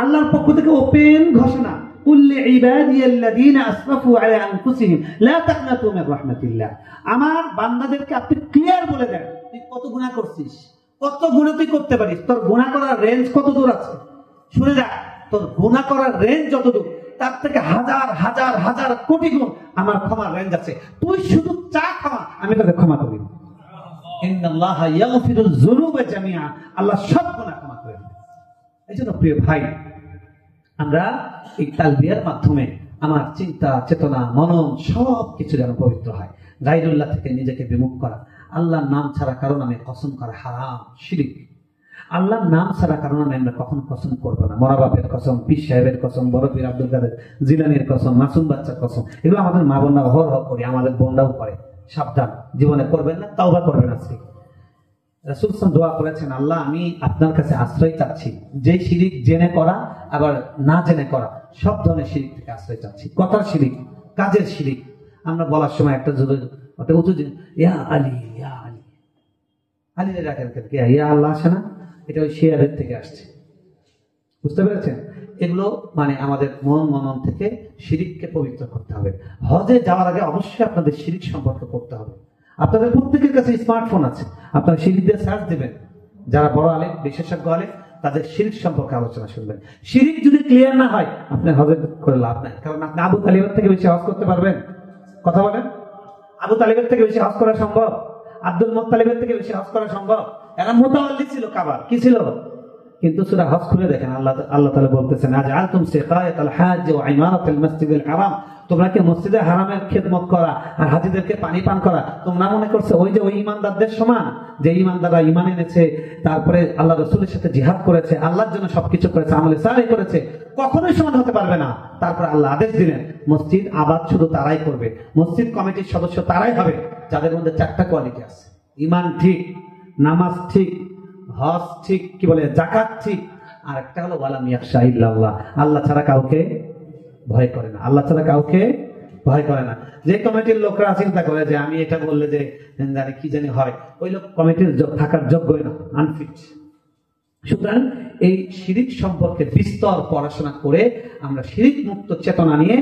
আল্লাহর পক্ষ থেকে ওপেন ঘোষণা, কুল্লি ইবাদিয়াল্লাযীনা আসরাফু আলা আনফুসিহিম লা তাকনাতু মির রাহমাতিল্লাহ। আমার বান্দাদেরকে আপনি ক্লিয়ার বলে দেন, তুই কত গুনাহ করছিস, কত গুনাহ তুই করতে পারিস, তোর গুনাহ করার রেঞ্জ কত দূর আছে। শুনে যা, তোর গুনাহ করার রেঞ্জ যত দূর, তার থেকে হাজার হাজার হাজার কোটি গুণ আমার ক্ষমার রেঞ্জ আছে। তুই শুধু চা ক্ষমা, আমি তোকে ক্ষমা করি। ইন্নাল্লাহা ইয়াগফিরুয যুনুবা জামিআ, আল্লাহ সব গুনাহ ক্ষমা করে দেন। এইজন্য প্রিয় ভাই, আমরা এই তালবিয়ার মাধ্যমে আমার চিন্তা, চেতনা, মনন সব কিছু যেন পবিত্র হয়। গায়রুল্লাহ থেকে নিজেকে বিমুখ করা, আল্লাহর নাম ছাড়া কারো নামে কসম করা হারাম, শিরক। আল্লাহর নাম ছাড়া কারো নামে আমরা কখনো কসম করবো না। মরা বাপের কসম, পীর সাহেবের কসম, বড় পীর আব্দুল কাদের জিলানীর কসম, মাসুম বাচ্চার কসম, এগুলো আমাদের মা বোনরা অহরহ করি, আমাদের বোনরাও করে। সাবধান, জীবনে করবেন না, তাওবা করবেন আজকে। রাসূল সাল্লাল্লাহু আলাইহি ওয়াসাল্লাম দোয়া করেছেন, আল্লাহ আমি আপনার কাছে আশ্রয় চাচ্ছি, যে শিরিক জেনে করা আবার না জেনে করা, সব ধরনের শিরিক থেকে আশ্রয় চাচ্ছি। কথার শিরিক, কাজের শিরিক। আমরা বলার সময় একটা উঁচু ইয়া আলী, ইয়া আলী, আলী রাখেন, ইয়া আল্লাহ আসে না, এটা ওই শিয়াদের থেকে আসছে। বুঝতে পেরেছেন? এগুলো মানে আমাদের মনন থেকে শিরিককে পবিত্র করতে হবে। হজে যাওয়ার আগে অবশ্যই আপনাদের শিরিক সম্পর্কে করতে হবে। আপনাদের প্রত্যেকের কাছে স্মার্টফোন আছে, আপনারা শিরিক দিয়ে সার্চ দিবেন। যারা বড় আলেম, বিশেষজ্ঞ আলেম, তাদের শিরিক সম্পর্কে আলোচনা শুনবেন। শিরিক যদি ক্লিয়ার না হয়, আপনার হজে করে লাভ নাই। কারণ আপনি আবু তালিবের থেকে বেশি হজ করতে পারবেন? কথা বলেন, আবু তালিবের থেকে বেশি হজ করা সম্ভব? আব্দুল মুত্তালিবের থেকে বেশি হজ করা সম্ভব? এরা মুতাওয়াল্লি ছিল কাবার, কি ছিল? কিন্তু সূরা হজ খুলে দেখেন, আল্লাহ তাআলা বলতেছেন, আজআলতুম সিকায়াতাল হাজ্জ ওয়া ইমারাতাল মাসজিদিল হারাম, তোমরা কি মসজিদে হারামের খেদমত করা আর হাজীদেরকে পানি পান করা তোমরা মনে করছো ওই যে ওই ইমানদারদের সমান, যে ইমানদাররা ঈমান এনেছে, তারপরে আল্লাহ রাসূলের সাথে জিহাদ করেছে, আল্লাহর জন্য সবকিছু করেছে, আমলে সালেহ করেছে, কখনোই সমান হতে পারবে না। তারপর আল্লাহ আদেশ দিলেন, মসজিদ আবাদ শুধু তারাই করবে, মসজিদ কমিটির সদস্য তারাই হবে যাদের মধ্যে 4টা কোয়ালিটি আছে। ঈমান ঠিক, নামাজ ঠিক, হজ ঠিক, কি বলে যাকাত ঠিক, আর একটা হলো ওয়ালাম ইয়াখশা ইল্লাল্লাহ, আল্লাহ ছাড়া কাউকে ভয় করে না, আল্লাহ ছাড়া কাউকে ভয় করে না। যে কমিটির লোকরা চিন্তা করে যে আমি এটা বললে যে জানি কি জানি হয়, ওই লোক কমিটির থাকার যোগ্যই না, আনফিট। সুতরাং এই শিরিক সম্পর্কে বিস্তর পড়াশোনা করে আমরা শিরিক মুক্ত চেতনা নিয়ে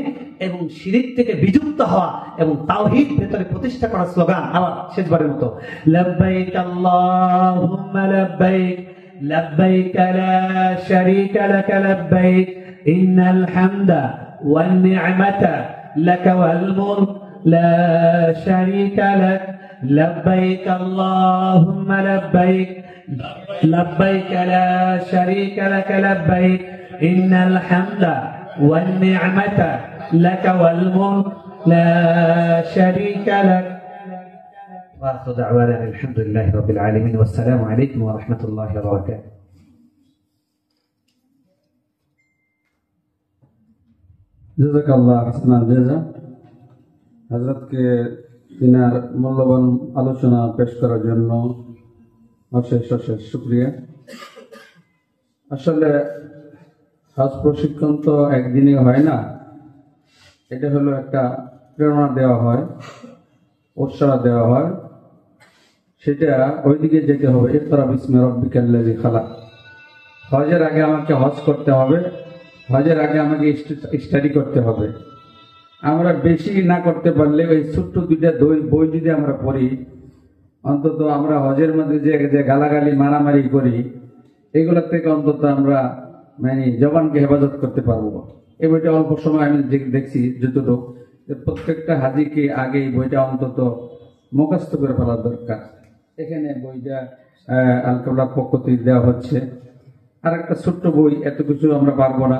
এবং শিরিক থেকে বিযুক্ত হওয়া এবং তাওহীদ ভেতরে প্রতিষ্ঠা করার স্লোগান আবার শেষবারের মতো, লাব্বাইক আল্লাহুম্মা লাব্বাইক, লাব্বাইক লা শারীকা লাক লাব্বাইক, ইন্নাল হামদা ওয়ান নি'মাতা লাকা ওয়াল মুলক লা শারীকা লাক, লাব্বাইক আল্লাহুম্মা লাব্বাইক, لبيك لا شريك لك لبيك إن الحمد والنعمة لك والملك لا شريك لك. وآخر دعوانا الحمد لله رب العالمين والسلام عليكم ورحمة الله وبركاته. جزاك الله حسنا الجزاء. حضرت के তিনার মূল্যবান আলোচনা পেশ করার জন্য অশেষ অশেষ শুকরিয়া। আসলে হজ প্রশিক্ষণ তো একদিনই হয় না, এটা হলো একটা প্রেরণা দেওয়া হয়, উৎসাহ দেওয়া হয়, সেটা ওইদিকে যেতে হবে। ইকরা বিসমি রাব্বিকাল্লাযী খালাক। হজের আগে আমাকে হজ করতে হবে, হজের আগে আমাকে স্টাডি করতে হবে। আমরা বেশি না করতে পারলে ওই ছোট্ট 2টা বই যদি আমরা পড়ি, অন্তত আমরা হজের মধ্যে যে গালাগালি মারামারি করি এগুলোর থেকে অন্তত আমরা মানে জবানকে হেফাজত করতে পারবো। এই বইটা অল্প সময় আমি দেখছি যতটুকু, প্রত্যেকটা হাজিকে আগে এই বইটা অন্তত মুখস্থ করে ফেলার দরকার। এখানে বইটা আল কাবলার পক্ষ থেকে দেওয়া হচ্ছে। আর একটা ছোট্ট বই, এত কিছু আমরা পারবো না।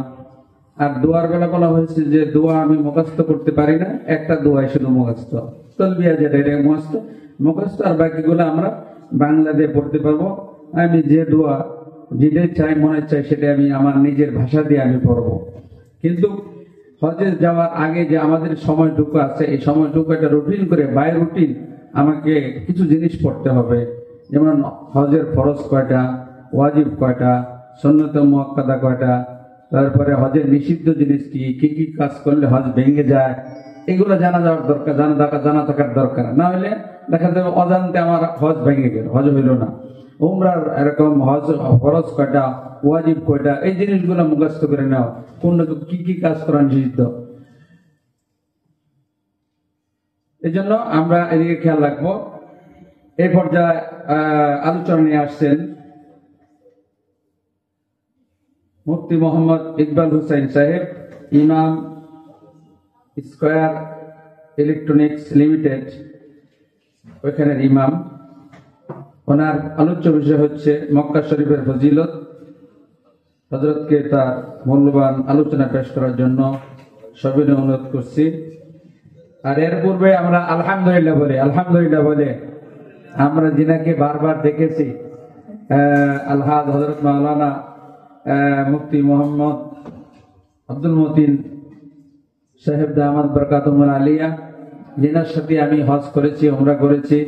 আর দোয়ার বেলা বলা হয়েছে যে দোয়া আমি মুখস্থ করতে পারি না, একটা দোয়াই শুধু মুখস্থ, তলবিয়া যেটা এটা মুখস্থ, আর বাকিগুলো আমরা বাংলা দিয়ে পড়তে পারবো। আমি যে দোয়া যেটাই চাই মনে চাই সেটা আমি আমার নিজের ভাষা দিয়ে আমি পড়বো। কিন্তু হজে যাওয়ার আগে যে আমাদের সময়টুকু আছে, এই সময়টুকু একটা রুটিন করে বাই রুটিন আমাকে কিছু জিনিস পড়তে হবে। যেমন হজের ফরজ কয়টা, ওয়াজিব কয়টা, সুন্নাতে মুআক্কাদা কয়টা, তারপরে হজের নিষিদ্ধ জিনিস কি কি কাজ করলে হজ ভেঙে যায়, এগুলো জানা যাওয়ার দরকার, জানা থাকার দরকার। না হলে দেখা যাবে অজান্তে আমার হজ ভেঙে গেল, হজ হইল না। উমরার এরকম হজ ফরজ কয়টা, ওয়াজিব কয়টা, এই জিনিসগুলো মুখস্থ করে নাও। কোন কি কি কাজ করা নিষিদ্ধ। এই জন্য আমরা এদিকে খেয়াল রাখবো। এই পর্যায়ে আলোচনা নিয়ে আসছেন মুফতি মোহাম্মদ ইকবাল হুসাইন সাহেব, ইমাম স্কয়ার ইলেকট্রনিক্স লিমিটেড ওইখানের ইমাম। ওনার আলোচ্য বিষয় হচ্ছে মক্কা শরীফের ফজিলত। হযরতকে তার মূল্যবান আলোচনা পেশ করার জন্য সবিনয় অনুরোধ করছি। আর এর পূর্বে আমরা আলহামদুলিল্লাহ বলে আমরা যিনাকে বারবার দেখেছি, আলহাজ হযরত মাওলানা মুফতি মোহাম্মদ আব্দুল মতিন সাহেব দামাত বরকাতুহুল আলিয়া, যিনার সাথে আমি হজ করেছি, উমরা করেছি।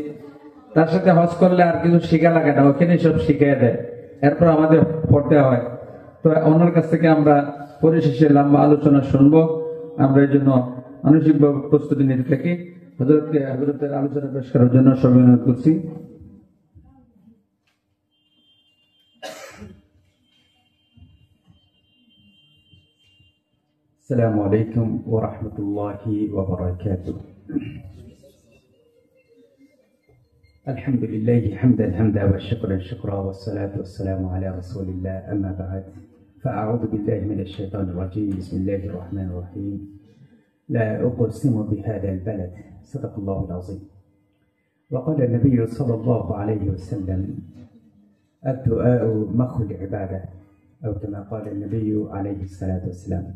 তার সাথে হজ করলে আর কিছু শিখা লাগে না, ওখানে সব শিখিয়ে দেয়, এরপর আমাদের পড়তে হয়। তো ওনার কাছ থেকে আমরা পরিশেষে লম্বা আলোচনা শুনবো। আমরা এই জন্য মানসিকভাবে প্রস্তুতি নিতে থাকি। হযরতের আলোচনা পেশ করার জন্য সবাই অনুরোধ করছি। السلام عليكم ورحمة الله وبركاته. الحمد لله حمدا وشكرا شكرا، والصلاة والسلام على رسول الله. أما بعد، فأعوذ بالله من الشيطان الرجيم. بسم الله الرحمن الرحيم. لا أقسم بهذا البلد، صدق الله العظيم. وقال النبي صلى الله عليه وسلم: الدعاء مخ العبادة، أو كما قال النبي عليه الصلاة والسلام.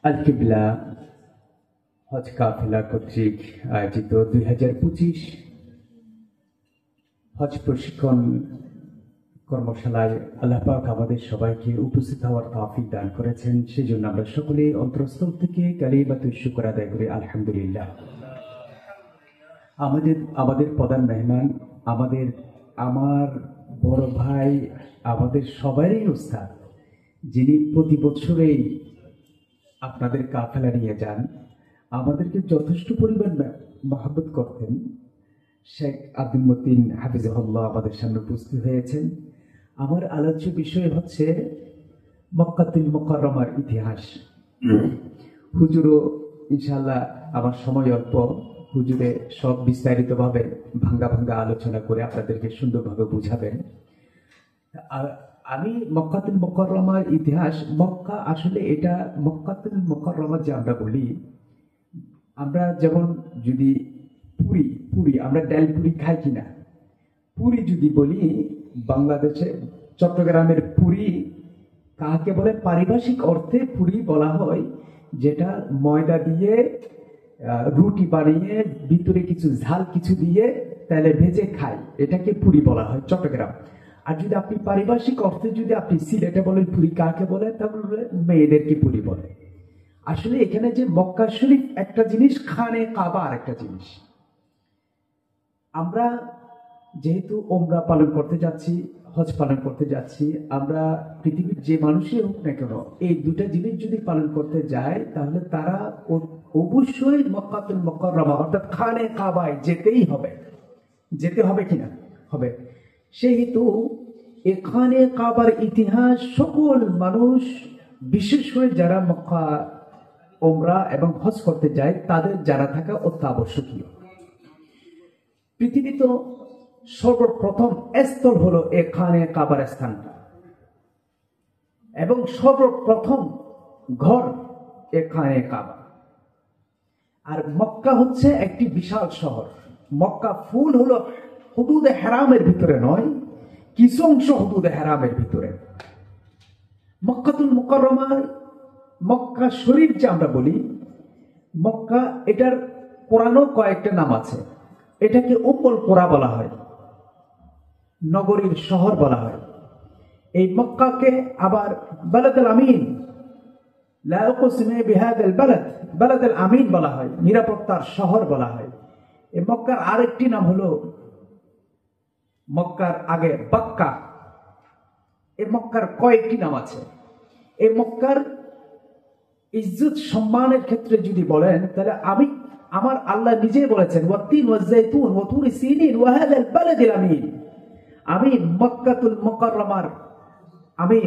আল কিবলা হজ কাফেলা কর্তৃক আয়োজিত 2025 হজ প্রশিক্ষণ কর্মশালায় আল্লাহ পাক আমাদের সবাইকে উপস্থিত হওয়ার তৌফিক দান করেছেন। সেজন্য আমরা সকলে অন্তরস্থল থেকে কালিমাতুশ শুকর আদায় করি আলহামদুলিল্লাহ। আমাদের প্রধান মেহমান, আমার বড় ভাই, আমাদের সবারই উস্তাদ, যিনি প্রতি বছরেই আপনাদের কাফেলা নিয়ে যান, আমাদেরকে যথেষ্ট পরিমাণ মহব্বত করতেন, শেখ আব্দুল মতিন হাফিজাহুল্লাহ আমাদের সামনে উপস্থিত হয়েছেন। আমার আলোচ্য বিষয় হচ্ছে মক্কাতুল মুকাররমার ইতিহাস। হুজুরও ইনশাআল্লাহ, আমার সময় অল্প, হুজুরে সব বিস্তারিতভাবে ভাঙ্গা আলোচনা করে আপনাদেরকে সুন্দরভাবে বুঝাবেন। আমি মক্কাতুল মুকাররমার ইতিহাস, মক্কা আসলে এটা মক্কাতুল মুকাররমা যে আমরা বলি, আমরা যেমন যদি পুরি আমরা ডাল পুরি খাই কিনা, পুরি যদি বলি বাংলাদেশে চট্টগ্রামের পুরি কাকে বলে? পারিভাষিক অর্থে পুরি বলা হয় যেটা ময়দা দিয়ে রুটি বানিয়ে ভিতরে কিছু ঝাল কিছু দিয়ে তেলে ভেজে খাই, এটাকে পুরি বলা হয় চট্টগ্রাম। আর যদি আপনি পারিভাষিক অর্থে যদি আপনি সিলেটে বলেন পুরি কাকে বলে, তাহলে মেয়েদেরকে পুরি বলে। আসলে এখানে যে মক্কা শরীফ একটা জিনিস, খানে কাবা আর একটা জিনিস। আমরা যেহেতু ওমরা পালন করতে যাচ্ছি, হজ পালন করতে যাচ্ছি, আমরা পৃথিবীর যে মানুষই হোক না কেন, এই দুটা জিনিস যদি পালন করতে যায়, তাহলে তারা অবশ্যই মক্কাতুল মুকাররমা অর্থাৎ খানে কাবায় যেতে হবে কিনা? হবে। সেহেতু এখানে কাবার ইতিহাস সকল মানুষ, বিশেষ করে যারা মক্কা ওমরা এবং হজ করতে যায়, তাদের জানা থাকা অত্যাবশ্যকীয়। পৃথিবীতে সর্বপ্রথম স্থল হলো এখানে কাবার স্থানটা, এবং সর্বপ্রথম ঘর এখানে কাবা। আর মক্কা হচ্ছে একটি বিশাল শহর। মক্কা ফুল হলো হুদুদে হারামের ভিতরে নয়, কিছু অংশ হুদুদে হারামের ভিতরে। মক্কাতুল মুকাররমার, মক্কা শরীফ যে আমরা বলি, মক্কা, এটার কোরআনও কয়েকটা নাম আছে। এটাকে উম্মুল কুরা বলা হয়, নগরীর শহর বলা হয়। এই মক্কাকে আবার বালাদুল আমিন, লা উকসিমু বিহাদাল বালাদ, বালাদুল আমিন বলা হয়, নিরাপত্তার শহর বলা হয়। এই মক্কার আরেকটি নাম হলো, মক্কার আগে বাক্কা। এই মক্কার কয়েকটি নাম আছে। এই মক্কার ইজ্জত সম্মানের ক্ষেত্রে যদি বলেন, তাহলে আমার আল্লাহ নিজে বলেছেন, ওয়াত্তিন ওয়াজ্জাইতুন ওয়া তুরি সিনিন ওয়া হাযাল বালাদিল আমিন। আমি মক্কাতুল মুকাররমার আমি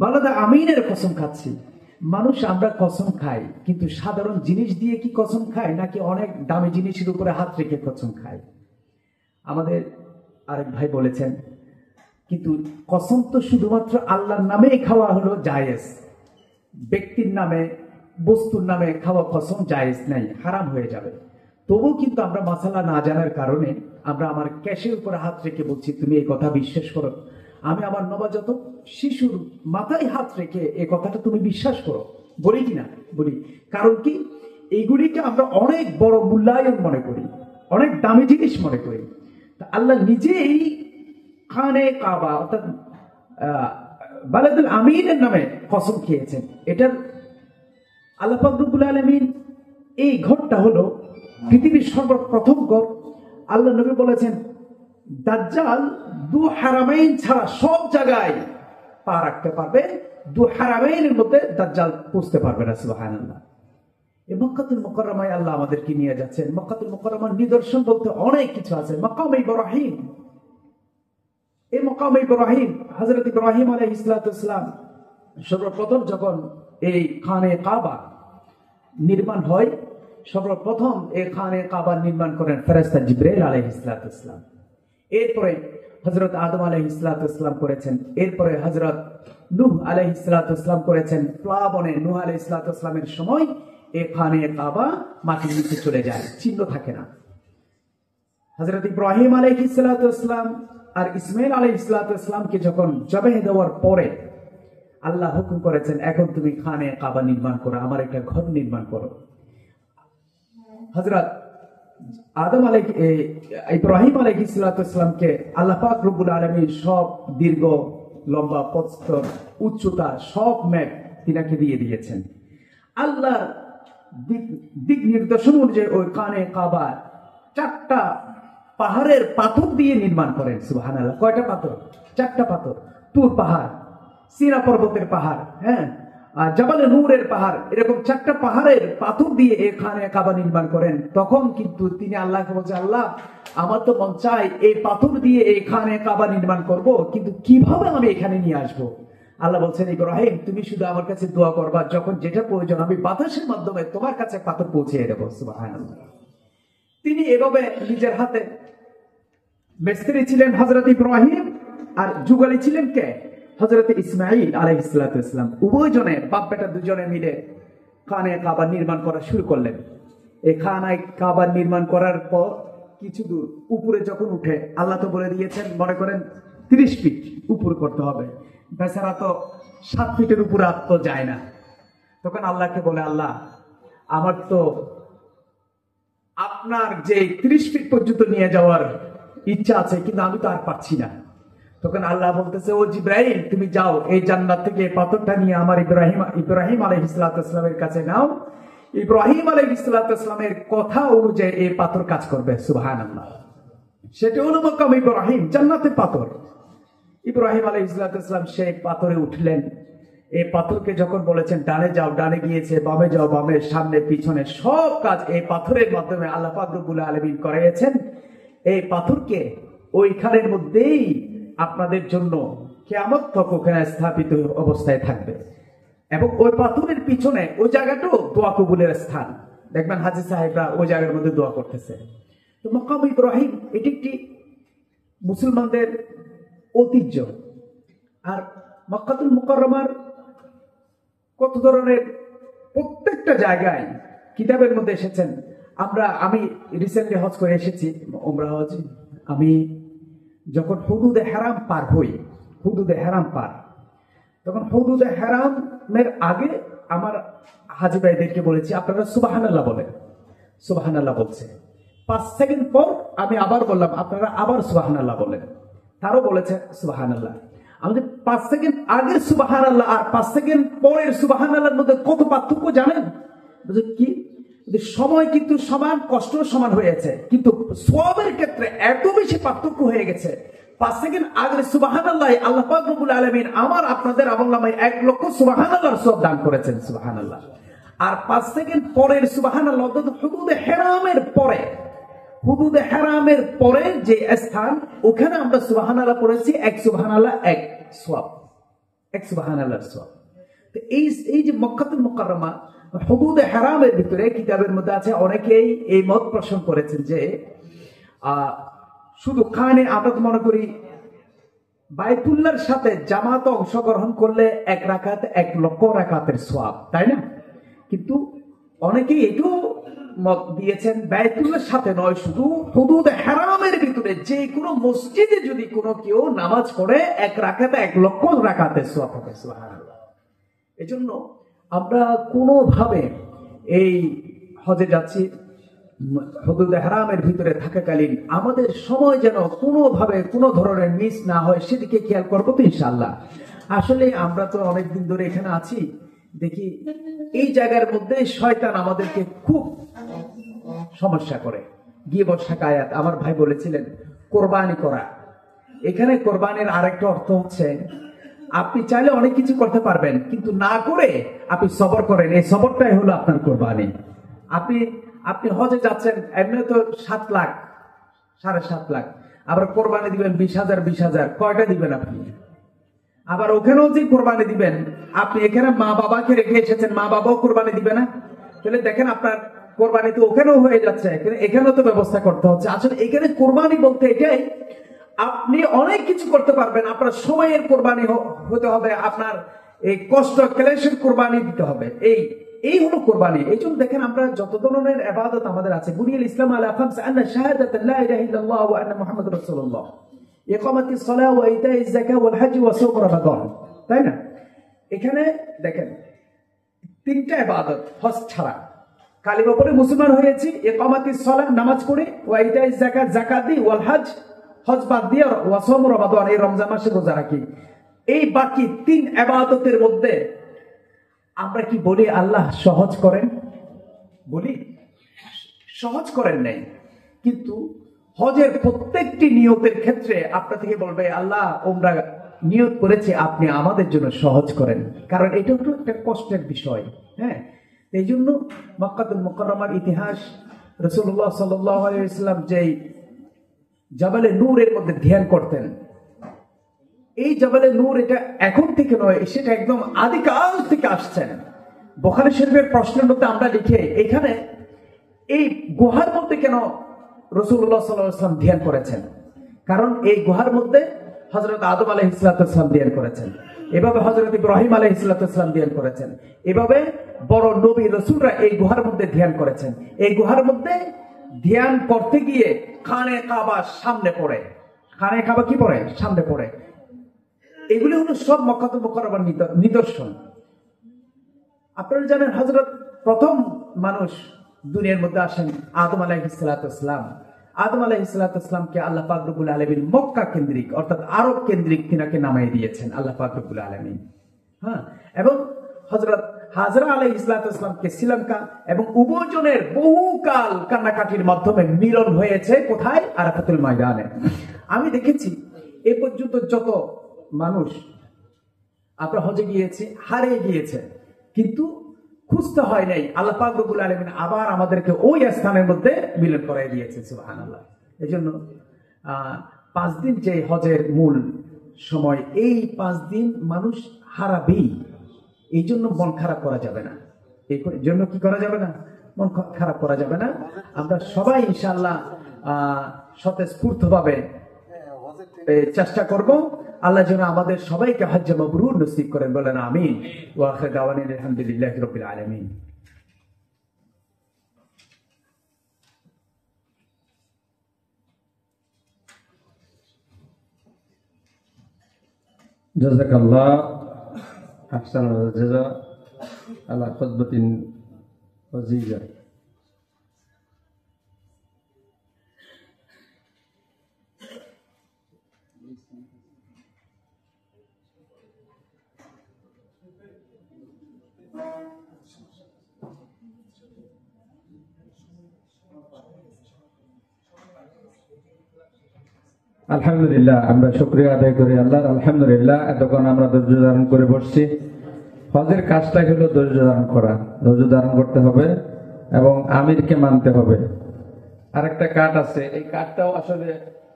বালাদা আমিনের কসম খাচ্ছি। মানুষ আমরা কসম খাই, কিন্তু সাধারণ জিনিস দিয়ে কি কসম খাই, নাকি অনেক দামি জিনিসের উপরে হাত রেখে কসম খাই? আমাদের আরেক ভাই বলেছেন, কিন্তু কসম তো শুধুমাত্র আল্লাহর নামেই খাওয়া হলো জায়েজ, ব্যক্তির নামে বস্তুর নামে খাওয়া কসম জায়েজ নাই, হারাম হয়ে যাবে। তবু কিন্তু আমরা মাসালা না জানার কারণে আমরা আমার ক্যাশের উপরে হাত রেখে বলছি তুমি এই কথা বিশ্বাস করো। আমি আমার নবজাতক শিশুর মাথায় হাত রেখে এই কথাটা তুমি বিশ্বাস করো, বলি কিনা? বলি। কারণ কি, এইগুলিকে আমরা অনেক বড় মূল্যায়ন মনে করি, অনেক দামি জিনিস মনে করি। আল্লাহ নিজেই খানে কাবা অর্থাৎ বালাদুল আমিনের নামে কসম খেয়েছেন। এটার আল্লাহ পাক রব্বুল আলামিন, এই ঘরটা হলো পৃথিবীর সর্বপ্রথম ঘর। আল্লাহ নবী বলেছেন দাজ্জাল দু হারামাইন ছাড়া সব জায়গায় পা রাখতে পারবে, দু হারামাইনের মধ্যে দাজ্জাল পৌঁছতে পারবে না। সুবহানাল্লাহ। এই মক্কাতুল মুকাররমায় আল্লাহ আমাদেরকে নিয়ে যাচ্ছেন। মক্কাতুল মুকাররমার নিদর্শন বলতে অনেক কিছু আছে। মাকাম ইব্রাহিম, এই মাকাম ইব্রাহিম, হযরত ইব্রাহিম আলাইহিস সালাম সর্বপ্রথম যখন এই খানে কাবা নির্মাণ হয়, সর্বপ্রথম এই খানে কাবা নির্মাণ করেন ফেরেশতা জিবরাইল আলাইহিস সালাম। এরপরে হযরত আদম আলাইহিস সালাম করেছেন, এরপরে হযরত নূহ আলাইহিস সালাম করেছেন। প্লাবনে নূহ আলাইহিস সালামের সময় এই খানে কাবা মাটির নিচে চলে যায়, চিহ্ন থাকে না। হযরত ইব্রাহিম আলাইহিস সালাম আর ইসমাইল আলাইহিস সালামকে যখন জবাহ দেওয়ার পরে আল্লাহ হুকুম করেছেন এখন তুমি খানে কাবা নির্মাণ করো, আমার একটা ঘর নির্মাণ করো। হযরত আদম ইব্রাহিম আলাইহিস সালামকে আল্লাহ পাক রব্বুল আলামিন সব দীর্ঘ লম্বা প্রস্তর উচ্চতা সব ম্যাপ তিনাকে দিয়ে দিয়েছেন। আল্লাহর দিক নির্দেশন অনুযায়ী ওই খানে কাবা 4টা পাহাড়ের পাথর দিয়ে নির্মাণ করেন। সুবহানাল্লাহ। কয়টা পাথর? 4টা পাথর। তুর পাহাড়, সিনা পর্বতের পাহাড়, হ্যাঁ, জাবালে নূরের পাহাড়, এরকম 4টা পাহাড়ের পাথর দিয়ে এখানে কাবা নির্মাণ করেন। তখন কিন্তু তিনি আল্লাহকে বলছেন, আল্লাহ আমার তো মন চাই এই পাথর দিয়ে এখানে কাবা নির্মাণ করব, কিন্তু কিভাবে আমি এখানে নিয়ে আসবো? আল্লাহ বলছেন, ইব্রাহিম তুমি শুধু আমার কাছে দোয়া করবা, যখন যেটা প্রয়োজন আমি বাতাসের মাধ্যমে তোমার কাছে পাথর পৌঁছে দেবো। সুবহানাল্লাহ। তিনি এভাবে নিজের হাতে মিস্ত্রি ছিলেন হযরত ইব্রাহিম, আর যুগালি ছিলেন কে? হযরত ইসমাইল আলাইহিস সালাম। উভয় জনে বাপ বেটা দুজনে মিলে খানে কাবা নির্মাণ করা শুরু করলেন। এই খানে কাবা নির্মাণ করার পর কিছু দূর উপরে যখন উঠে, আল্লাহ তো বলে দিয়েছেন মনে করেন 30 ফিট উপর করতে হবে, বেচারা তো 7 ফিটের উপরে তো যায় না। তখন আল্লাহকে বলে, আল্লাহ আমার তো আপনার যে 30 ফিট পর্যন্ত নিয়ে যাওয়ার ইচ্ছা আছে, কিন্তু আমি তো আর পারছি না। তখন আল্লাহ বলতেছে, ও জিব্রাইল তুমি যাও, এই জান্নাত থেকে পাথরটা নিয়ে আমার ইব্রাহিম আলাইহিস সালামের কাছে নাও। ইব্রাহিম আলাইহিস সালামের কথা অনুযায়ী এই পাথর কাজ করবে। সুবহানাল্লাহ। সেটা হলো মাকাম ইব্রাহিম, জান্নাতের পাথর। ইব্রাহিম আলাইহিস সালাম সেই পাথরে উঠলেন। এই পাথরকে যখন বলেছেন ডানে যাও, ডানে গিয়েছে, বামে যাও, বামে, সামনে পিছনে সব কাজ এই পাথরের মাধ্যমে আল্লাহ পাক রব্বুল আলামিন করিয়েছেন। এই পাথরকে ওইখানের মধ্যেই আপনাদের জন্য কিয়ামত তক ওখানে স্থাপিত অবস্থায় থাকবে, এবং ওই পাথরের পিছনে ওই জায়গাটাও দোয়া কবুলের স্থান। দেখবেন হাজী সাহেবরা ওই জায়গার মধ্যে দোয়া করতেছে। তো মাকাম ইব্রাহিম এটি একটি মুসলমানদের ঐতিহ্য। আর মক্কাতুল মুকাররমার কত ধরনের প্রত্যেকটা জায়গায় কিতাবের মধ্যে এসেছেন। আমি রিসেন্টলি হজ করে এসেছি, উমরা হজ। আমি যখন হুদুদে হারাম পার হই, হুদুদে হারাম পার, তখন হুদুদে হারামের আগে আমার হাজী ভাইদেরকে বলেছি আপনারা সুবহানাল্লাহ বলেন। সুবহানাল্লাহ বলছে, 5 সেকেন্ড পর আমি আবার বললাম আপনারা আবার সুবহানাল্লাহ বলেন। তারও বলেছে সুবহানাল্লাহ। আমাদের 5 সেকেন্ড আগে সুবহানাল্লাহ আর 5 সেকেন্ড পরের সুবহানাল্লাহর মধ্যে কত পার্থক্য জানেন? কি সময় কিন্তু সমান, কষ্ট সমান হয়েছে, কিন্তু সওয়াবের ক্ষেত্রে এত বেশি পার্থক্য হয়ে গেছে। 5 সেকেন্ড আগে সুবহানাল্লাহ আল্লাহ পাক রব্বুল আলামিন আমার আপনাদের আমলনামায় 1 লক্ষ সুবহানাল্লাহর সওয়াব দান করেছেন। সুবহানাল্লাহ। আর 5 সেকেন্ড পরের সুবহানাল্লাহ হুদুদে হারামের পরে হুদুদে হারামের পরে যে স্থান, ওখানে আমরা সুবহানাল্লাহ পড়েছি, এক সুবহানাল্লাহ এক সওয়াব, এক সুবহানাল্লাহ সওয়াব। তো এই যে মক্কাতুল মুকাররমা হুদুদে হারামের ভিতরে, কিতাবের মধ্যে আছে, অনেকেই এই মত পোষণ করেছেন যে শুধু কানে, আমরা তো মনে করি বাইতুল্লাহর সাথে জামাত অংশগ্রহণ করলে 1 রাকাত 1 লক্ষ রাকাতের সওয়াব, তাই না? কিন্তু অনেকেই এটাও মত দিয়েছেন বাইতুল্লাহর সাথে নয়, শুধু হুদুদ হারামের ভিতরে যে কোনো মসজিদে যদি কোনো কেউ নামাজ পড়ে 1 রাকাতে 1 লক্ষ রাকাতের সওয়াব হবে। সুবহানাল্লাহ। এজন্য আমরা কোনোভাবে এই হজে যাচ্ছি, হুদুদ হারামের ভিতরে থাকাকালীন আমাদের সময় যেন কোনোভাবে কোনো ধরনের মিস না হয়, সেদিকে খেয়াল করবো তো ইনশাআল্লাহ। আসলে আমরা তো অনেকদিন ধরে এখানে আছি, দেখি এই জায়গার মধ্যে শয়তান আমাদেরকে খুব সমস্যা করে। গিয়ে বসাক আয়াত, আমার ভাই বলেছিলেন কোরবানি করা। এখানে কোরবানির আরেকটা অর্থ হচ্ছে, আপনি চাইলে অনেক কিছু করতে পারবেন, কিন্তু না করে আপনি সবর করেন, এই সবরটাই হলো আপনার কোরবানি। আপনি হজে যাচ্ছেন, এমনি তো 7 লাখ 7.5 লাখ, আবার কোরবানি দিবেন 20,000 20,000, কয়টা দিবেন আপনি? আবার ওখানেও যে কোরবানি দিবেন, আপনি এখানে মা বাবাকে রেখে এসেছেন, মা বাবাও কোরবানি দিবে না, তাহলে দেখেন আপনার কোরবানি তো ওখানেও হয়ে যাচ্ছে, এখানেও তো ব্যবস্থা করতে হচ্ছে। আসলে এখানে কোরবানি বলতে এটাই, আপনি অনেক কিছু করতে পারবেন, আপনার সময়ের কোরবানি হতে হবে, আপনার এই কষ্ট ক্লেশের কোরবানি দিতে হবে, এই হলো কোরবানি। এই জন্য দেখেন আমরা যত ধরনের ইবাদত আমাদের আছে, বুনিয়াল ইসলাম আলা খামসা, আন্না শাহাদাতান লা ইলাহা ইল্লাল্লাহ ওয়া আন্না মুহাম্মাদুর রাসূলুল্লাহ, ইকামাতিস সালাহ ওয়া ইতাইজ যাকাত ওয়াল হজ ওয়া সাওম রমাদান, তাই না? এখানে দেখেন 3টা ইবাদত হজ ছাড়া, কালিমা পড়ে মুসলমান হয়েছি, ইকামাতিস সালাহ নামাজ পড়ে, ওয়া ইতাইজ যাকাত যাকাত দি, ওয়াল হজ হজ বাদ দিয়ে, ওয়া সাওম রমাদান এই রমজান মাসে রোজা রাখি। এই বাকি 3 ইবাদতের মধ্যে আমরা কি বলি আল্লাহ সহজ করেন? বলি সহজ করেন নাই, কিন্তু হজের প্রত্যেকটি নিয়তের ক্ষেত্রে আপনার থেকে বলবে আল্লাহ ওমরা নিয়ত করেছে, আপনি আমাদের জন্য সহজ করেন, কারণ এটা হলো একটা কষ্টের বিষয়। হ্যাঁ, এই জন্য মক্কাতুল মুকাররমার ইতিহাস, রাসূলুল্লাহ সাল্লাল্লাহু আলাইহি ওয়াসাল্লাম যেই জাবালে নূরের মধ্যে ধ্যান করতেন, এই জাবালে নূর এটা এখন থেকে নয়, সেটা একদম আদিকাল থেকে আসছেন। বুখারী শরীফের প্রশ্নের মধ্যে আমরা লিখে, এখানে এই গুহার মধ্যে কেন রাসূলুল্লাহ সাল্লাল্লাহু আলাইহি ওয়াসাল্লাম ধ্যান করেছেন? কারণ এই গুহার মধ্যে হযরত আদম আলাইহিস সালাম ধ্যান করেছেন, এভাবে হযরত ইব্রাহিম আলাইহিস সালাম ধ্যান করেছেন, এভাবে বড় নবী রাসূলরা এই গুহার মধ্যে ধ্যান করেছেন। এই গুহার মধ্যে ধ্যান করতে গিয়ে খানে কাবা সামনে পড়ে, খানে কাবা কি পড়ে? সামনে পড়ে। এগুলি হলো সব মক্কাতুল মুকাররমার নিদর্শন। আপনারা জানেন হযরত প্রথম মানুষ দুনিয়ার মধ্যে আসেন আদম আলাইহিস সালাম। আদম আলাইহিস সালামকে আল্লাহ পাক রব্বুল আলামিন মক্কা কেন্দ্রিক অর্থাৎ আরব কেন্দ্রিক তিনাকে নামিয়ে দিয়েছেন আল্লাহ পাক রব্বুল আলামিন। হ্যাঁ, এবং হযরত হাজরা আলাইহিস সালামকে শ্রীলঙ্কা, এবং উভয়জনের বহুকাল কান্নাকাটির মাধ্যমে মিলন হয়েছে কোথায়? আরাফাতুল ময়দানে। আমি দেখেছি এ পর্যন্ত যত মানুষ আমরা হজে গিয়েছে হারিয়ে গিয়েছে, কিন্তু খুঁজতে হয় নাই, আল্লাহ পাক রব্বুল আলামিন আবার আমাদেরকে ওই স্থানের মধ্যে মিলন করাই দিয়েছে। সুবহানাল্লাহ। এই জন্য 5 দিন যে হজের মূল সময়, এই 5 দিন মানুষ হারাবেই। এই জন্য মন খারাপ করা যাবে না, এই জন্য কি করা যাবে না? মন খারাপ করা যাবে না। আমরা সবাই ইনশাআল্লাহ স্বতঃস্ফূর্ত ভাবে চেষ্টা করব, আল্লাহ যেন আমাদের সবাইকে হজ্জে মাবরুর নসিব করেন, বলেন আমিন। ওয়া আখিরু দাওয়ানা আলহামদুলিল্লাহি রাব্বিল আলামিন। জাযাকাল্লাহ আহসানুল জাযা আলা খুতবাতিন ওয়াজিজা। আলহামদুলিল্লাহ, আমরা শুকরিয়া আদায় করি আল্লাহর। আলহামদুলিল্লাহ, এতক্ষণ আমরা ধৈর্য ধারণ করে বসছি। হজের কাজটা হলো ধৈর্য ধারণ করা, ধৈর্য ধারণ করতে হবে এবং আমিরকে মানতে হবে। আর একটা কার্ড আছে, এই কার্ডটাও আসলে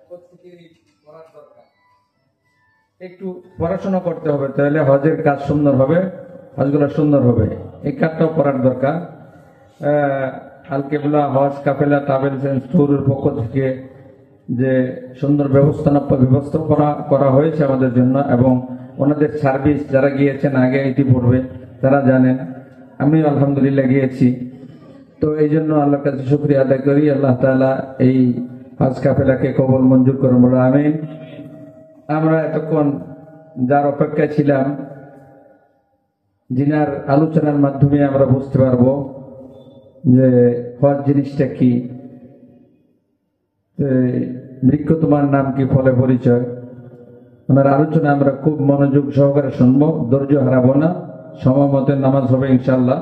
প্রত্যেকেরই করার দরকার। একটু পড়াশোনা করতে হবে, তাহলে হজের কাজ সুন্দর হবে, হজগুলো সুন্দর হবে। এই কার্ডটাও করার দরকার। আল কেবলা হজ কাফেলা ট্রাভেলস এন্ড ট্যুরের পক্ষ থেকে যে সুন্দর ব্যবস্থা করা হয়েছে আমাদের জন্য, এবং ওনাদের সার্ভিস যারা গিয়েছেন আগে ইতিপূর্বে তারা জানেন। আমি আলহামদুলিল্লাহ গিয়েছি, তো এই জন্য আল্লাহর কাছে শুকরিয়া আদায় করি। আল্লাহ তাআলা এই হজ কাফেলাকে কবুল মঞ্জুর করুন, বলে আমিন। আমরা এতক্ষণ যার অপেক্ষায় ছিলাম, যিনার আলোচনার মাধ্যমে আমরা বুঝতে পারবো যে হজ জিনিসটা কি, বৃক্ষ তোমার নাম কি ফলে পরিচয়। ওনার আলোচনা আমরা খুব মনোযোগ সহকারে শুনবো, ধৈর্য হারাবো না, সময় মতো নামাজ হবে ইনশাল্লাহ।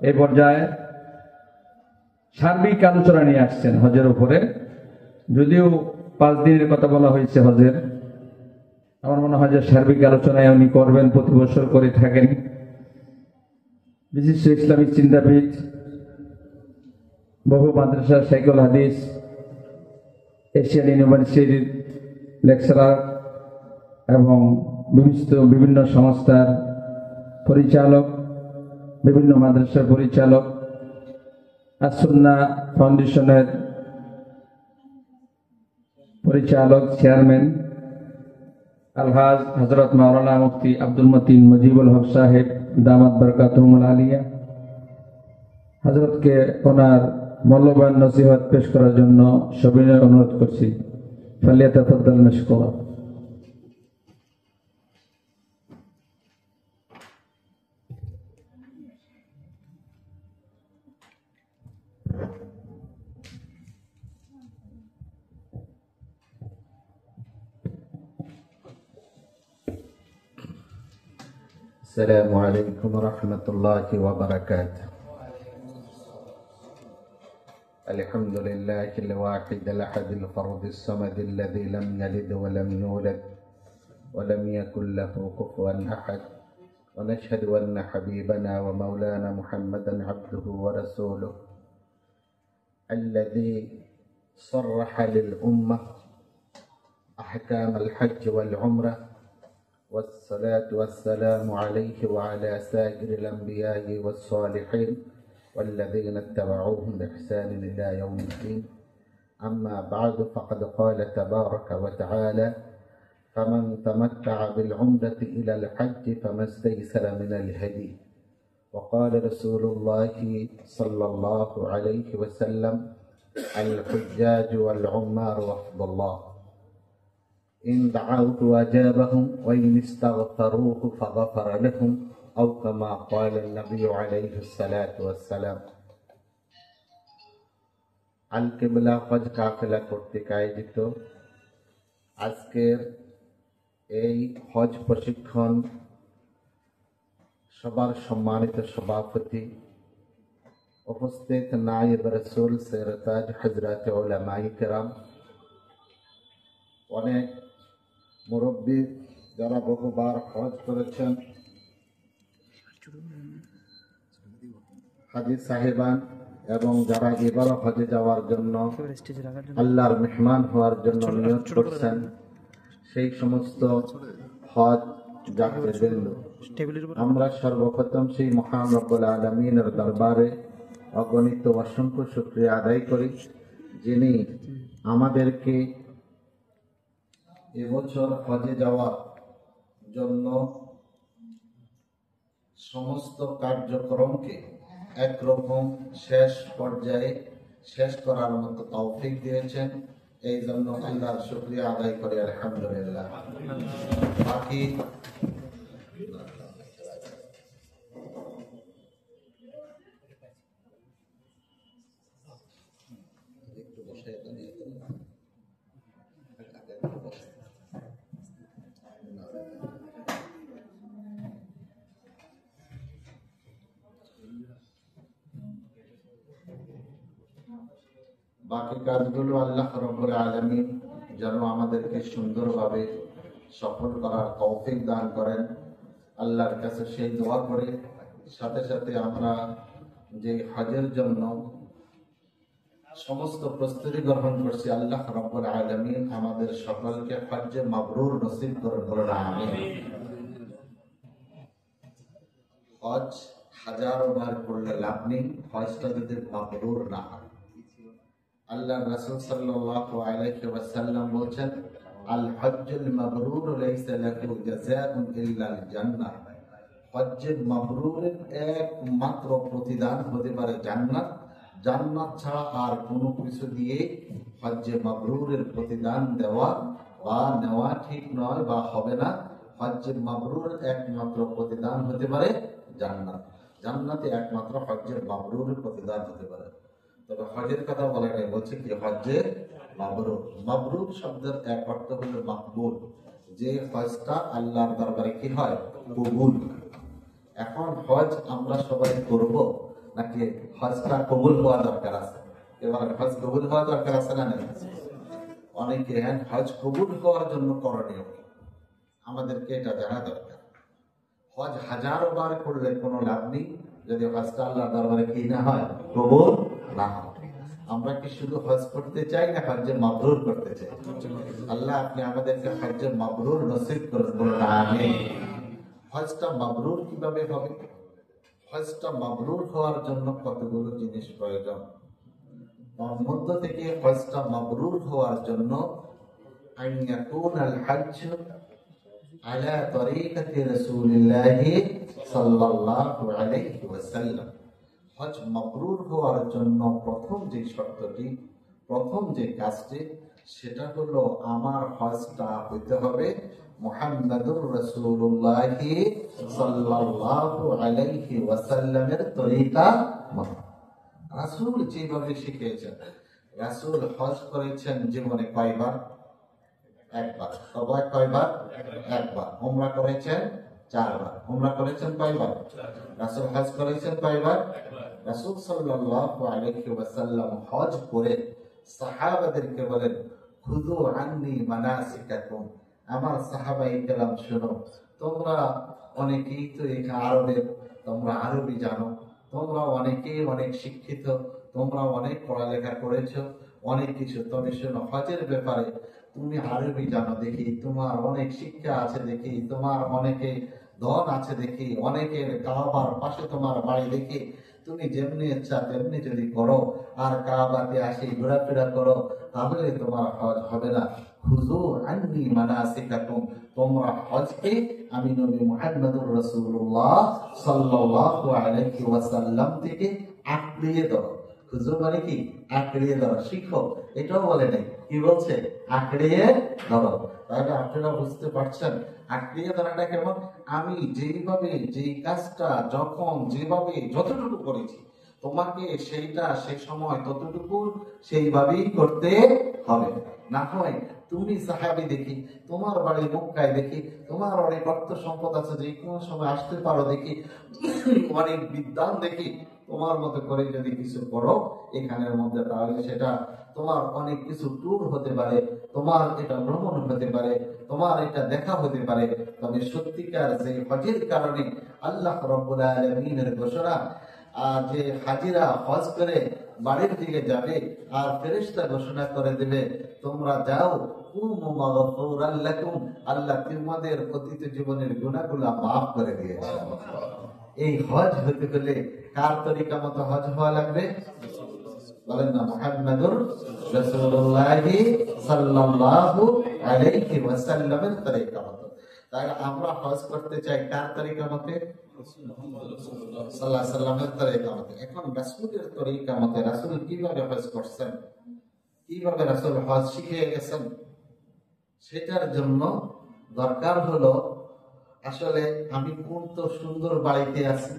এই পর্যায়ে সার্বিক আলোচনা নিয়ে আসছেন হজের উপরে। যদিও 5 দিনের কথা বলা হয়েছে হজের, আমার মনে হয় যে সার্বিক আলোচনায় উনি করবেন, প্রতি বছর করে থাকেন। বিশিষ্ট ইসলামিক চিন্তাবিদ, বহু মাদ্রাসা সাইকুল হাদিস, এশিয়ান ইউনিভার্সিটির লেকচারার এবং বিভিন্ন সংস্থার পরিচালক, বিভিন্ন মাদ্রাসার পরিচালক, আসুন্নাহ ফাউন্ডেশনের পরিচালক, চেয়ারম্যান আলহাজ হযরত মাওলানা মুফতি আব্দুল মতিন মুজিবুল হক সাহেব দামাত বরকাতুহুল আলিয়া, হযরতকে ওনার মূল্যবান নসিহত পেশ করার জন্য সবিনয় অনুরোধ করছি। ফালিয়াতাফাদ্দাল মাশকুরা। السلام عليكم ورحمة الله وبركاته. الحمد لله الواحد الأحد الفرد الصمد الذي لم يلد ولم يولد ولم يكن له كفوا أحد، ونشهد أن حبيبنا ومولانا محمدا عبده ورسوله الذي صرح للأمة أحكام الحج والعمرة، والصلاة والسلام عليه وعلى سائر الأنبياء والصالحين والذين اتبعوهم بإحسان إلى يوم الدين. أما بعد، فقد قال تبارك وتعالى: فمن تمتع بالعمرة إلى الحج فما استيسر من الهدي. وقال رسول الله صلى الله عليه وسلم: الحجاج والعمار وفد الله، إن دعوه أجابهم وإن استغفروه فغفر لهم، أو كما قال النبي عليه الصلاة والسلام. আল কেবলা হজ কাফেলা কর্তৃক আয়োজিত আজকের এই হজ প্রশিক্ষণ সবার সম্মানিত সভাপতি, উপস্থিত নায়েব রাসূল সেরতাজ হযরত উলামায়ে কেরাম, অনেক মুরব্বী যারা বহুবার হজ করেছেন, হাজী সাহেবান, এবং যারা এবারও হজে যাওয়ার জন্য আল্লাহর মেহমান হওয়ার জন্য নিয়ত করছেন, সেই সমস্ত হজ যাত্রীবৃন্দ, আমরা সর্বপ্রথম সেই মহান রব্বুল আলামিনের দরবারে অগণিত অসংখ্য শুকরিয়া আদায় করি, যিনি আমাদেরকে এবছর হজে যাওয়ার জন্য সমস্ত কার্যক্রমকে একরকম শেষ পর্যায়ে শেষ করার মতো তৌফিক দিয়েছেন। এই জন্য আল্লাহর শুকরিয়া আদায় করি, আলহামদুলিল্লাহ। বাকি বাকি কাজগুলো আল্লাহ রাব্বুল আলামিন যেন আমাদেরকে সুন্দরভাবে সফল করার তৌফিক দান করেন, আল্লাহর কাছে সেই দোয়া করে সাথে সাথে আমরা যে হজের জন্য সমস্ত প্রস্তুতি গ্রহণ করছি। আল্লাহ রাব্বুল আলামিন আমাদের সকলকে হজ্জে মাবরুর নসিব করুন, বলুন আমিন। হজ হাজারো বার করলে লাভ নেই, হজটা যদি মাবরুর না হয়। আল্লাহ রাসূল সাল্লাল্লাহু আলাইহি ওয়াসাল্লাম বলেছেন, আল হজ্জুল মাবরুর লাইসা লাহু জাযাউন ইল্লাল জান্নাহ। হজ্জে মাবরুরের একমাত্র প্রতিদান হতে পারে জান্নাত। জান্নাত ছাড়া আর কোনো কিছু দিয়ে হজ্জে মাবরুরের প্রতিদান দেওয়া বা নেওয়া ঠিক নয় বা হবে না। হজ্জে মাবরুরের একমাত্র প্রতিদান হতে পারে জান্নাত। জান্নাতে একমাত্র হজ্জে মাবরুরের প্রতিদান হতে পারে। তবে হজের কথা বলা নেই, বলছে কি হজ্জে মাবরুর। মাবরুর শব্দের এক অর্থ হলো মাকবুল, যে হজটা আল্লাহর দরবারে কি হয়, কবুল। এখন হজ আমরা সবাই করব নাকি হজটা কবুল হওয়া দরকার আছে? এবার হজ কবুল হওয়া দরকার আছে না? অনেকে হজ কবুল হওয়ার জন্য করণীয় আমাদেরকে এটা জানা দরকার। হজ হাজারো বার করলে কোনো লাভ নেই যদি হজটা আল্লাহর দরবারে কি না হয়, কবুল না হয়। আমরা কি শুধু হজ করতে চাই না হজ্জে মাবরুর করতে চাই? আল্লাহ আপনি আমাদেরকে হজ্জে মাবরুর নসিব করুন, বলুন আমিন। হজটা মাবরুর কিভাবে হবে? হজটা মাবরুর হওয়ার জন্য কতগুলো জিনিস প্রয়োজন। তার মধ্য থেকে হজটা মাবরুর হওয়ার জন্য আন ইয়াকুনাল হজ্জ আলা তরিকাতি রাসূলিল্লাহি সাল্লাল্লাহু আলাইহি ওয়াসাল্লাম। হজ মাবরুর হওয়ার জন্য প্রথম যে শর্তটি, প্রথম যে কাজটি, সেটা হলো আমার হজটা হইতে হবে মুহাম্মাদুর রাসূলুল্লাহি সাল্লাল্লাহু আলাইহি ওয়াসাল্লামের তরিকা মতো। রাসূল যেভাবে শিখিয়েছেন। রাসূল হজ করেছেন জীবনে কয়বার? একবার। তবে কয়বার? একবার। উমরা করেছেন 4 বার। উমরা করেছেন কয়বার? রাসূল হজ করেছেন কয়বার? রাসূল সাল্লাল্লাহু আলাইহি ওয়াসাল্লাম হজ করে সাহাবাদেরকে বলেন, খুযু আন্নী মানাসিকাকুম। আমার সাহাবায়ে কেরাম শুনো, তোমরা অনেকেই তো এখানে আরবের, তোমরা আরবি জানো, তোমরা অনেকেই অনেক শিক্ষিত, তোমরা অনেক পড়ালেখা করেছো, অনেক কিছু। তবে শোনো, হজের ব্যাপারে তুমি আরবি জানো দেখি, তোমার অনেক শিক্ষা আছে দেখি, তোমার অনেকে ধন আছে দেখি, অনেকের কাবার পাশে তোমার বাড়ি দেখি, তুমি যেমনি ইচ্ছা তেমনি যদি করো আর কাবাতে আসি ঘোরাফেরা করো, তাহলে তোমার হজ হবে না। খুযু আন্নী মানাসিকাকুম। তোমরা হজকে আমি নবী মুহাম্মদুর রাসূলুল্লাহ সাল্লাল্লাহু আলাইহি ওয়াসাল্লাম থেকে আঁকড়িয়ে ধরো। খুযু মানে কি? আঁকড়িয়ে ধরো, শিখো। এটাও বলে নাই, কি বলছে? আঁকড়িয়ে ধরো। তাহলে আপনারা বুঝতে পারছেন আঁকড়িয়ে ধরাটা কেমন? আমি যেইভাবে যেই কাজটা যখন যেভাবে যতটুকু করেছি, তোমাকে সেইটা সেই সময় ততটুকু সেইভাবেই করতে হবে। না হয় তুমি সাহাবী দেখি, তোমার বাড়ি মক্কায় দেখি, তোমার অনেক অর্থ সম্পদ আছে, যে কোনো সময় আসতে পারো দেখি, অনেক বিদ্বান দেখি, তোমার মতো করে যদি কিছু করো এখানের মধ্যে, তাহলে সেটা তোমার অনেক কিছু ট্যুর হতে পারে, তোমার এটা ভ্রমণ হতে পারে, তোমার এটা দেখা হতে পারে। তবে সত্যিকার যে হজের কারণে আল্লাহ রাব্বুল আলামিনের ঘোষণা, যে হাজিরা হজ করে বাড়ির দিকে যাবে আর ফেরেশতা ঘোষণা করে দেবে, তোমরা যাও, মাগফুরাল লাকুম, আল্লাহ তোমাদের অতীত জীবনের গুনাহগুলো মাফ করে দিয়েছেন। এই হজ হতে গেলে কার তরিকা মতো হজ হওয়া লাগবে? বলেন না, মুহাম্মাদুর রাসূলুল্লাহি সাল্লাল্লাহু আলাইহি ওয়াসাল্লামের তরিকা মতো। তাহলে আমরা হজ করতে চাই কার তরিকা মতে? সাল্লাল্লাহু আলাইহি ওয়াসাল্লামের তরিকা মতে। এখন রাসূলের তরিকা মতে রাসূল কিভাবে হজ করছেন, কিভাবে রাসূল হজ শিখিয়ে গেছেন, সেটার জন্য দরকার হলো আসলে আমি কোন তো সুন্দর বাড়িতে আছি,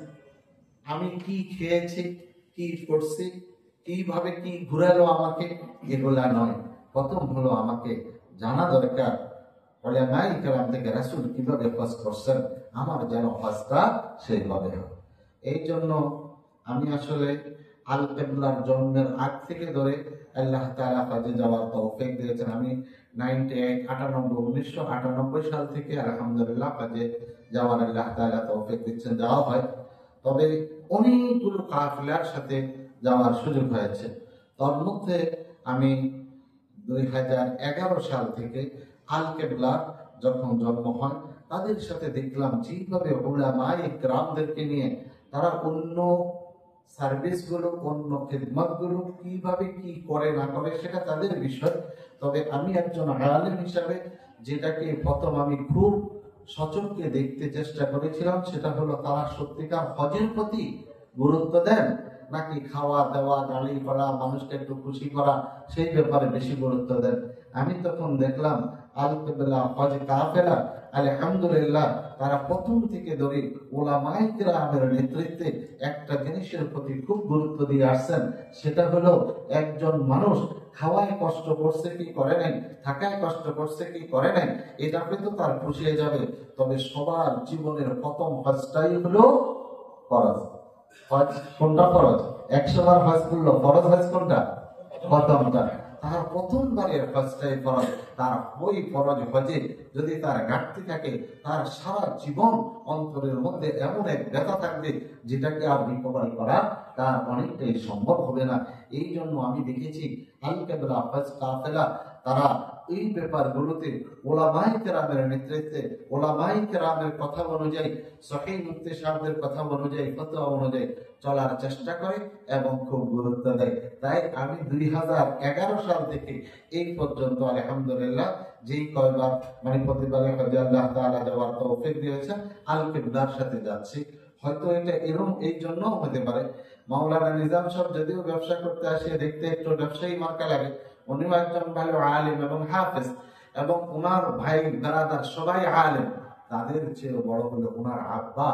আমি কি খেয়েছি, কি করছি, কিভাবে কি ঘুরালো আমাকে, এগুলা নয়। প্রথম হলো আমাকে জানা দরকার উলামায়ে কেরাম থেকে রাসূল কিভাবে হজ করছেন, আমার যেন হজটা সেইভাবে হয়। এই জন্য আমি আসলে আল কিবলার জন্মের আগ থেকে ধরে আল্লাহ তাআলা হজে যাওয়ার তৌফিক দিয়েছেন। আমি 1998 সাল থেকে আলহামদুলিল্লাহ হজে যাওয়ার আল্লাহ তাআলা তৌফিক দিচ্ছেন, যাওয়া হয়। তবে অনেকগুলো কাফিলার সাথে যাওয়ার সুযোগ হয়েছে। তার মধ্যে আমি 2011 সাল থেকে আল কেবলা যখন জন্ম হয় তাদের সাথে দেখলাম যেভাবে উলামায়ে কেরামদেরকে নিয়ে তারা অন্য সার্ভিসগুলো, অন্য খিদমতগুলো কিভাবে কি করে না করে সেটা তাদের বিষয়। তবে আমি একজন আলেম হিসাবে যেটাকে প্রথম আমি খুব সচক্ষে দেখতে চেষ্টা করেছিলাম সেটা হলো তারা সত্যিকার হজের প্রতি গুরুত্ব দেন নাকি খাওয়া দাওয়া, গাড়ি করা, মানুষকে একটু খুশি করা, সেই ব্যাপারে বেশি গুরুত্ব দেন। আমি তখন দেখলাম আল কেবলা হজ কাফেলা আলহামদুলিল্লাহ তারা প্রথম থেকে ধরে উলামায়ে কেরামের নেতৃত্বে একটা জিনিসের প্রতি খুব গুরুত্ব দিয়ে আসছেন, সেটা হলো একজন মানুষ খাওয়ায় কষ্ট করছে কি করে নাই, থাকায় কষ্ট করছে কি করে নাই, এটাকে তো তার পুষিয়ে যাবে। তবে সবার জীবনের প্রথম হজটাই হলো ফরজ। হজ কোনটা ফরজ? 100 বার হজ করলো, ফরজ হজ কোনটা? প্রথমটা। তার প্রথমবারের হজটাই ফরজ। তার ওই ফরজ হজে যদি তার ঘাটতি থাকে, তার সারা জীবন অন্তরের মধ্যে এমন এক ব্যথা থাকবে যেটাকে আর রিকভারি করা তার অনেকটাই সম্ভব হবে না। এই জন্য আমি দেখেছি আল কেবলা হজ কাফেলা তারা এই ব্যাপারগুলোতে উলামায়ে কেরামের নেতৃত্বে, উলামায়ে কেরামের কথা অনুযায়ী, সহিহ মুফতি সাহেবদের কথা অনুযায়ী, ফতোয়া অনুযায়ী চলার চেষ্টা করে এবং খুব গুরুত্ব দেয়। তাই আমি 2011 সাল থেকে এই পর্যন্ত আলহামদুলিল্লাহ যেই কয়বার মানে প্রতিবারে হজে আল্লাহ তাআলা যাওয়ার তৌফিক দিয়েছেন আল কেবলার সাথে যাচ্ছি। হয়তো এটা এরকম এই জন্য হতে পারে মাওলানা নিজাম সাহেব যদিও ব্যবসা করতে আসে দেখতে একটু ব্যবসায়ী মার্কা লাগে, উনিও একজন ভালো আলেম এবং হাফেজ, এবং ওনার ভাই ব্রাদার সবাই আলেম। তাদের চেয়ে বড় হলো ওনার আব্বা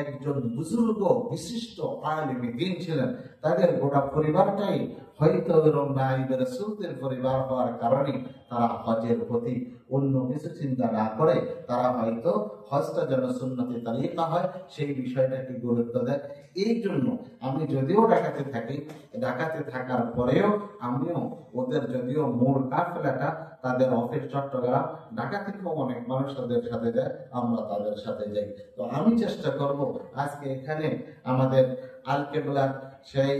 একজন বুজুর্গ বিশিষ্ট আলেম দ্বীন ছিলেন। তাদের গোটা পরিবারটাই হয়তো নাইবে রাসূলদের পরিবার হওয়ার কারণে তারা হজের প্রতি অন্য কিছু চিন্তা না করে তারা হয়তো হজটা যেন সুন্নতে তারিকা হয় সেই বিষয়টাকে গুরুত্ব দেয়। এই জন্য আমি যদিও ঢাকাতে থাকি, ঢাকাতে থাকার পরেও আমিও ওদের যদিও মূল কাফেলাটা তাদের অফিস চট্টগ্রাম, ঢাকা থেকেও অনেক মানুষ তাদের সাথে যায়, আমরা তাদের সাথে যাই। তো আমি চেষ্টা করব আজকে এখানে আমাদের আল কেবলার সেই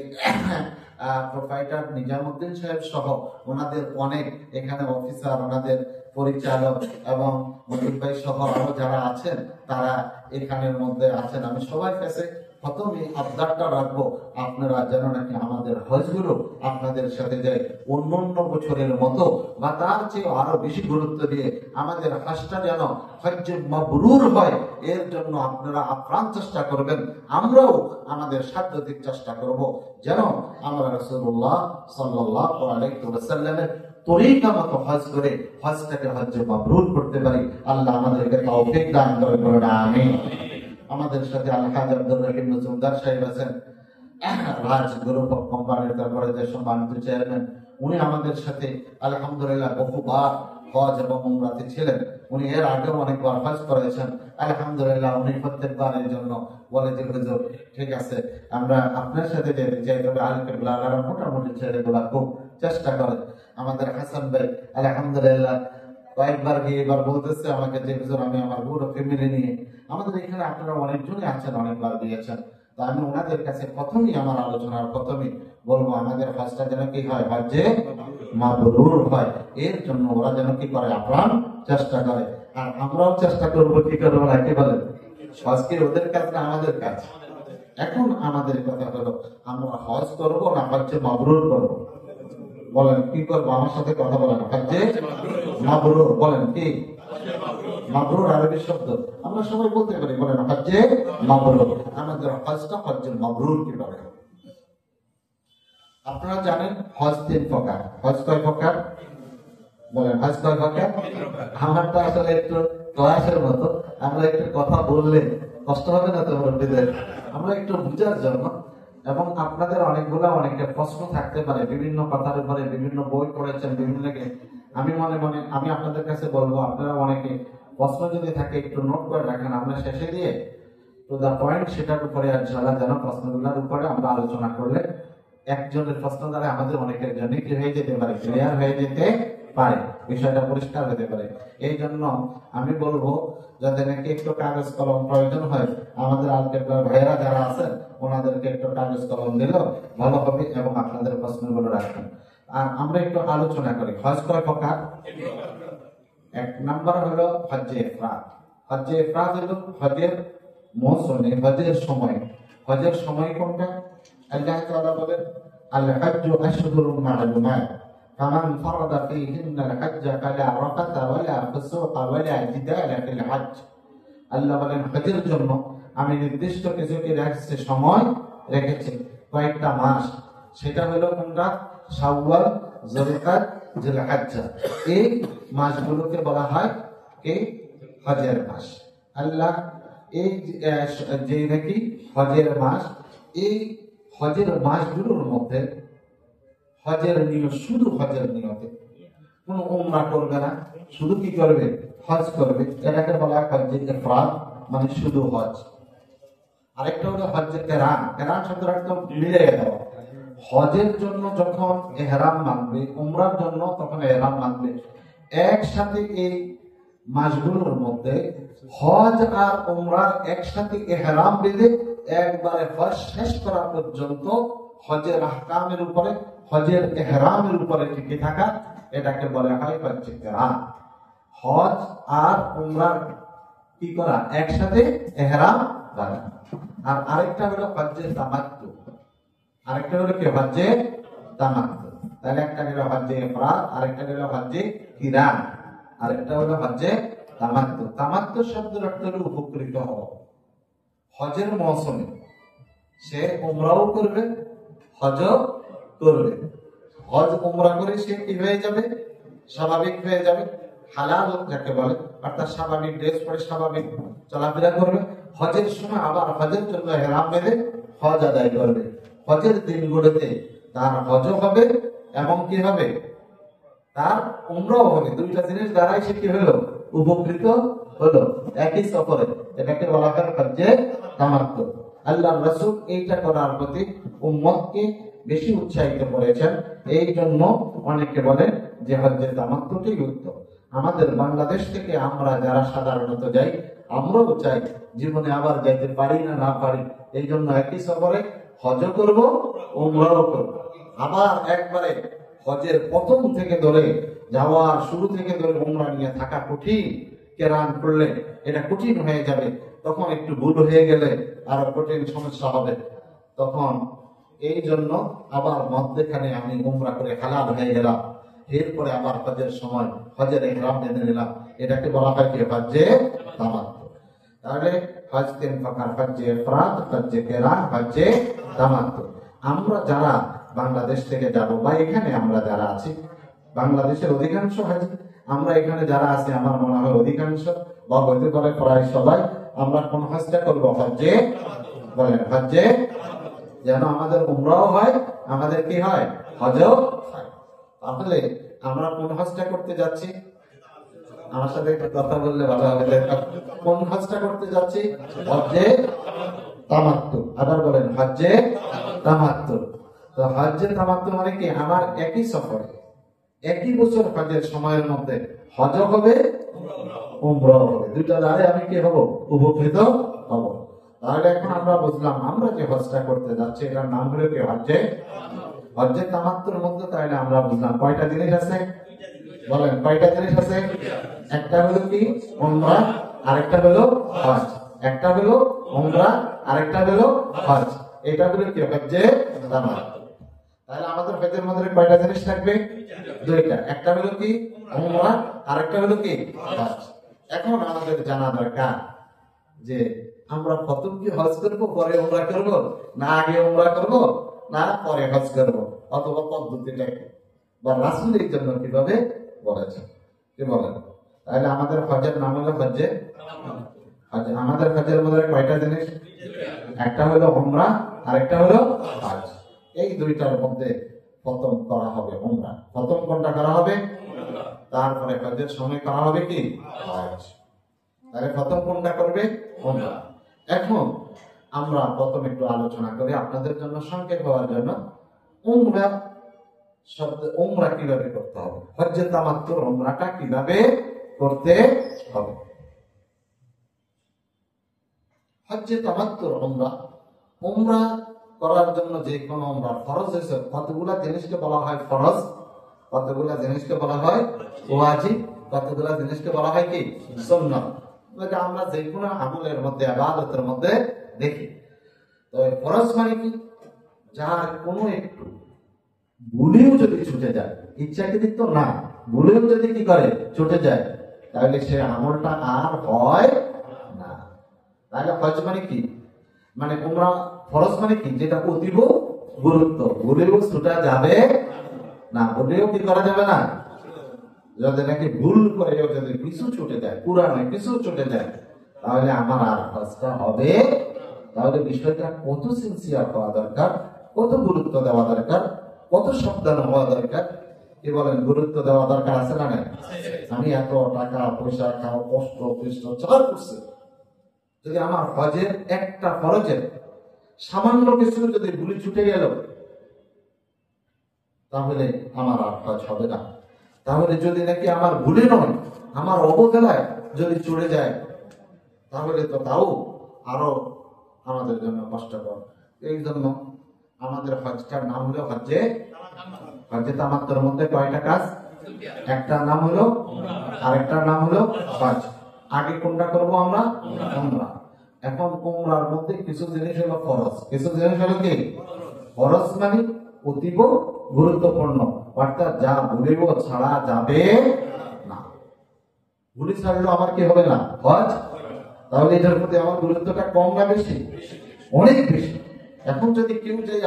প্রোপাইটার নিজামুদ্দিন সাহেব সহ ওনাদের অনেক এখানে অফিসার, ওনাদের পরিচালক এবং মজিদ ভাই সহ আরো যারা আছেন তারা এখানের মধ্যে আছেন। আমি সবার কাছে প্রথমে আবদারটা রাখবো আপনারা যেন নাকি আমাদের হজগুলো আপনাদের সাথে যায় অন্যান্য বছরের মতো বা তার চেয়ে আরো বেশি গুরুত্ব দিয়ে আমাদের হজটা যেন হজ্জে মাবরুর হয়, এর জন্য আপনারা আপ্রাণ চেষ্টা করবেন। আমরাও আমাদের সাধ্যতিক চেষ্টা করব যেন আমরা রাসূলুল্লাহ সাল্লাল্লাহু আলাইহি ওয়াসাল্লামের তরিকা মতো হজ করে হজটাকে হজ্জে মাবরুর করতে পারি। আল্লাহ আমাদেরকে তৌফিক দান করুন, আমিন। আমাদের সাথে আলহাজ আব্দুর রহিম মজুমদার সাহেব আছেন, রাজ গ্রুপ অফ কোম্পানির তারপরে যে সম্মানিত চেয়ারম্যান, উনি আমাদের সাথে আলহামদুলিল্লাহ বহুবার হজ এবং উমরাতে ছিলেন। উনি এর আগেও অনেকবার হজ করেছেন। আলহামদুলিল্লাহ উনি প্রত্যেকবারের জন্য বলে যে হুজুর ঠিক আছে আমরা আপনার সাথে যেতে চাই, তবে আল কেবলার মোটামুটি ছেলেগুলা খুব চেষ্টা করে। আমাদের হাসান ভাই আলহামদুলিল্লাহ কয়েকবার গিয়ে এবার বলতেছে আমাকে যে হুজুর আমি আমার পুরো ফ্যামিলি নিয়ে, আমাদের এখানে আপনারা অনেকজনই আছেন, অনেকবার গিয়েছেন। তো আমি ওনাদের কাছে প্রথমেই আমার আলোচনার প্রথমেই বলবো আমাদের হজটা যেন কি হয়, হজ্জে মাবরুর হয়, এর জন্য ওরা যেন কি করে আপ্রাণ চেষ্টা করে। আর আমরাও চেষ্টা করবো কি করবো না, কি বলেন? হজকে ওদের কাজ না আমাদের কাজ। এখন আমাদের কথা হলো আমরা হজ করবো না হজ্জে মাবরুর করবো? বলেন কি করবো? আমার সাথে কথা বলেন। হজ্জে মাবরুর বলেন কি? মাবরুর আরবি শব্দ আমরা সবাই বলতে পারি, বলেন হজ্জে মাবরুর। আমাদের হজটা হজ্জে মাবরুর কিভাবে? আপনারা জানেন হজ 3 প্রকার। হজ কয় প্রকার? বলেন হজ কয় প্রকার? আমারটা আসলে একটু ক্লাসের মতো, আমরা একটু কথা বললে কষ্ট হবে না তো মুরব্বিদের? আমরা একটু বুঝার জন্য, এবং আপনাদের অনেকে প্রশ্ন থাকতে পারে বিভিন্ন কথার উপরে, বিভিন্ন বই পড়েছেন বিভিন্ন। আমি আপনাদের কাছে বলবো আপনারা অনেকে প্রশ্ন যদি থাকে একটু নোট করে রাখেন, আমরা শেষে দিয়ে টু দা পয়েন্ট সেটার উপরে ইনশাআল্লাহ যেন প্রশ্নগুলোর উপরে আমরা আলোচনা করলে একজনের প্রশ্ন দ্বারা আমাদের অনেকের জন্য কি হয়ে যেতে পারে, ক্লিয়ার হয়ে যেতে পারে, বিষয়টা পরিষ্কার হতে পারে। এই জন্য আমি বলবো যাতে নাকি একটু কাগজ কলম প্রয়োজন হয় আমাদের আল কেবলার ভাইয়েরা যারা আছেন ওনাদের আমাদেরকে একটু কাগজ কলম দিল ভালো হবে এবং আপনাদের প্রশ্নগুলো রাখবেন। আর আমরা একটু আলোচনা করি, হজ কয় প্রকার? এক নাম্বার হলো হজ্জে ইফরাদ। হজ্জে ইফরাদ হলো হজের মৌসুমে, হজের সময়। হজের সময় কোনটা? আল্লাহ তাআলা বলেন আল হজ্জু আশহুরুম মা'লুমাত ফামান ফারাদা ফীহিন্নাল হজ্জ ফালা রাফাতা ওয়ালা ফুসুকা ওয়ালা জিদালা ফিল হজ্জ। আল্লাহ বলেন হজের জন্য আমি নির্দিষ্ট কিছু রাখছি, সময় রেখেছি, কয়েকটা মাস। সেটা হলো কোনটা? শাওয়াল, যুলকাদ, যুলহিজ্জা। এই মাসগুলোকে বলা হয় কি? হজের মাস। আল্লাহ এই যে নাকি হজের মাস, এই হজের মাসগুলোর মধ্যে হজের নিয়ত, শুধু হজের নিয়তে, কোনো উমরা করবে না, শুধু কি করবে? হজ করবে। এটাকে বলা হয় হজ্জে ইফরাদ, মানে শুধু হজ। আরেকটা হলো হজ্জে কেরান। কেরান শব্দের অর্থ মিলিয়ে দেওয়া। হজের জন্য যখন ইহরাম মানবে, উমরার জন্য তখন ইহরাম মানবে, একসাথে এই মাসগুলোর মধ্যে হজ আর উমরার একসাথে ইহরাম বেঁধে একবারে হজ শেষ করা পর্যন্ত হজের আহকামের উপরে, হজের ইহরামের উপরে টিকে থাকা, এটাকে বলা হয় হজ্জে কেরান। হজ আর উমরার কি করা? একসাথে ইহরাম করা। আর আরেকটা হলো হজ্জে তামাত্তু। আরেকটা হলো কি? হজ্জে তামাত্তু। তাহলে একটা হলো হজ্জে ইফরাদ, আরেকটা হলো হজ্জে কিরান, আরেকটা হলো হজ্জে তামাত্তু। তামাত্তু শব্দের অর্থ হলো উপকৃত হওয়া। হজের মৌসুমে সে উমরাও করবে, হজও করবে। হজ উমরা করে সে কি হয়ে যাবে? স্বাভাবিক হয়ে যাবে, হালাল যাকে বলে, অর্থাৎ স্বাভাবিক ড্রেস পরে স্বাভাবিক চলাফেরা করবে। হজের সময় আবার হজের জন্য ইহরাম বেঁধে হজ আদায় করবে। হজের দিনগুলোতে তার হজও হবে এবং কি হবে? তার উমরাও হবে। দুইটা জিনিস দ্বারাই সে কি হলো? উপকৃত হলো একই সফরে। এটাকে বলা হয় হজ্জে তামাত্তু। আল্লাহর রাসূল এইটা করার প্রতি উম্মতকে বেশি উৎসাহিত করেছেন। এই জন্য অনেকে বলে যে হজ্জে তামাত্তুটি উত্তম। আমাদের বাংলাদেশ থেকে আমরা যারা সাধারণত যাই, আমরাও চাই জীবনে আবার যাইতে পারি না না পারি, এই জন্য একই সফরে হজও করব, উমরাও করব। আবার একবারে হজের প্রথম থেকে ধরে যাওয়ার শুরু থেকে ধরে উমরা নিয়ে থাকা কঠিন। কেরান করলে এটা কঠিন হয়ে যাবে, তখন একটু ভুল হয়ে গেলে আরো কঠিন সমস্যা হবে। তখন এই জন্য আবার মধ্যখানে আমি উমরা করে হালাল হয়ে গেলাম, এরপরে আবার হজের সময় হজের ইহরাম বেঁধে নিলাম, এটাকে বলা হয় কি? হজ্জে তামাত্তু। তাহলে হজ তিন প্রকার: হজ্জে ইফরাদ, হজ্জে কেরান, হজ্জে তামাত্তু। আমরা যারা বাংলাদেশ থেকে যাব বা এখানে আমরা যারা আছি, বাংলাদেশের অধিকাংশ হজ, আমরা এখানে যারা আছি আমার মনে হয় অধিকাংশ বা হইতে পারে প্রায় সবাই, আমরা কোন হজটা করবো? হজ্জে, বলেন হজ্জে, যেন আমাদের উমরাও হয়, আমাদের কি হয়? হজও হয়। তাহলে আমরা কোন হজটা করতে যাচ্ছি? আমার সাথে একটা কথা বললে ভালো হবে। কোন হজটা করতে যাচ্ছি? হজ্জে তামাত্তু। আবার বলেন হজ্জে তামাত্তু। তো হজ্জে তামাত্তু মানে কি? আমার একই সফরে, একই বছর হজের সময়ের মধ্যে হজও হবে, উমরাও হবে। দুইটা দ্বারে আমি কি হব? উপকৃত হব। তাহলে এখন আমরা বুঝলাম আমরা যে হজটা করতে যাচ্ছি এটার নাম হলো কি? হজ্জে। হজ্জে তামাত্তুর মধ্যে তাহলে আমরা বুঝলাম কয়টা জিনিস আছে? বলেন কয়টা জিনিস আছে? একটা হলো কি? উমরা, আরেকটা হলো হজ। একটা হলো উমরা, আরেকটা হলো হজ। এটা হলো কি? হজ্জে তামাত্তু। তাহলে আমাদের হজের মধ্যে কয়টা জিনিস থাকবে? দুইটা। একটা হলো কি? উমরা, আরেকটা হলো কি? হজ। এখন আমাদের জানা দরকার যে আমরা প্রথম কি হজ করবো, পরে উমরা করবো, না আগে উমরা করবো, না পরে হজ করবো, অথবা পদ্ধতিটা কি, বা রাসূল এর জন্য কিভাবে বলেছেন, কি বলেন? তাহলে আমাদের হজের নাম হলো হজ্জে। আমাদের হজের মধ্যে কয়টা জিনিস? একটা হলো উমরা, আরেকটা হলো হজ। এই দুইটার মধ্যে প্রথম করা হবে উমরা। প্রথম কোনটা করা হবে? তারপরে হজের সময় করা হবে কি? হজ। তাহলে প্রথম কোনটা করবে? উমরা। এখন আমরা প্রথম একটু আলোচনা করি আপনাদের জন্য সংক্ষেপ হওয়ার জন্য। উমরা শব্দ, উমরা কিভাবে করতে হবে, হজ্জে তামাত্তুর উমরাটা কিভাবে করতে হবে। হজ্জে তামাত্তুর উমরা উমরা করার জন্য যে কোনো উমরা ফরজ হয়েছে, কতগুলা জিনিসকে বলা হয় ফরজ, কতগুলা জিনিসকে বলা হয় ওয়াজিব, কতগুলা জিনিসকে বলা হয় কি সুন্নাত। এটা আমরা যে কোনো আমলের মধ্যে, ইবাদতের মধ্যে দেখি। তো ফরজ মানে কি, যার কোনো একটু ভুলেও যদি ছুটে যায়, ইচ্ছাকৃত না, ভুলেও যদি কি করে ছুটে যায়, তাহলে সে আমলটা আর হয় না। তাহলে হজ মানে কি, মানে উমরা ফরজ মানে কি, যেটা অতীব গুরুত্ব, ভুলেও ছুটা যাবে না, ভুলেও কি করা যাবে না। যদি নাকি ভুল করে যদি কিছু ছুটে যায়, পুরা নয় কিছু ছুটে যায়, তাহলে আমার আর হজটা হবে। তাহলে বিষয়টা কত সিনসিয়ার হওয়া দরকার, কত গুরুত্ব দেওয়া দরকার, কত সাবধান হওয়া দরকার। কি বলেন, গুরুত্ব দেওয়া দরকার আছে না নাই? আমি এত টাকা পয়সা খাও, কষ্ট কৃষ্ট চার করছে, যদি আমার হজের একটা ফরজের সামান্য কিছু যদি ভুলি ছুটে গেল, তাহলে আমার আর হজ হবে না। তাহলে যদি নাকি আমার ভুলে নয়, আমার অবহেলায় যদি চলে যায়, তাহলে তো তাও আরো আমাদের জন্য কষ্টকর। এই জন্য আমাদের হজটার নাম হলো হজ্জে তামাত্তুর মধ্যে কয়টা কাজ? একটা নাম হলো, আরেকটার নাম হলো হজ। আগে কোনটা করবো আমরা? উমরা। এখন উমরার মধ্যে কিছু জিনিস হলো ফরজ, কিছু জিনিস হলো কি ফরজ, মানে অতীব গুরুত্বপূর্ণ, অর্থাৎ যা ভুলেও ছাড়া যাবে না। ভুলে ছাড়লেও আমার কি হবে না, হজ। তাহলে এটার প্রতি আমার গুরুত্বটা কম না বেশি? অনেক বেশি। এখন যদি কেউ যায়,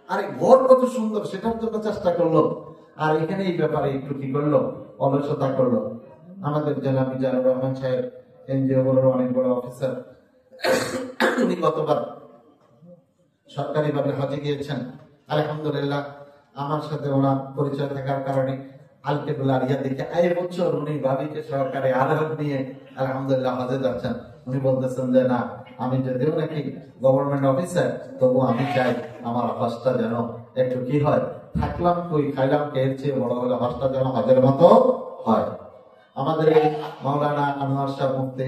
আরে ঘর কত সুন্দর সেটার জন্য চেষ্টা করলো, আর এখানে এই ব্যাপারে একটু কি করলো, অলসতা করলো। আমাদের জনাব মিজানুর রহমান সাহেব এনজিও গুলোর অনেক বড় অফিসার, উনি গতবার সরকারিভাবে হজে গিয়েছেন। আলহামদুলিল্লাহ, আমার সাথে ওনার পরিচয় থাকার কারণে আলকেবুল্লাহ রিয়া দেখে এই বছর উনি ভাবিকে সরকারি আদালত নিয়ে আলহামদুলিল্লাহ হজে যাচ্ছেন। উনি বলতেছেন যে না, আমি যদিও নাকি গভর্নমেন্ট অফিসার, তবু আমি চাই আমার হজটা যেন একটু কি হয়, থাকলাম কই খাইলাম কে, এর চেয়ে বড় হলে হজটা যেন হজের মতো হয়। আমাদের এই মাওলানা আনোয়ার শাহ মুফতি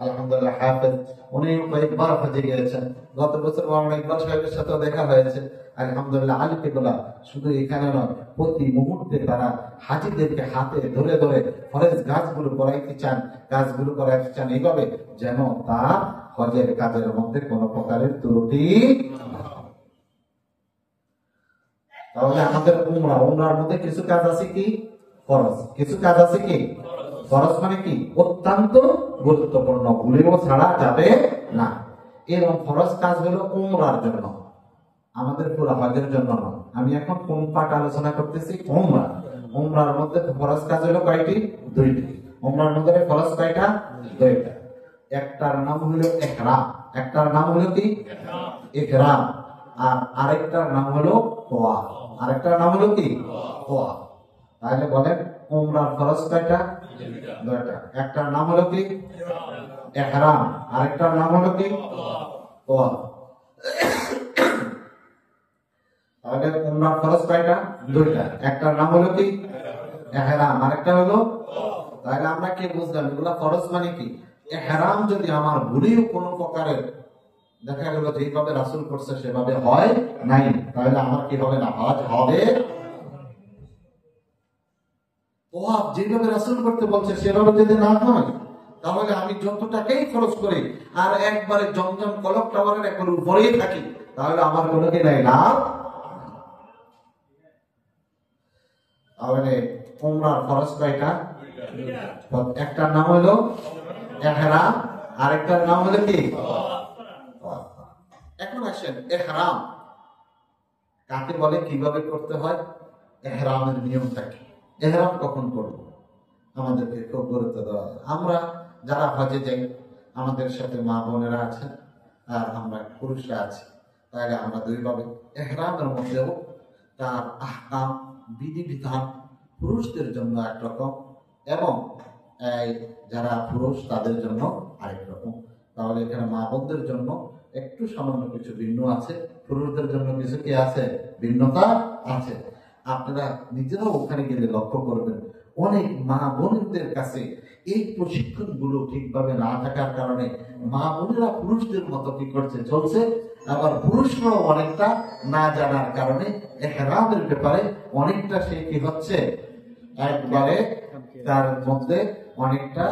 আলহামদুলিল্লাহ হাফেজ, উনি কয়েকবার হজে গিয়েছেন। গত বছর মাওলানা ইকবাল সাহেবের সাথে দেখা হয়েছে। আলহামদুলিল্লাহ, আলিকেবুল্লাহ শুধু এখানে নয়, প্রতি মুহূর্তে তারা হাজিদেরকে হাতে ধরে ধরে ফরজ কাজগুলো করাইতে চান, কাজগুলো করাইতে চান এইভাবে যেন তার হজের কাজের মধ্যে কোনো প্রকারের ত্রুটি না হয়। তাহলে আমাদের উমরার মধ্যে কিছু কাজ আছে কি ফরজ, কিছু কাজ আছে কি ফরজ, মানে কি অত্যন্ত গুরুত্বপূর্ণ, ভুলেও ছাড়া যাবে না। এরকম ফরজ কাজ হলো উমরার জন্য, আমাদের পুরো হজের জন্য নয়। আমি এখন কোন পাঠ আলোচনা করতেছি? উমরা। উমরার মধ্যে ফরজ কাজ হলো কয়টি? দুইটি। উমরার মধ্যে ফরজ কয়টা? দুইটা। একটার নাম হলো ইহরাম, একটার নাম হলো কি ইহরাম, আর আরেকটার নাম হলো তাওয়াফ, আরেকটার নাম হলো কি তাওয়াফ। তাহলে বলেন উমরার ফরজ কয়টা? দুইটা। একটার নাম হলো কি ইহরাম, আরেকটার নাম হলো কি তাওয়াফ। তাহলে উমরার ফরজ কয়টা? দুইটা। একটার নাম হলো কি ইহরাম, আরেকটা হলো। তাহলে আমরা কি বুঝলাম এগুলা ফরজ মানে কি? ইহরাম যদি আমার ভুলেও কোনো প্রকারের দেখা গেল যেভাবে রাসূল করছে সেভাবে হয় নাই, তাহলে আমার কি হবে না, হজ হবে। তাওয়াফ যেভাবে রাসূল করতে বলছে সেভাবে যদি না হয়, তাহলে আমি যত টাকাই খরচ করি আর একবারে জমজম কলক টাওয়ারের একবার উপরেই থাকি, তাহলে আমার কোনো কি নাই, লাভ। তাহলে উমরার ফরজ কয়টা? একটার নাম হলো ইহরাম, আরেকটার নাম হলো কি। এখন আসেন ইহরাম কাকে বলে, কিভাবে করতে হয়, ইহরামের নিয়মটা কি, ইহরাম কখন করব, আমাদেরকে খুব গুরুত্ব দেওয়া হয়। আমরা যারা হজে যাই, আমাদের সাথে মা বোনেরা আছেন আর আমরা পুরুষরা আছি, তাহলে আমরা দুইভাবে ইহরামের মধ্যেও তার আহকাম বিধিবিধান পুরুষদের জন্য একরকম এবং যারা পুরুষ তাদের জন্য আরেক রকম। তাহলে এখানে মা বোনদের জন্য একটু সামান্য কিছু ভিন্ন আছে, পুরুষদের জন্য কিছু কি আছে, ভিন্নতা আছে। আপনারা নিজেরাও ওখানে গেলে লক্ষ্য করবেন, অনেক মা বোনদের কাছে এই প্রশিক্ষণগুলো ঠিকভাবে না থাকার কারণে মা বোনেরা পুরুষদের মতো কি করছে, চলছে। আবার পুরুষরাও অনেকটা না জানার কারণে ইহরামের ব্যাপারে অনেকটা সে কি হচ্ছে, একবারে তার মধ্যে অনেকটা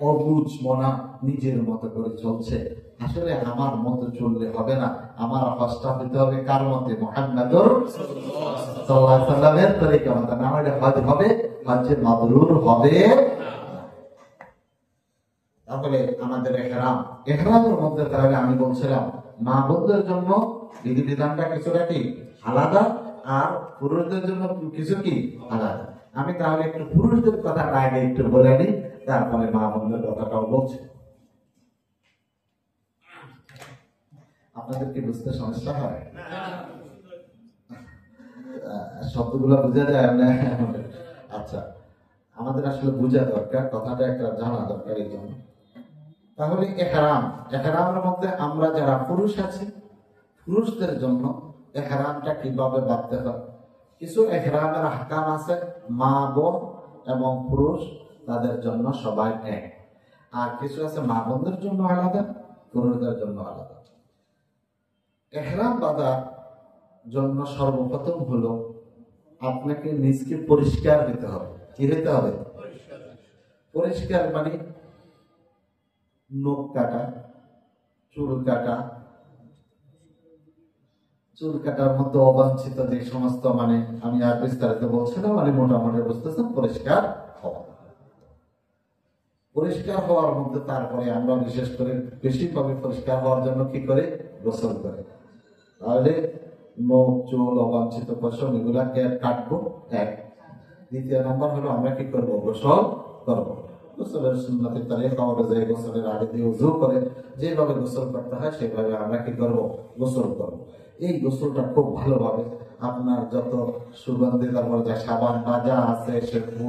অবুঝ মনা নিজের মতো করে চলছে। আসলে আমার মতো চললে হবে না, আমার হজটা হইতে হবে কার মতে, মুহাম্মদুর সাল্লাল্লাহু আলাইহি সাল্লামের তরিকা মতে, না হলে হজ হবে, হজ্জে মাবরুর হবে। তাহলে আমাদের ইহরামের মধ্যে তাহলে আমি বলছিলাম মা বোনদের জন্য বিধিবিধানটা কিছুটা কি আলাদা, আর পুরুষদের জন্য কিছু কি আলাদা। আমি তাহলে একটু পুরুষদের কথাটা আগে একটু বলে নিই, তারপরে মা বোনদের কথাটাও বলছি। আপনাদের কি বুঝতে সমস্যা হয়? শব্দগুলো বোঝা যায় না? আচ্ছা, আমাদের আসলে বোঝা দরকার, কথাটা একটা জানা দরকার এই জন্য। তাহলে ইহরামের মধ্যে আমরা যারা পুরুষ আছি, পুরুষদের জন্য ইহরামটা কিভাবে বাঁধতে হয়, কিছু ইহরামের আহকাম আছে, মা বোন এবং পুরুষ তাদের জন্য সবাই এক, আর কিছু আছে মা বোনদের জন্য আলাদা, পুরুষদের জন্য আলাদা। ইহরাম বাঁধার জন্য সর্বপ্রথম হলো আপনাকে নিজকে পরিষ্কার হতে হবে। কি হতে হবে? পরিষ্কার মানে নখ কাটা, চুল কাটা, চুল কাটার মধ্যে অবাঞ্ছিত যে সমস্ত, মানে আমি আর বিস্তারিত বলছি না, মানে মোটামুটি বুঝতেছেন, পরিষ্কার হওয়া। পরিষ্কার হওয়ার মধ্যে তারপরে আমরা বিশেষ করে বেশিরভাবে পরিষ্কার হওয়ার জন্য কি করে, গোসল করে। তাহলে নখ চুল অবাঞ্ছিত পশম এগুলাকে কাটবো, এক। দ্বিতীয় নম্বর হলো আমরা কি করব, গোসল করব। গোসলের সুন্নতের তারিকা অনুযায়ী গোসলের আগে দিয়ে উযু করে যেভাবে গোসল করতে হয় সেভাবে আমরা কি করব, গোসল করব। এই গোসলটা খুব ভালোভাবে আপনার যত সুগন্ধি, তারপর যা সাবান বা যা আছে শ্যাম্পু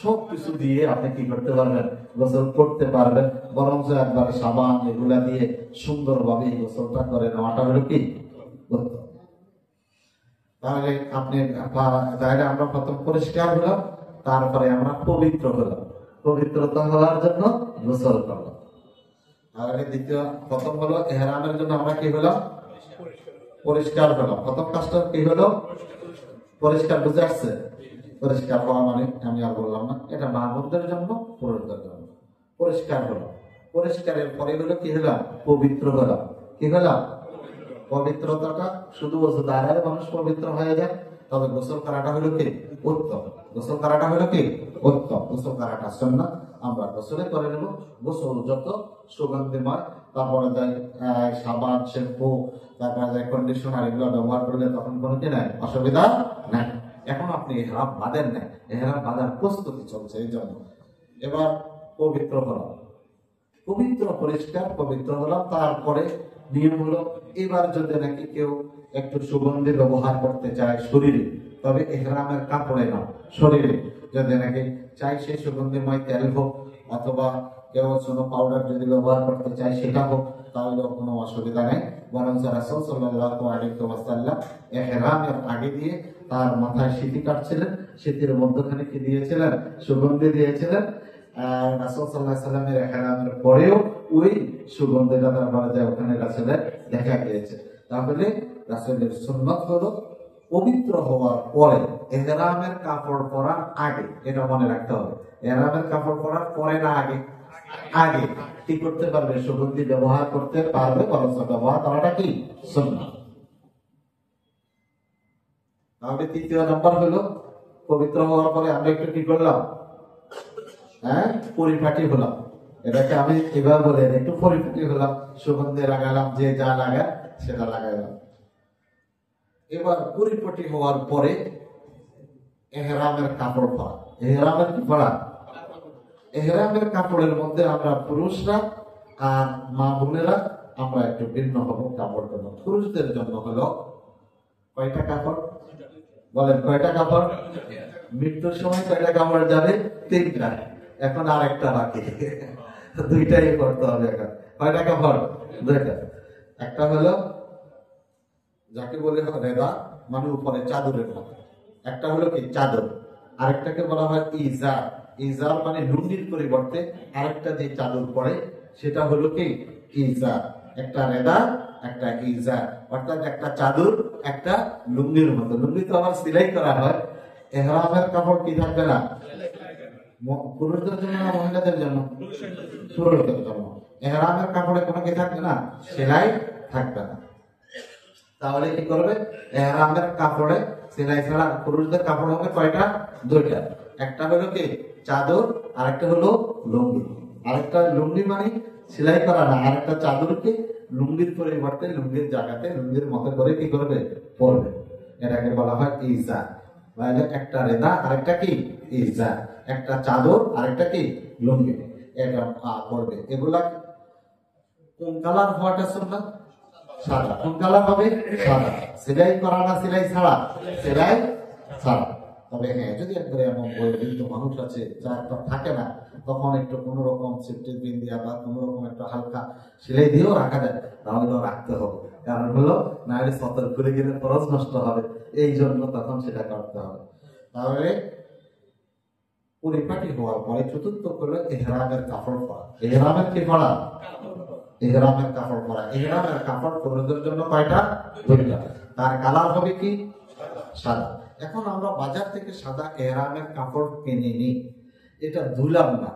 সবকিছু দিয়ে আপনি কি করতে পারবেন, গোসল করতে পারবেন। বরং একবার সাবান এগুলা দিয়ে সুন্দরভাবে এই গোসলটা করে নেওয়াটা হলো কি উত্তম। তাহলে তাহলে আমরা প্রথম পরিষ্কার হলাম, তারপরে আমরা পবিত্র হলাম, পবিত্রতা হওয়ার জন্য গোসল করলাম। তাহলে প্রথম হলো ইহরামের জন্য আমরা কি হলাম, পরিষ্কার হলাম। প্রথম কাজটা কি হলো, পরিষ্কার। বুঝে আসছে? পরিষ্কার হওয়া মানে আমি আর বললাম না, এটা মা বোনদের জন্য, পুরুষদের জন্য। পরিষ্কার হলাম, পরিষ্কারের পরে হলো কি হলাম, পবিত্র হলাম। কি হলাম? পবিত্রতাটা শুধু দ্বারাই মানুষ পবিত্র হয়ে যায়, তবে গোসল করাটা হলো কি উত্তম। গোসল করাটা হলো কি উত্তম। গোসল করাটা সুন্নাত, আমরা গোসলে করে নেব। গোসল যত সুগন্ধিময়, তারপরে যায় সাবান, শ্যাম্পু, তারপরে যায় কন্ডিশনার, এগুলো ব্যবহার করলে তখন কোনো কি নাই, অসুবিধা নাই। এখন আপনি ইহরাম বাঁধেন নাই, ইহরাম বাঁধার প্রস্তুতি চলছে, এই জন্য এবার পবিত্র হলাম, পবিত্র পরিষ্কার পবিত্র হলাম। তারপরে নিয়ম হলো, এবার যদি নাকি কেউ একটু সুগন্ধি ব্যবহার করতে চায় শরীরে, তবে ইহরামের কাপড়ে না, শরীরে যদি নাকি চাই সেই সুগন্ধিময় তেল হোক, অথবা কেউ কোনো পাউডার যদি ব্যবহার করতে চায় সেটা হোক, তাহলে কোনো অসুবিধা নেই। বরং রাসূল সাল্লাল্লাহু আলাইহি ওয়াসাল্লাম ইহরামের আগে দিয়ে তার মাথায় সিঁথি কাটছিলেন, সিঁথির মধ্যখানে কি দিয়েছিলেন, সুগন্ধি দিয়েছিলেন। রাসূল সাল্লাল্লাহু আলাইহি ওয়াসাল্লামের ইহরামের পরেও ওই সুগন্ধিটা তারপরে যায় ওখানে রাসূলের দেখা গিয়েছে। তাহলে রাসূলের সুন্নাত হলো পবিত্র হওয়ার পরে ইহরামের কাপড় পরার আগে, এটা মনে রাখতে হবে, ইহরামের কাপড় পরার পরে না আগে, আগে কি করতে পারবে, সুগন্ধি ব্যবহার করতে পারবে, বরং ব্যবহার করাটা কি সুন্নাত। তাহলে তৃতীয় নম্বর হলো, পবিত্র হওয়ার পরে আমরা একটু কি করলাম, পরিপাটি হলাম। এটাকে আমি এবার বলে একটু পরিপাটি হলাম, সুগন্ধি লাগালাম, যে যা লাগায় সেটা লাগাইলাম। এবার পরিপাটি হওয়ার পরে ইহরামের কাপড় পরা। ইহরামের কি পরা? ইহরামের কাপড়ের মধ্যে আমরা পুরুষরা আর মা বোনেরা আমরা একটু ভিন্ন হবো কাপড় জন্য। পুরুষদের জন্য হলো কয়টা কাপড় বলেন, কয়টা কাপড়? মৃত্যুর সময় কয়টা কাপড় যাবে? 3টা। এখন আর একটা বাকি, 2টাই করতে হবে। এখন কয়টা কাপড়? 2টা। একটা হলো যাকে বলে রেদা, মানে উপরে চাদরের মতো। একটা হলো কি চাদর, আরেকটাকে বলা হয় ইজার। ইজার মানে লুঙ্গির পরিবর্তে আরেকটা যে চাদর পরে সেটা হলো কি ইজার। একটা রেদা, একটা ইজার, অর্থাৎ একটা চাদর একটা লুঙ্গির মতো। লুঙ্গি তো আবার সেলাই করা হয়। এহরামের কাপড় কি থাকবে না? পুরুষদের জন্য না মহিলাদের জন্য? পুরুষদের জন্য। এহরামের কাপড়ে কোনো কি থাকবে না? সেলাই থাকবে না। তাহলে কি করবে? এহরামের কাপড়ে সেলাই ছাড়া পুরুষদের কাপড় হবে কয়টা? দুইটা। একটা হলো কি চাদর, আরেকটা হলো লুঙ্গি। আরেকটা লুঙ্গি মানে সেলাই করা না, আরেকটা চাদরকে লুঙ্গির পরিবর্তে লুঙ্গির জায়গাতে লুঙ্গির মতো করে কি করবে? পরবে। এটাকে বলা হয় ইজার। তাহলে একটা রেদা, আরেকটা কি ইজার। একটা চাদর, আরেকটা কি লুঙ্গি। এটা পরবে। এগুলা কোন কালার হওয়াটা সুন্নাত? সাদা। কোন কালার হবে? সাদা। সেলাই করা না সেলাই ছাড়া? সেলাই ছাড়া। তবে হ্যাঁ, যদি একবারে এমন বয়োবৃদ্ধ মানুষ আছে যার থাকে না, তখন একটু কোন রকম সেফটি পিন দিয়া বা কোন রকম একটা হালকা সেলাই দিয়েও রাখা যায়, তাহলেও রাখতে হবে। কারণ হলো না হলে সতর করে গেলে খরচ নষ্ট হবে, এই জন্য তখন সেটা করতে হবে। তাহলে পরিপাটি হওয়ার পরে চতুর্থ হলো এহরামের কাপড় পরা। এহরামের কি পরা? এহরামের কাপড় পরা। এহরামের কাপড় পুরুষদের জন্য কয়টা? দুইটা। তার কালার হবে কি সাদা। এখন আমরা বাজার থেকে সাদা এহরামের কাপড় কিনে নিই, এটা ধুলাম না,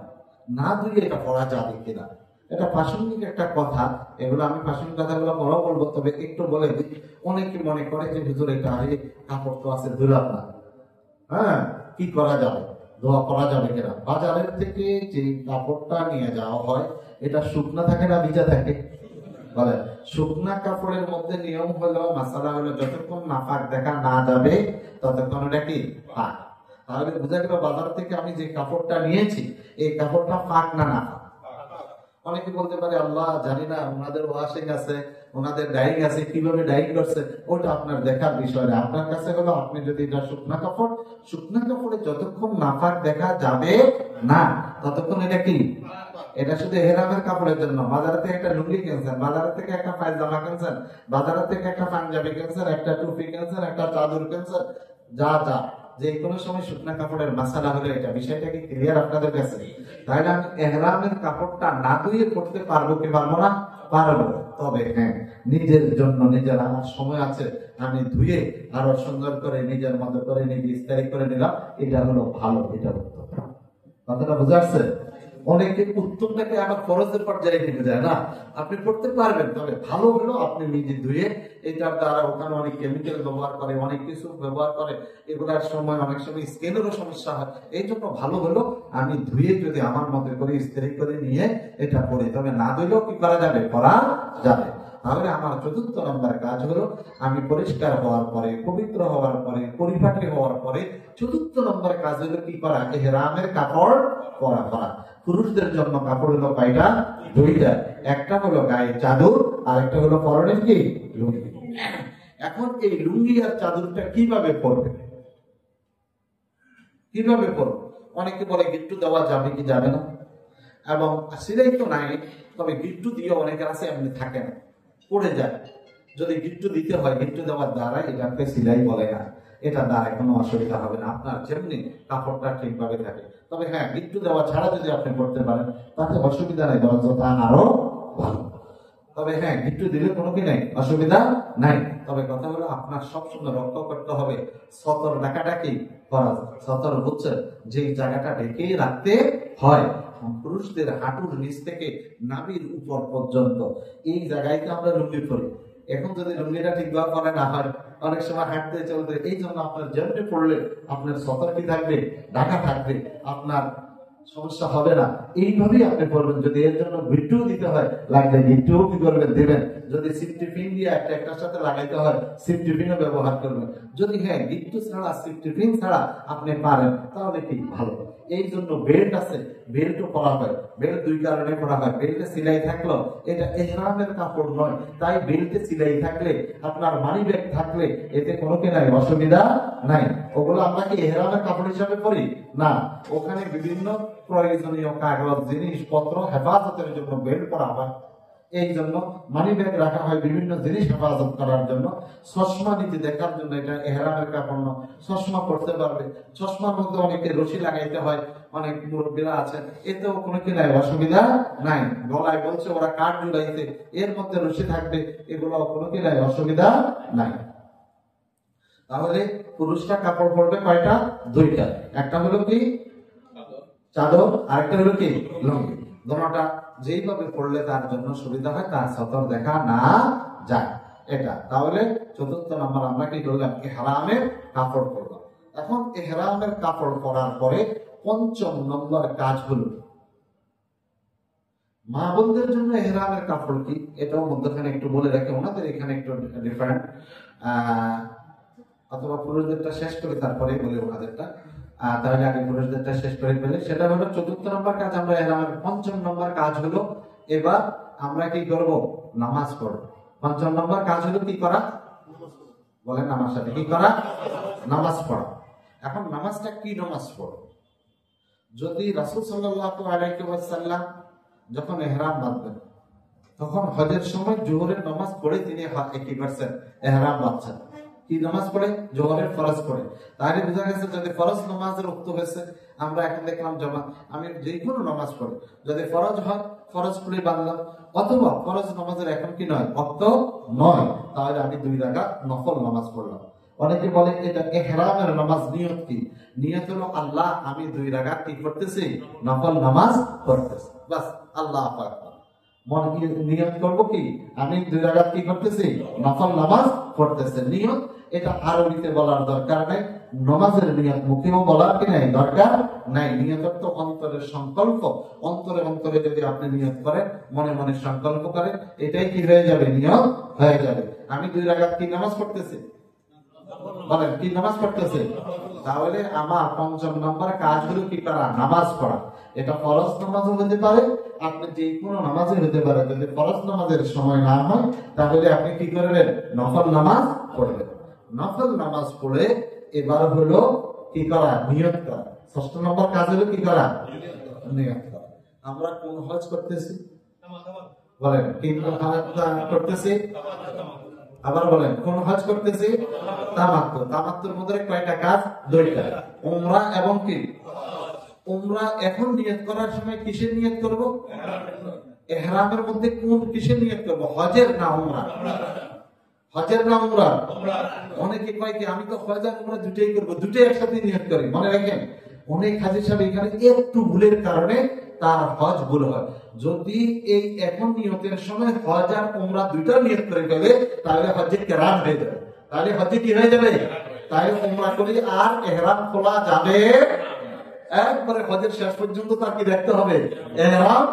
না ধুলে এটা পরা যাবে কিনা, এটা প্রাসঙ্গিক একটা কথা। এগুলো আমি প্রাসঙ্গিক কথাগুলো পরেও বলবো, তবে একটু বলে দিই। অনেকে মনে করে যে ভিতরে এটা কাপড় তো আছে, ধুলাম না, হ্যাঁ কি করা যাবে, ধোয়া করা যাবে কিনা? বাজারের থেকে যে কাপড়টা নিয়ে যাওয়া হয় এটা শুকনা থাকে না ভিজা থাকে? বলে শুকনা কাপড়ের মধ্যে নিয়ম হলো, মাসালা হলো, যতক্ষণ নাফাক দেখা না যাবে ততক্ষণ এটা কি পাক। তাহলে বোঝা গেল বাজার থেকে আমি যে কাপড়টা নিয়েছি এই কাপড়টা পাক না নাফাক। অনেকে বলতে পারে আল্লাহ জানি না, ওনাদের ওয়াশিং আছে, ওনাদের ডাইং আছে, কিভাবে ডাইং করছে ওটা আপনার দেখার বিষয় না। আপনার কাছে হলো আপনি যদি এটা শুকনা কাপড়, শুকনা কাপড়ে যতক্ষণ নাফাক দেখা যাবে না ততক্ষণ এটা কি, এটা শুধু এহরামের কাপড়ের জন্য। বাজার থেকে একটা লুঙ্গি কিনছেন, বাজার থেকে একটা পায়জামা কিনছেন, বাজার থেকে একটা পাঞ্জাবি কিনছেন, একটা টুপি কিনছেন, একটা চাদর কিনছেন, যা যা যে কোনো সময় শুকনা কাপড়ের মাসালা হলো এটা। বিষয়টা কি ক্লিয়ার আপনাদের কাছে? তাহলে আমি এহরামের কাপড়টা না ধুয়ে পড়তে পারবো কি পারবো না? পারবো। তবে হ্যাঁ, নিজের জন্য, নিজের আমার সময় আছে, আমি ধুয়ে আরো সুন্দর করে নিজের মতো করে নিজে ইস্তারি করে নিলাম, এটা হলো ভালো, এটা উত্তম। কথাটা বোঝা যাচ্ছে? অনেকে উত্তমটাকে আবার ফরজের পর্যায়ে রেখে যায় না। আপনি পড়তে পারবেন, তবে ভালো হলো আপনি নিজে ধুয়ে। এটার দ্বারা ওখানে অনেক কেমিক্যাল ব্যবহার করে, অনেক কিছু ব্যবহার করে, এগুলার সময় অনেক সময় স্কিনেরও সমস্যা হয়। এই জন্য ভালো হলো আমি ধুয়ে যদি আমার মতো করে ইস্ত্রি করে নিয়ে এটা পড়ি। তবে না ধুলেও কি করা যাবে? পড়া যাবে। তাহলে আমার চতুর্থ নম্বর কাজ হলো আমি পরিষ্কার হওয়ার পরে, পবিত্র হওয়ার পরে, পরিপাটি হওয়ার পরে চতুর্থ নম্বর কাজ হলো কি করা? এহরামের কাপড় পরা করা। পুরুষদের জন্য কাপড় হলো কয়টা? দুইটা। একটা হলো গায়ে চাদর, আর একটা হলো পরনের কি লুঙ্গি। এখন এই লুঙ্গি আর চাদরটা কিভাবে পরবে, কিভাবে পরবে? অনেকে বলে গিট্টু দেওয়া যাবে কি যাবে না, এবং সেটাই তো নাই। তবে গিট্টু দিয়ে অনেকের আছে এমনি থাকে না, পড়ে যায়। যদি গিট্টু দিতে হয়, গিট্টু দেওয়ার দ্বারা এটাকে সিলাই বলে না, এটা দ্বারা কোনো অসুবিধা হবে না, আপনার যেমনি কাপড়টা ঠিকভাবে থাকে। তবে হ্যাঁ, গিট্টু দেওয়া ছাড়া যদি আপনি পড়তে পারেন তাতে অসুবিধা নেই, দরজা আরো ভালো। তবে হ্যাঁ, গিট্টু দিলে কোনো কি নেই, অসুবিধা নাই। তবে কথা হলো আপনার সবসময় লক্ষ্য করতে হবে সতর ঢাকাটা কি করা যায়। সতর হচ্ছে যে জায়গাটা ঢেকে রাখতে হয় পুরুষদের হাঁটুর নিচ থেকে নাভির উপর পর্যন্ত, এই জায়গায় আমরা লুঙ্গি করি। এখন যদি লুঙ্গিটা ঠিকভাবে করে না হয়, অনেক সময় হাঁটতে চলতে, এই জন্য আপনার যেমনি পড়লে আপনার সতর কি থাকবে, ঢাকা থাকবে, আপনার সমস্যা হবে না। এইভাবেই আপনি পড়বেন। যদি এর জন্য গিট্টু দিতে হয়, লাগলে গিট্টু কি করবেন, দেবেন। যদি সিফটি পিন দিয়ে একটা একটার সাথে লাগাইতে হয়, সিফটি পিনও ব্যবহার করবেন। যদি হ্যাঁ গিট্টু ছাড়া, সিফটি পিন ছাড়া আপনি পারেন, তাহলে কি ভালো। এই জন্য বেল্ট আছে, বেল্টও পরা হয়। বেল্ট দুই কারণে পরা হয়। বেল্টে সিলাই থাকলো, এটা এহরামের কাপড় নয়, তাই বেল্টে সিলাই থাকলে, আপনার মানি ব্যাগ থাকলে এতে কোনো কি নাই, অসুবিধা নাই। ওগুলো আমরা কি এহরামের কাপড় হিসাবে পরি না, ওখানে বিভিন্ন প্রয়োজনীয় কাগজ, জিনিসপত্র হেফাজতের জন্য বেল্ট পরা হয়। এই জন্য মানি ব্যাগ রাখা হয় বিভিন্ন জিনিস হেফাজত করার জন্য। চশমা নীতি দেখার জন্য, এটা এহরামের কাপড় না, চশমা পড়তে পারবে। চশমার মধ্যে অনেকে রশি লাগাইতে হয়, অনেক মুরব্বীরা আছেন, এতেও কোনো কি নাই, অসুবিধা নাই। গলায় বলছে ওরা কাঠ জুড়াইতে, এর মধ্যে রশি থাকবে, এগুলো কোনো কি নাই, অসুবিধা নাই। তাহলে পুরুষরা কাপড় পরবে কয়টা? দুইটা। একটা হলো কি চাদর, আরেকটা হলো কি লুঙ্গি। দোনোটা যেইভাবে পড়লে তার জন্য সুবিধা হয়, তার সতর দেখা না যায়, এটা। তাহলে চতুর্থ নম্বর আমরা কি করলাম? ইহরামের কাপড় পরলাম। এখন ইহরামের কাপড় পরার পরে পঞ্চম নম্বর কাজ হলো, মা বোনদের জন্য ইহরামের কাপড় কি, এটাও মধ্যখানে একটু বলে রাখি, ওনাদের এখানে একটু ডিফারেন্ট, অথবা পুরুষদেরটা শেষ করে তারপরে বলি ওনাদেরটা, তাহলে আগে পুরুষদেরটা শেষ করে ফেলে। সেটা হলো চতুর্থ নম্বর কাজ আমরা ইহরামের। পঞ্চম নম্বর কাজ হলো এবার আমরা কি করব? নামাজ পড়ব। পঞ্চম নম্বর কাজ হলো কি করা? বলেন আমার সাথে, কি করা? নামাজ পড়া। এখন নামাজটা কি নামাজ পড়ব? যদি রাসূল সাল্লাল্লাহু আলাইহি ওয়াসাল্লাম যখন ইহরাম বাঁধবেন, তখন হজের সময় জোহরের নামাজ পড়ে তিনি কি করছেন? ইহরাম বাঁধছেন। কি নামাজ পড়ে? জোহরের ফরজ পড়ে। তাহলে বোঝা গেছে যদি ফরজ নামাজের উক্ত হয়েছে, আমরা এখন দেখলাম জামাত, আমি যে কোনো নামাজ পড়ি, যদি ফরজ হয় ফরজ পড়ে বাঁধলাম, অথবা ফরজ নামাজের এখন কি নয়, ওয়াক্ত নয়, তাহলে আমি 2 রাকাত নফল নামাজ পড়লাম। অনেকে বলে এটা ইহরামের নামাজ। নিয়ত কি? নিয়ত হলো আল্লাহ আমি 2 রাকাত কি করতেছি? নফল নামাজ পড়তেছি, বাস আল্লাহ আকবার। মন কি নিয়ত করবো কি? আমি 2 রাকাত কি করতেছি? নফল নামাজ পড়তেছে। নিয়ত এটা আরবিতে বলার দরকার নাই, নামাজের নিয়ত মুখেও বলার কি নাই, দরকার নাই। নিয়ত তো অন্তরের সংকল্প, অন্তরে অন্তরে যদি আপনি নিয়ত করেন, মনে মনে সংকল্প করেন, এটাই কি হয়ে যাবে? নিয়ত হয়ে যাবে। আমি 2 রাকাত কি নামাজ পড়তেছি? বলেন কি নামাজ পড়তেছে? তাহলে আমার পঞ্চম নম্বর কাজ হলো কি করা? নামাজ পড়া। এটা ফরজ নামাজও হতে পারে, আপনি যে কোনো নামাজে হতে পারে। যদি ফরজ নামাজের সময় না হয়, তাহলে আপনি কি করবেন? নফল নামাজ পড়বেন। নফল নামাজ পড়ে এবার হলো কি করা? নিয়ত করা। ষষ্ঠ নম্বর কাজ হলো কি করা? নিয়ত করা। আমরা কোন হজ করতেছি? বলেন কি করতেছি? আবার বলেন কোন হজ করতেছি? তামাত্তু। তামাত্তুর মধ্যে কয়টা কাজ? 2টা, উমরা এবং কি উমরা। এখন নিয়ত করার সময় কিসের নিয়ত করব? ইহরামের মধ্যে কোন কিসের নিয়ত করব? হজের না উমরা? হজের না উমরা? অনেকে কয় কি আমি তো হজ আর উমরা দুটোই করব, দুটোই একসাথে নিয়ত করি। মনে রাখেন, অনেক হাজী সাহেব এখানে একটু ভুলের কারণে তার হজ ভুল হয়। যদি এই এখন নিয়তের সময় হজ আর উমরা 2টা নিয়ত করে ফেলে, তাহলে হজ্জে কেরান হয়ে যাবে। তাহলে হজ্জে কি হয়ে যাবে? তাহলে উমরা করি আর ইহরাম খোলা যাবে। একবারে হজের শেষ পর্যন্ত তার কি দেখতে হবে? ইহরাম।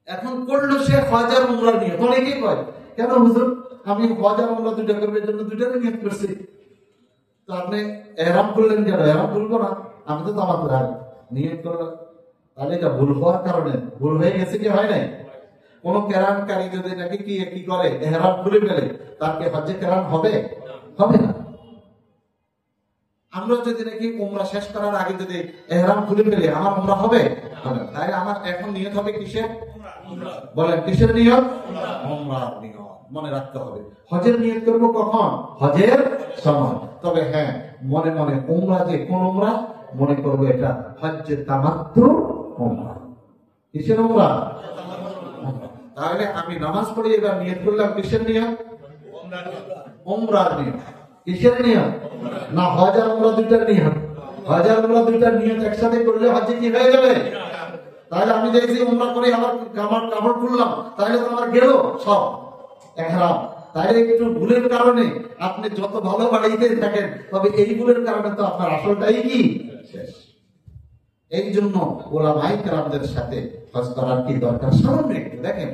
এখন করলো সে হজ আর উমরা নিয়ত। অনেকেই কয় কেন হুজুর আমি হজ আর উমরা 2টা করব, এর জন্য 2টার নিয়ত করছি, তো আপনি ইহরাম করলেন কেন? ইহরাম করবো না, আমি তো তামাত্তু নিয়ত করলাম। তাহলে এটা ভুল হওয়ার কারণে ভুল হয়ে গেছে কি হয় নাই? কোন কেরানকারী যদি নাকি কি করে ইহরাম খুলে ফেলে, তার কি হজ্জে কেরান হবে? হবে না। আমরা যদি নাকি উমরা শেষ করার আগে যদি ইহরাম খুলে ফেলি, আমার উমরা হবে? হবে না। তাই আমার এখন নিয়ত হবে কিসের? বলেন কিসের নিয়ত? উমরার নিয়ত। মনে রাখতে হবে হজের নিয়ত করব কখন? হজের সময়। তবে হ্যাঁ, মনে মনে উমরা যে কোন উমরা মনে করবো এটা হজ্জে তামাত্তু উমরা। কিসের উমরা? তাহলে আমি নামাজ পড়ে এবার নিয়ত করলাম কিসের নিয়ত? উমরার নিয়ত। কিসের নিয়ত? না হজ আর উমরা 2টার নিয়ত। হজ আর উমরা 2টার নিয়ত একসাথে করলে হজ্জে কি হয়ে যাবে? তাহলে আমি দেখছি উমরা করে আমার কাপড় খুললাম, তাহলে তো আমার গেল সব ইহরাম। তাহলে একটু ভুলের কারণে আপনি যত ভালো বাড়াইতে থাকেন, তবে এই ভুলের কারণে তো আপনার আসলটাই কি শেষ। এই জন্য ওলামায়ে কেরামদের সাথে হজ করার কি দরকার? সামান্য একটু দেখেন,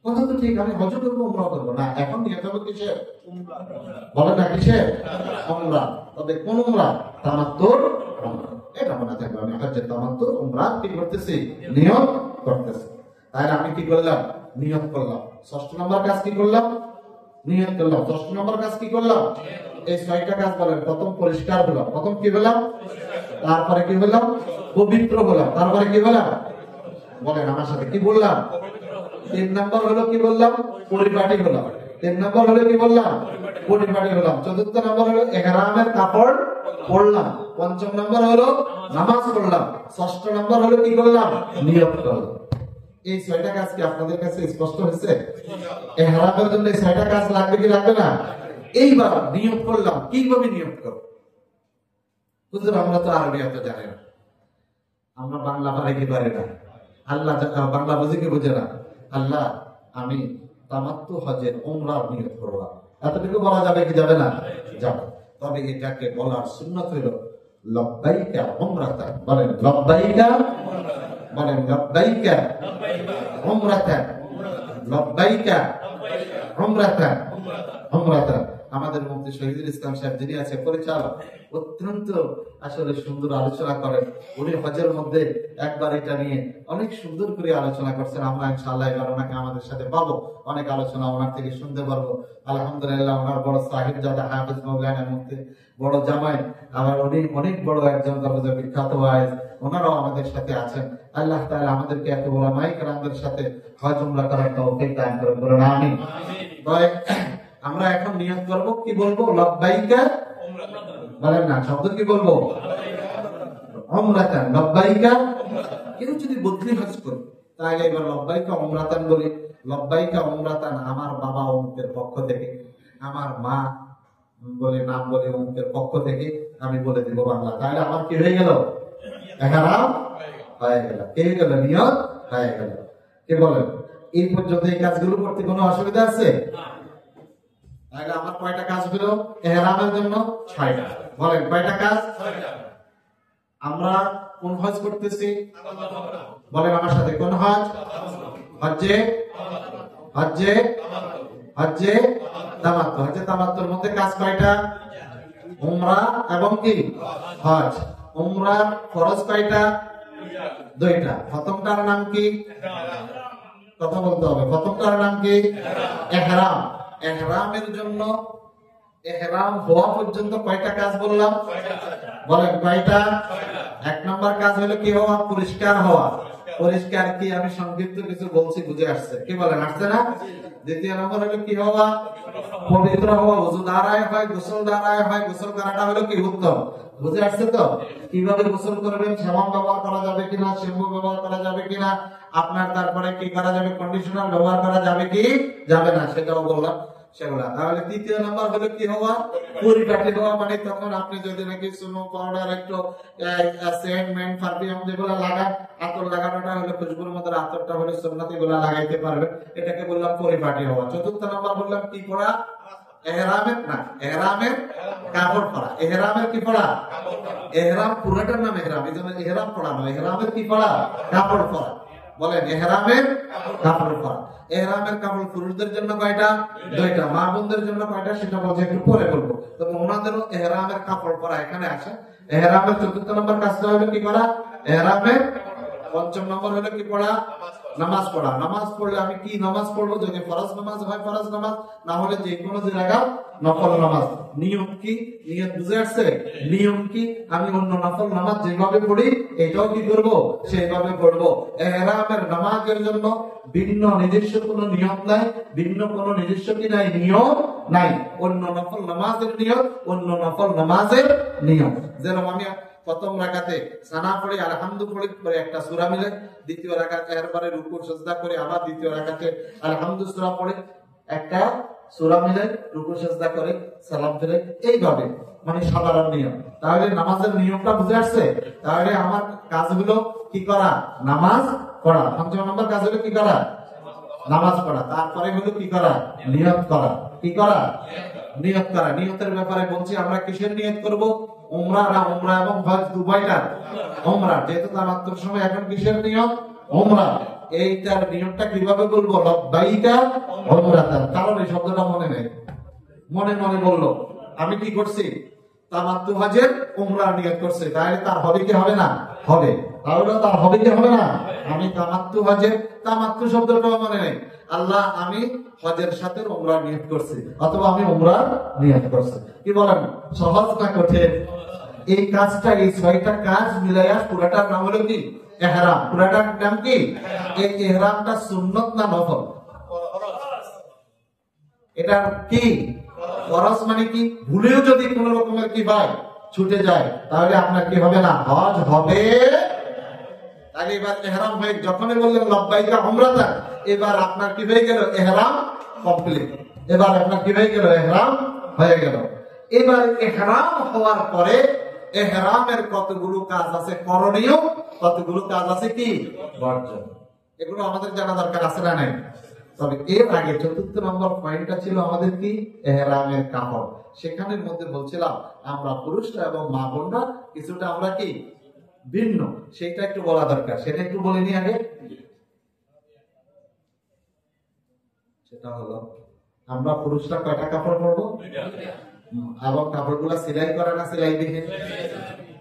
কথা তো ঠিক, আমি হজ করবো উমরা করবো না, এখন নিয়ত হবে কিসের? বলে না কিসের? উমরা। তবে কোন উমরা? তামাত্তুর উমরা। এটা মনে থাকবে, আমি হজ্জে তামাত্তুর উমরা কি করতেছি? নিয়ত করতেছি। তাহলে আমি কি করলাম? নিয়ত করলাম। ষষ্ঠ নম্বর কাজ কি করলাম? নিয়ত করলাম। ষষ্ঠ নম্বর কাজ কি করলাম? এই 6টা কাজ বলেন। প্রথম পরিষ্কার হলাম, প্রথম কি হলাম? তারপরে কি হলাম? পবিত্র হলাম, তারপরে কি হলাম? বলেন আমার সাথে, কি বললাম? 3 নম্বর হলো কি বললাম? পরিপাটি হলাম। 3 নম্বর হলো কি বললাম? পরিপাটি হলাম। 4র্থ নম্বর হলো ইহরামের কাপড় পরলাম। 5ম নম্বর হলো নামাজ পড়লাম। 6ষ্ঠ নম্বর হলো কি করলাম? নিয়ত করলাম। এই 6টা কাজ কি আপনাদের কাছে স্পষ্ট হয়েছে? ইহরামের জন্য এই 6টা কাজ লাগবে কি লাগবে না? এইবার নিয়ত করলাম, কিভাবে নিয়ত করব? হুজুর আমরা তো আরবি এত জানি না, আমরা বাংলা পারি কি পারি না, আল্লাহ বাংলা বুঝি কি বুঝে না। আল্লাহ আমি তামাত্তু হজের উমরার নিয়ত করলাম, এতটুকু বলা যাবে কি যাবে না? যাবে। তবে এটাকে বলার সুন্নাত হলো লব্বাইকা উমরাতান। বলেন লব্বাইকা, বলেন লব্বাইকা উমরাতান, লব্বাইকা উমরাতান, উমরাতান। আমাদের মুফতি শহীদুল ইসলাম সাহেব যিনি আছে পরিচালক, অত্যন্ত আসলে সুন্দর আলোচনা করেন। উনি হজের মধ্যে একবার এটা নিয়ে অনেক সুন্দর করে আলোচনা করছেন। আমরা ইনশাআল্লাহ এবার ওনাকে আমাদের সাথে পাবো, অনেক আলোচনা ওনার থেকে শুনতে পারবো। আলহামদুলিল্লাহ ওনার বড় সাহিবজাদা হাফেজ মাওলানা মুফতি, বড় জামাই, আবার উনি অনেক বড় একজন বিখ্যাত ওয়াইজ, ওনারাও আমাদের সাথে আছেন। আল্লাহ তাআলা আমাদেরকে এত বড় মাইকরামদের সাথে হজ উমরা করার তৌফিক দান করুন, বলুন আমিন। আমরা এখন নিয়ত করবো, কি বলবো? লব্বাইকা, বলেন না শব্দ কি বলবো? উমরাতান, লব্বাইকা। কেউ যদি বদলি হজ করে তাহলে এবার লব্বাইকা উমরাতান বলি। লব্বাইকা উমরাতান আমার বাবা অমুকের পক্ষ থেকে, আমার মা বলে নাম বলে অমুকের পক্ষ থেকে আমি বলে দিব বাংলা। তাহলে আমার কি হয়ে গেল? ইহরাম হয়ে গেল। কি হয়ে গেল? নিয়ত হয়ে গেল। কি বলেন? এই পর্যন্ত এই কাজগুলো করতে কোনো অসুবিধা আছে? তাহলে আমার কয়টা কাজ হলো ইহরামের জন্য? 6টা। বলেন কয়টা কাজ? আমরা কোন হজ করতেছি? বলেন আমার সাথে, কোন হজ? হজ্জে, হজ্জে, হজ্জে তামাত্তু। হজ্জে তামাত্তুর মধ্যে কাজ কয়টা? উমরা এবং কি হজ। উমরার ফরজ কয়টা? 2টা। প্রথমটার নাম কি? কথা বলতে হবে। প্রথমটার নাম কি? ইহরাম। ইহরামের জন্য ইহরাম হওয়া পর্যন্ত কয়টা কাজ বললাম? বলেন কয়টা? 1 নম্বর কাজ হলো কি হওয়া? পরিষ্কার হওয়া। পরিষ্কার কি আমি সংক্ষিপ্ত কিছু বলছি, বুঝে আসছে? কি বলেন, আসছে না? 2য় নম্বর হলো কি হওয়া? পবিত্র হওয়া। ওযু দ্বারাই হয়, গোসল দ্বারাই হয়। গোসল করাটা হলো কি? উত্তম। বুঝে আসছে তো? কিভাবে গোসল করবেন? সাবান ব্যবহার করা যাবে কিনা, শ্যাম্পু ব্যবহার করা যাবে কিনা, আপনার তারপরে কি করা যাবে, কন্ডিশনার ব্যবহার করা যাবে কি যাবে না, সেটাও বললাম সেগুলা। তাহলে 3য় নাম্বার হলো কি হওয়া? পরিপাটি হওয়া। মানে তখন আপনি যদি নাকি সুনো পাউডার, একটু সেন্ট মেন্ট পারফিউম যেগুলো লাগান, আতর লাগানোটা হলো খুশবুর মধ্যে, আতরটা হলো সুন্নাত, এগুলা লাগাইতে পারবেন। এটাকে বললাম পরিপাটি হওয়া। 4র্থ নাম্বার বললাম কি পড়া? ইহরামের না, ইহরামের কাপড় পরা। ইহরামের কি পরা? ইহরাম পুরোটার নাম ইহরাম, এজন্য ইহরাম পরা নয়। ইহরামের কি পরা? কাপড় পরা। বলেন ইহরামের কাপড় পরা। ইহরামের কাপড় পুরুষদের জন্য কয়টা? 2টা। মা বোনদের জন্য কয়টা সেটা বলছে একটু পরে বলবো। তবে ওনাদেরও ইহরামের কাপড় পরা এখানে আসে। ইহরামের 4র্থ নম্বর কাজটা হলো কি করা? ইহরামের 5ম নম্বর হলো কি পড়া? নামাজ পড়া। নামাজ পড়লে আমি কি নামাজ পড়বো? যদি ফরজ নামাজ হয় ফরজ নামাজ, না হলে যে কোনো জায়গা নফল নামাজ। নিয়ম কি? নিয়ত বুঝে আসছে? নিয়ম কি? আমি অন্য নফল নামাজ যেভাবে পড়ি এটাও কি করব? সেইভাবে পড়বো। ইহরামের নামাজের জন্য ভিন্ন নিজস্ব কোনো নিয়ত নাই, ভিন্ন কোনো নিজস্ব কি নাই? নিয়ম নাই। অন্য নফল নামাজের নিয়ত, অন্য নফল নামাজের নিয়ম। যেরকম আমি প্রথম রাকাতে সানা পড়ে আলহামদুলিল্লাহ পড়ে একটা সূরা মিলে, দ্বিতীয় রাকাতে এরপরে রুকু সিজদা করে আবার দ্বিতীয় রাকাতে আলহামদুলিল্লাহ সূরা পড়ে একটা সূরা মিলে, রুকু সিজদা করে সালাম ফিরে, এইভাবে মানে সাধারণ নিয়ম। তাহলে নামাজের নিয়মটা বুঝে আসছে? তাহলে আমার কাজগুলো কি করা? নামাজ পড়া। 5ম নম্বর কাজ হলো কি করা? নামাজ পড়া। তারপরে হলো কি করা? নিয়ত করা। কি করা? নিয়ত করা। নিয়তের ব্যাপারে বলছি, আমরা কিসের নিয়ত করব? উমরা না উমরা এবং হজ দুবাইটা? উমরা। যেহেতু তামাত্তুর সময় এখন কিসের নিয়ত? উমরা। এইটার নিয়তটা কিভাবে বলবো? লব্বাইকা উমরাতান। কারণ এই শব্দটা মনে নেই, মনে মনে বললো। আমি কি করছি? তামাত্তু হজের উমরার নিয়ত করছে, তাহলে তার হবে কি হবে না? হবে। তাহলে তার হবে কি হবে না? আমি তামাত্তু হজের, তামাত্তু শব্দটাও মনে নেই। আল্লাহ আমি হজের সাথে উমরার নিয়ত করছি, অথবা আমি উমরার নিয়ত করছি। কি বলেন, সহজ না কঠিন? এই কাজটা, এই 6টা কাজ মিলাইয়া পুরাটার নাম হলো কি? এহরাম, পুরাটার নাম কি? এই এহরামটা সুন্নত না নফল? এটা কি ফরজ? মানে কি ভুলেও যদি কোন রকমের কি ভাই ছুটে যায় তাহলে আপনার কি হবে না? হজ হবে। তাহলে এবার এহরাম হয়ে যখনই বললেন লব্বাইকা উমরাতান, এবার আপনার কি হয়ে গেল? এহরাম কমপ্লিট। এবার আপনার কি হয়ে গেল? এহরাম হয়ে গেল। এবার এহরাম হওয়ার পরে এহরামের কতগুলো কাজ আছে করণীয়, কতগুলো কাজ আছে কি বর্জন, এগুলো আমাদের জানা দরকার আছে না নাই? তবে এর আগে ৪র্থ নম্বর পয়েন্টটা ছিল আমাদের কি? এহরামের কাপড়। সেখানের মধ্যে বলছিলাম আমরা পুরুষরা এবং মা বোনরা কিছুটা আমরা কি ভিন্ন, সেটা একটু বলা দরকার। সেটা একটু বলে নি আগে। সেটা হলো আমরা পুরুষরা কয়টা কাপড় পরবো, এবং কাপড়গুলো সেলাই করা না সেলাই বিহীন?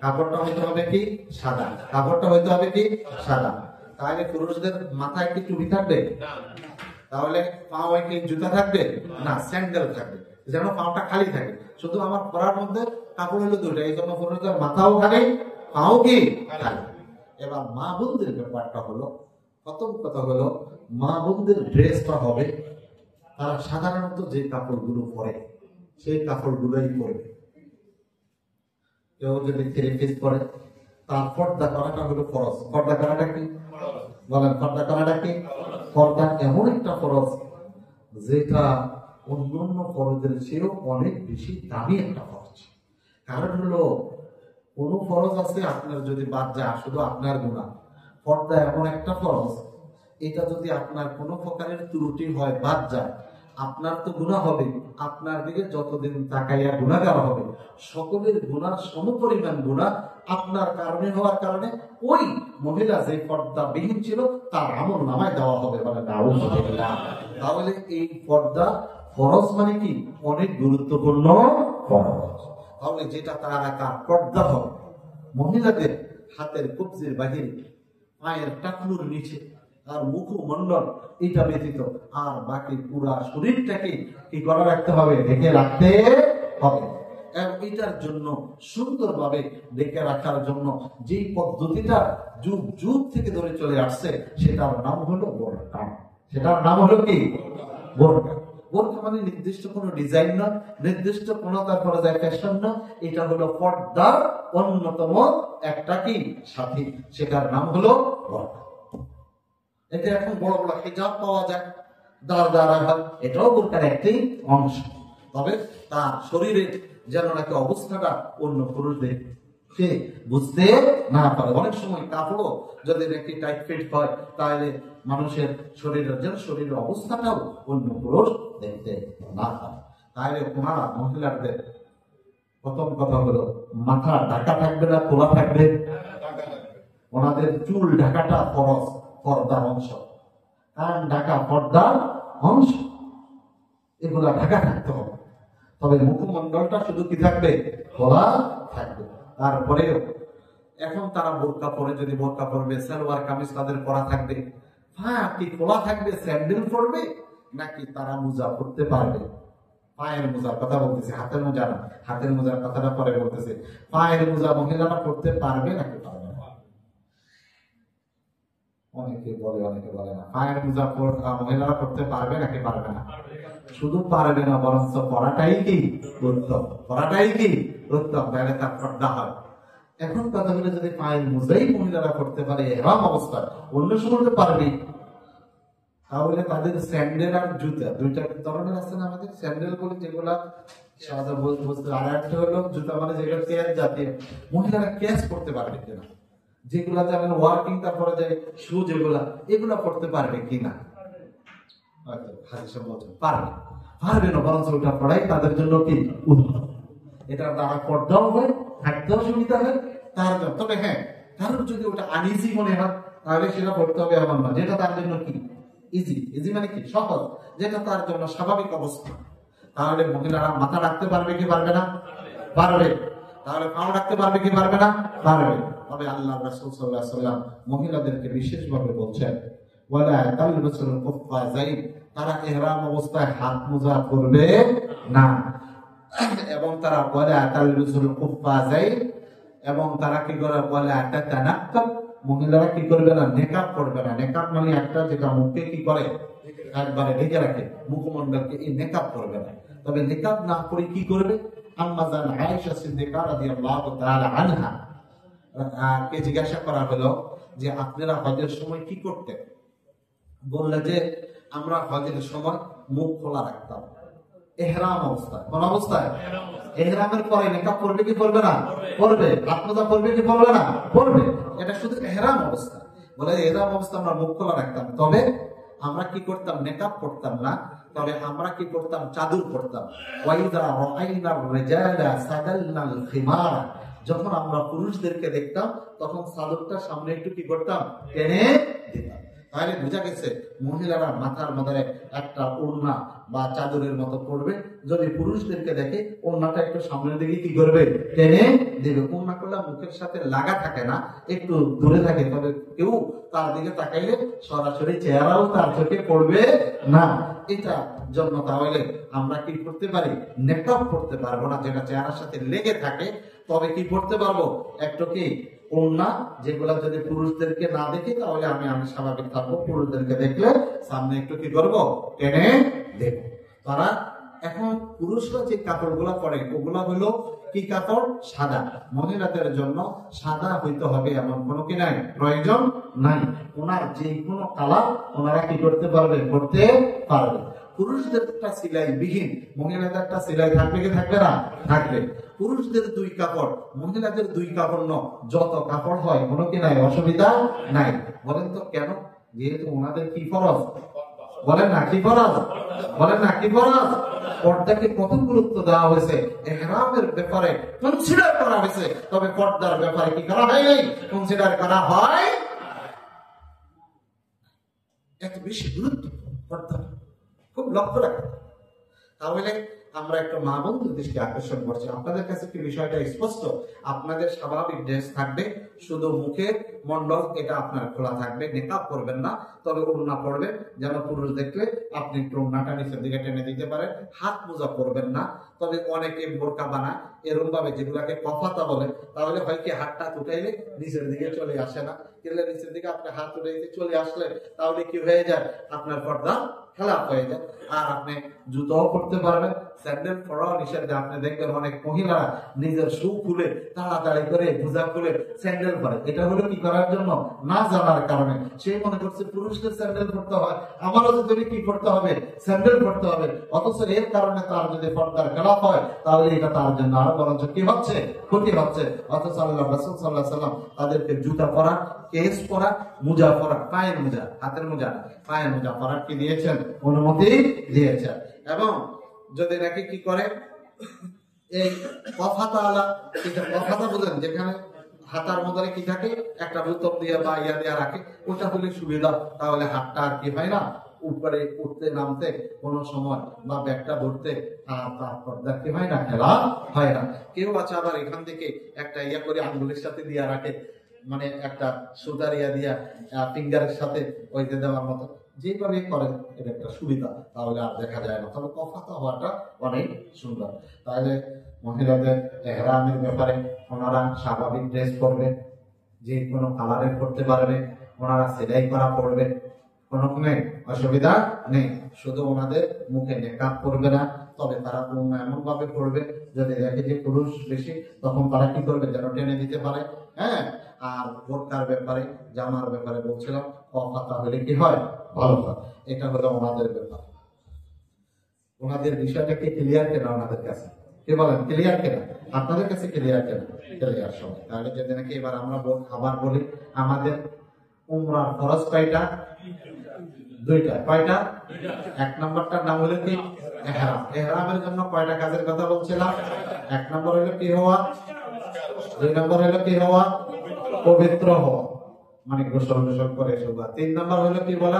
কাপড়টা হইতে হবে কি সাদা, কাপড়টা হইতে হবে কি সাদা। তাহলে পুরুষদের মাথায় কি টুপি থাকবে? তাহলে পাও কি জুতা থাকবে না? স্যান্ডেল থাকবে, যেন পাওটা খালি থাকে। শুধু আমার পরার মধ্যে কাপড় হলো দুটো, এই জন্য পুরুষদের মাথাও খালি পাও কি খালি। এবার মা বোনদের ব্যাপারটা হলো, প্রথম কথা হলো মা বোনদের ড্রেসটা হবে তারা সাধারণত যে কাপড়গুলো পরে সেই কাপড়গুলোই পরবে। কেউ যদি 3 পিস পরে তার পর্দা করাটা হলো ফরজ। পর্দা করাটা কি বলেন? পর্দা করাটা কি? পর্দা এমন একটা ফরজ যেটা অন্যান্য ফরজের চেয়েও অনেক বেশি দামি একটা ফরজ। কারণ হলো কোন ফরজ আছে আপনার যদি বাদ যায় শুধু আপনার গুনাহ। পর্দা এমন একটা ফরজ, এটা যদি আপনার কোনো প্রকারের ত্রুটি হয় বাদ যায়, আপনার তো গুনাহ হবে, আপনার দিকে যতদিন তাকাইয়া গুনাহগার হবে সকলের গুনাহ সমপরিমাণ গুনাহ আপনার কারণে হওয়ার কারণে ওই মহিলা যে পর্দা বিহীন ছিল তার আমল নামায় দেওয়া হবে। মানে তাহলে এই পর্দা ফরজ মানে কি অনেক গুরুত্বপূর্ণ ফরজ। তাহলে যেটা তার একা পর্দা হবে, মহিলাদের হাতের কবজির বাহিরে, পায়ের টাকনুর নিচে আর মুখমণ্ডল এটা ব্যতীত আর বাকি পুরা শরীরটাকে কি করা রাখতে হবে? ঢেকে রাখতে হবে। এবং এটার জন্য সুন্দরভাবে ঢেকে রাখার জন্য যে পদ্ধতিটা যুগ যুগ থেকে ধরে চলে আসছে সেটার নাম হলো বোরকা। সেটার নাম হলো কি? বোরকা। বোরকা মানে নির্দিষ্ট কোনো ডিজাইন না, নির্দিষ্ট কোনো তারপরে যায় ফ্যাশন না, এটা হলো পর্দার অন্যতম একটা কি সাথী, সেটার নাম হলো বোরকা। এতে এখন বড় বড় হিজাব পাওয়া যায়, দাঁড় দাঁড়া, এটাও বোরকার একটি অংশ। তবে তার শরীরের যেন নাকি অবস্থাটা অন্য পুরুষদের কে বুঝতে না পারে। অনেক সময় কাপড়ও যদি নাকি টাইট ফিট হয় তাহলে মানুষের শরীরের যেন শরীরের অবস্থাটাও অন্য পুরুষ দেখতে না পারে। তাহলে ওনারা মহিলাদের প্রথম কথা হলো মাথা ঢাকা থাকবে না খোলা থাকবে? ওনাদের চুল ঢাকাটা ফরজ, পর্দার অংশ। কান ঢাকা পর্দার অংশ, এগুলা ঢাকা থাকতে হবে। তবে মুখমণ্ডলটা শুধু কি থাকবে? খোলা থাকবে। তারপরেও এখন তারা বোরকা পরে, যদি বোরকা পরবে সালোয়ার কামিজ তাদের পরা থাকবে, হ্যাঁ কি খোলা থাকবে? স্যান্ডেল পরবে নাকি তারা মোজা পরতে পারবে? পায়ের মোজার কথা বলতেছে, হাতের মোজা না, হাতের মোজার কথাটা পরে বলতেছে। পায়ের মোজা মহিলারা পরতে পারবে নাকি পারবে না? অনেকে বলে অনেকে বলে না। পায়ের মোজা মহিলারা পরতে পারবে নাকি পারবে না? শুধু পারবে না, বরঞ্চ পড়াটাই কি উত্তম, পড়াটাই কি উত্তম, তাহলে তার পর্দা হয়। এখন কথা হলে যদি পায়ের মোজাই মহিলারা করতে পারে এরকম অবস্থা, অন্য সময় তো পারবে, তাহলে তাদের স্যান্ডেল আর জুতা দুইটা ধরনের আছে না আমাদের? স্যান্ডেল বলি যেগুলা সাদা বুঝতে, আর একটা হলো জুতা মানে যেগুলো ক্যাচ জাতীয়, মহিলারা ক্যাচ করতে পারবে কিনা? যেগুলা যেমন ওয়ার্কিং, তারপরে যে শু যেগুলা, এগুলা পড়তে পারবে কিনা? পারবে, পারবে না, বরঞ্চ ওটা পড়াই তাদের জন্য কি উত্তম। এটা দ্বারা পর্দাও হয়, থাকতেও সুবিধা হয় তার জন্য। তবে হ্যাঁ, কারণ যদি ওটা আনইজি মনে হয় তাহলে সেটা পড়তে হবে এমন না, যেটা তার জন্য কি ইজি। ইজি মানে কি সহজ, যেটা তার জন্য স্বাভাবিক অবস্থা। তাহলে মহিলারা মাথা রাখতে পারবে কি পারবে না? পারবে। তাহলে পাও রাখতে পারবে কি পারবে না? পারবে। তবে আল্লাহ রাসূল সাল্লাল্লাহু আলাইহি ওয়াসাল্লাম মহিলাদেরকে বিশেষভাবে বলছেন ওয়ালা তালবাসুল কুফফাযাইন, তারা ইহরাম অবস্থায় হাত মোজা পরবে না, এবং তারা ওয়ালা তালবাসুল কুফফাযাইন, এবং তারা কি করে ওয়ালা তাতানাক্কাব, মহিলারা কি করবে না, নেকাব করবে না। নেকাব মানে একটা যেটা মুখে কি করে, একবারে ঢেকে রাখে মুখমণ্ডলকে, এই নেকাব করবে না। তবে নেকাব না করে কি করবে, আম্মা জান আয়েশা সিদ্দিকা রাদিয়াল্লাহু তাআলা আনহা কে জিজ্ঞাসা করা হলো যে আপনারা হজের সময় কি করতেন? বললে যে আমরা হজের সময় মুখ খোলা রাখতাম, ইহরাম অবস্থায়। কোন অবস্থায়? ইহরামের পরে নেকাব করবে কি করবে না? করবে। আত্মদা করবে কি করবে না? করবে। এটা শুধু ইহরাম অবস্থা। বলে ইহরাম অবস্থা আমরা মুখ খোলা রাখতাম, তবে আমরা কি করতাম, নেকাব করতাম না, তবে আমরা কি করতাম, চাদর পরতাম। ওয়াইদা রাআইনার রিজালা সাদালনাল খিমার, যখন আমরা পুরুষদেরকে দেখতাম তখন চাদরটা সামনে একটু কি করতাম, টেনে দিতাম। তাহলে বোঝা গেছে মহিলারা মাথার মধ্যে একটা ওড়না বা চাদরের মতো পড়বে, যদি পুরুষদেরকে দেখে ওড়নাটা একটু সামনের দিকে কি করবে, টেনে দেবে। ওড়না করলে মুখের সাথে লাগা থাকে না, একটু দূরে থাকে, তবে কেউ তার দিকে তাকাইলে সরাসরি চেহারাও তার চোখে পড়বে না। এটা জন্য তাহলে আমরা কি করতে পারি, নেকাব করতে পারবো না, যেটা চেহারার সাথে লেগে থাকে। তবে কি করতে পারবো, একটু কি ওড়না, যেগুলা যদি পুরুষদেরকে না দেখি তাহলে আমি স্বাভাবিক থাকবো, পুরুষদেরকে দেখলে সামনে একটু কি করবো, টেনে দেখবো। তারা এখন পুরুষরা যে কাপড়গুলা পরে ওগুলা হলো কি কাপড়, সাদা। মহিলাদের জন্য সাদা হইতে হবে এমন কোনো কি নাই, প্রয়োজন নাই। ওনার যে কোনো কালার ওনারা কি করতে পারবে, করতে পারবে। পুরুষদেরটা সিলাই বিহীন, মহিলাদেরটা সিলাই থাকবে কি থাকবে না? থাকবে। পুরুষদের দুই কাপড়, মহিলাদের দুই কাপড় ন, যত কাপড় হয় কোনো কি নাই, অসুবিধা নাই। বলেন তো কেন? যেহেতু ওনাদের কি ফরজ, বলেন না কি ফরজ, বলেন না কি ফরজ। পর্দাকে কত গুরুত্ব দেওয়া হয়েছে, ইহরামের ব্যাপারে কনসিডার করা হয়েছে, তবে পর্দার ব্যাপারে কি করা হয় নাই, কনসিডার করা হয়। এত বেশি গুরুত্ব পর্দা, খুব লক্ষ্য রাখতে। তাহলে আমরা একটা মা বন্ধুর দৃষ্টি আকর্ষণ করছি, আপনাদের কাছে কি বিষয়টা স্পষ্ট? আপনাদের স্বাভাবিক ড্রেস থাকবে, শুধু মুখের মন্ডল এটা আপনার খোলা থাকবে, নেকাব করবেন না, তবে ওড়না পরবেন, যেন পুরুষ দেখলে আপনি একটু ওড়নাটা নিচের দিকে টেনে দিতে পারেন। হাত মোজা পরবেন না, তবে অনেকে বোরকা বানায় এরকম ভাবে, যেগুলাকে কফাতা বলে, তাহলে হয় কি হাতটা উঠাইলে নিচের দিকে চলে আসে না, কিন্তু নিচের দিকে আপনি হাত উঠাইতে চলে আসলে তাহলে কি হয়ে যায়, আপনার পর্দা খেলাপ হয়ে যায়। আর আপনি জুতাও পরতে পারবেন, স্যান্ডেল পরাও নিষেধ। আপনি দেখবেন অনেক মহিলা নিজের শু খুলে তাড়াতাড়ি করে মোজা খুলে স্যান্ডেল পরে, এটা হলো কি করার জন্য, না জানার কারণে। সে মনে করছে পুরুষদের স্যান্ডেল পরতে হয়, আমারও যদি কি করতে হবে, স্যান্ডেল পরতে হবে। অথচ এর কারণে তার যদি পর্দার খেলাপ হয় তাহলে এটা তার জন্য আরো বরঞ্চ কি হচ্ছে, ক্ষতি হচ্ছে। অথচ আল্লাহ রাসূল সাল্লাল্লাহু আলাইহি ওয়াসাল্লাম তাদেরকে জুতা পরা, কেস পরা, মোজা পরা, পায়ের মোজা, হাতের মোজা, পায়ের মোজা পরার কি দিয়েছেন, অনুমতি দিয়েছেন। এবং যদি নাকি কি করে, এই কফাতা আলা, কফাতা বুঝলেন, যেখানে হাতার মধ্যে কি থাকে, একটা বোতল দিয়ে বা ইয়া দিয়ে রাখে, ওটা হলে সুবিধা। তাহলে হাতটা আর কি হয় না, উপরে উঠতে নামতে কোনো সময় বা ব্যাগটা ধরতে পর্দা কি হয় না, খেলা হয় না। কেউ আছে আবার এখান থেকে একটা ইয়া করে আঙ্গুলের সাথে দিয়া রাখে, মানে একটা সুতার ইয়া দিয়া ফিঙ্গারের সাথে ওইতে দেওয়ার মতো, যেভাবে করেন এটা একটা সুবিধা, তাহলে আর দেখা যায় না। তবে কফাতা হওয়াটা অনেক সুন্দর। তাহলে মহিলাদের ইহরামের ব্যাপারে ওনারা স্বাভাবিক ড্রেস পরবে, যে কোনো কালারের করতে পারবে, ওনারা সেলাই করা পরবে, কোনো অসুবিধা নেই। শুধু ওনাদের মুখে নেকাব করবে না, তবে তারা এমন ভাবে করবে যদি দেখে যে পুরুষ বেশি, তখন তারা কি করবে, যেন টেনে দিতে পারে। হ্যাঁ, আর বোরকার ব্যাপারে, জামার ব্যাপারে বলছিলাম, কফাতা হলে কি হয়, ভালো হয়। এটা হলো ওনাদের ব্যাপার। ওনাদের বিষয়টা কি ক্লিয়ার কেনা ওনাদের কাছে, কি বলেন, ক্লিয়ার কেনা আপনাদের কাছে, ক্লিয়ার কেনা, ক্লিয়ার সবাই। তাহলে যদি নাকি এবার আমরা আবার বলি, আমাদের উমরার ফরজ কয়টা, দুইটা। কয়টা? এক নম্বরটার নাম হলো কি, ইহরাম। ইহরামের জন্য কয়টা কাজের কথা বলছিলাম? এক নম্বর হলো কি হওয়া, দুই নম্বর হলো কি হওয়া, পবিত্র হওয়া, মানে গোসল গোসল করে শোভা। তিন নম্বর হলো কি বলা,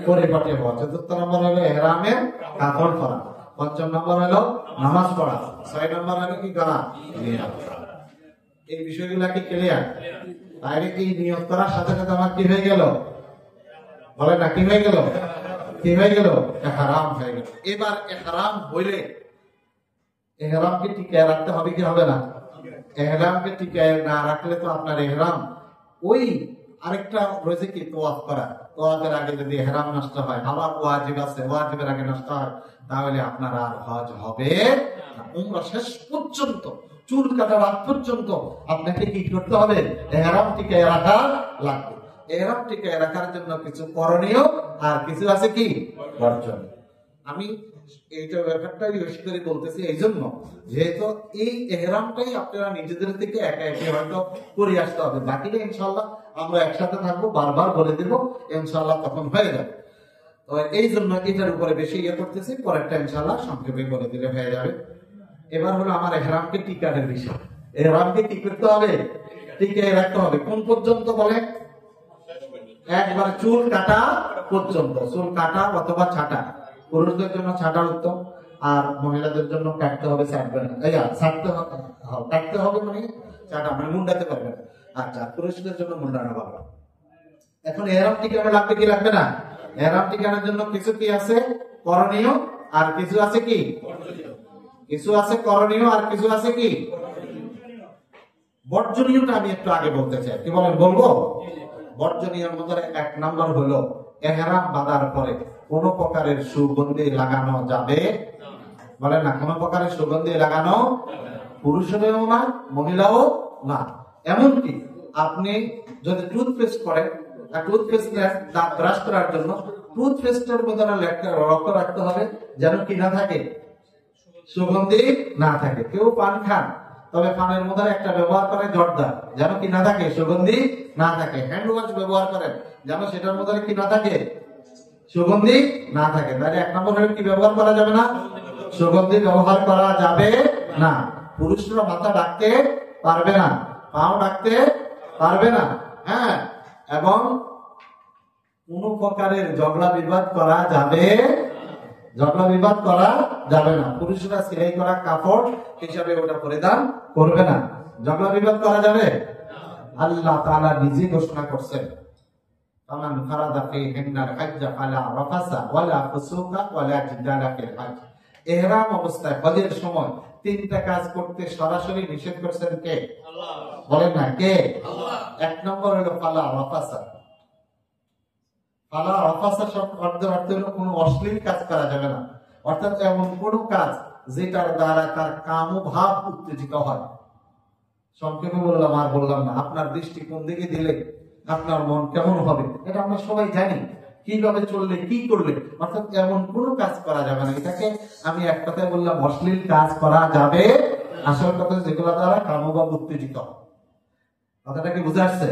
পরিপাটি হওয়া। চতুর্থ নম্বর হলো ইহরামের কাপড় পরা। পঞ্চম নম্বর হলো নামাজ পড়া। ছয় নম্বর হলো কি করা, নিয়ত। এই বিষয়গুলা কি ক্লিয়ার? তাহলে এই নিয়ত করার সাথে সাথে আমার কি হয়ে গেল, বলে না কি হয়ে গেল, কি হয়ে গেল, ইহরাম হয়ে গেল। এবার ইহরাম হইলে ইহরামকে টিকায় রাখতে হবে কি হবে না? ইহরামকে টিকায় না রাখলে তো আপনার ইহরাম ওই আরেকটা রয়েছে কি তোয়াফ করা। তোয়াফের আগে যদি ইহরাম নষ্ট হয়, আবার ওয়াজিব আছে, ওয়াজিবের আগে নষ্ট হয়, তাহলে আপনার আর হজ হবে না। উমরা শেষ পর্যন্ত, চুল কাটার আগ পর্যন্ত আপনাকে কি করতে হবে? ইহরাম টিকায় রাখা লাগবে। ইহরাম টিকায় রাখার জন্য কিছু করণীয় আর কিছু আছে কি বর্জনীয়। আমি এইটা ব্যাপারটা বেশি করে বলতেছি এই জন্য, যেহেতু এই ইহরামটাই আপনারা নিজেদের থেকে একা একা হয়তো করে আসতে হবে, বাকিটা ইনশাআল্লাহ আমরা একসাথে থাকবো, বারবার বলে দেব, ইনশাআল্লাহ তখন হয়ে যাবে। তো এই জন্য এটার উপরে বেশি ইয়ে করতেছি, পরেরটা ইনশাআল্লাহ সংক্ষেপে বলে দিলে হয়ে যাবে। এবার হলো আমার ইহরামকে টিকানোর বিষয়। ইহরামকে কি করতে হবে? টিকিয়ে রাখতে হবে। কোন পর্যন্ত বলে? একবার চুল কাটা পর্যন্ত। চুল কাটা অথবা ছাটা, পুরুষদের জন্য ছাটা উত্তম, আর মহিলাদের জন্য কাটতে হবে, কাটতে হবে মানে ছাটা মানে মুন্ডাতে পারবে না। আচ্ছা, পুরুষদের জন্য মুন্ডানো পারবে। এখন ইহরাম টিকানো লাগবে কি লাগবে না? ইহরাম টিকানোর জন্য কিছু কি আছে করণীয়, আর কিছু আছে কি কিছু আছে করণীয়, আর কিছু আছে কি বর্জনীয়টা। আমি একটু আগে বলতে চাই, কি বলেন? বলবো। বর্জনীয়র মধ্যে 1 নাম্বার হলো ইহরাম বাঁধার পরে কোন প্রকারের সুগন্ধি লাগানো যাবে, বলেন না, কোন প্রকারের সুগন্ধি লাগানো, পুরুষেরও না, মহিলাও না। এমনকি আপনি যদি টুথপেস্ট করেন, টুথপেস্ট দাঁত ব্রাশ করার জন্য টুথপেস্টের মধ্যে লক্ষ্য রাখতে হবে যেন কি না থাকে, সুগন্ধি না থাকে। কেউ পান খান, তবে পানের মধ্যে একটা ব্যবহার করেন জর্দা, যেন কি না থাকে, সুগন্ধি না থাকে। হ্যান্ড ওয়াশ ব্যবহার করেন, যেন সেটার মধ্যে কি না থাকে, সুগন্ধি না থাকে। তাহলে 1 নম্বর হলে কি ব্যবহার করা যাবে না? সুগন্ধি ব্যবহার করা যাবে না। পুরুষরা মাথা ঢাকতে পারবে না, পাও ঢাকতে পারবে না, হ্যাঁ। এবং কোন প্রকারের ঝগড়া বিবাদ করা যাবে না। পুরুষরা সেলাই করা কাপড় হিসাবে ওটা পরিধান করবে না। ঝগড়া বিবাদ করা যাবে? আল্লাহ তাআলা নিজে ঘোষণা করছেন, ফামান ফারাদা ফীহিন্নাল হজ্জ ফালা রাফাসা ওয়ালা ফুসুকা ওয়ালা জিদালা ফিল হজ্জ। ইহরাম অবস্থায় হজের সময় 3টা কাজ করতে সরাসরি নিষেধ করেছেন কে? আল্লাহ। বলেন না, কে? আল্লাহ। 1 নম্বর হলো ফালা রাফাসা। ফালা রাফাসা শব্দের অর্থ হলো কোনো অশ্লীল কাজ করা যাবে না, অর্থাৎ এমন কোনো কাজ যেটার দ্বারা তার কামভাব উত্তেজিত হয়। সংক্ষেপে বললাম, আর বললাম না। আপনার দৃষ্টি কোন দিকে দিলে আপনার মন কেমন হবে এটা আমরা সবাই জানি, কিভাবে চললে কি করলে, অর্থাৎ এমন কোনো কাজ করা যাবে না। এটাকে আমি এক কথায় বললাম, অশ্লীল কাজ করা যাবে। আসল কথা যেগুলো দ্বারা কামভাব উত্তেজিত, কথাটা কি বুঝে আসছে?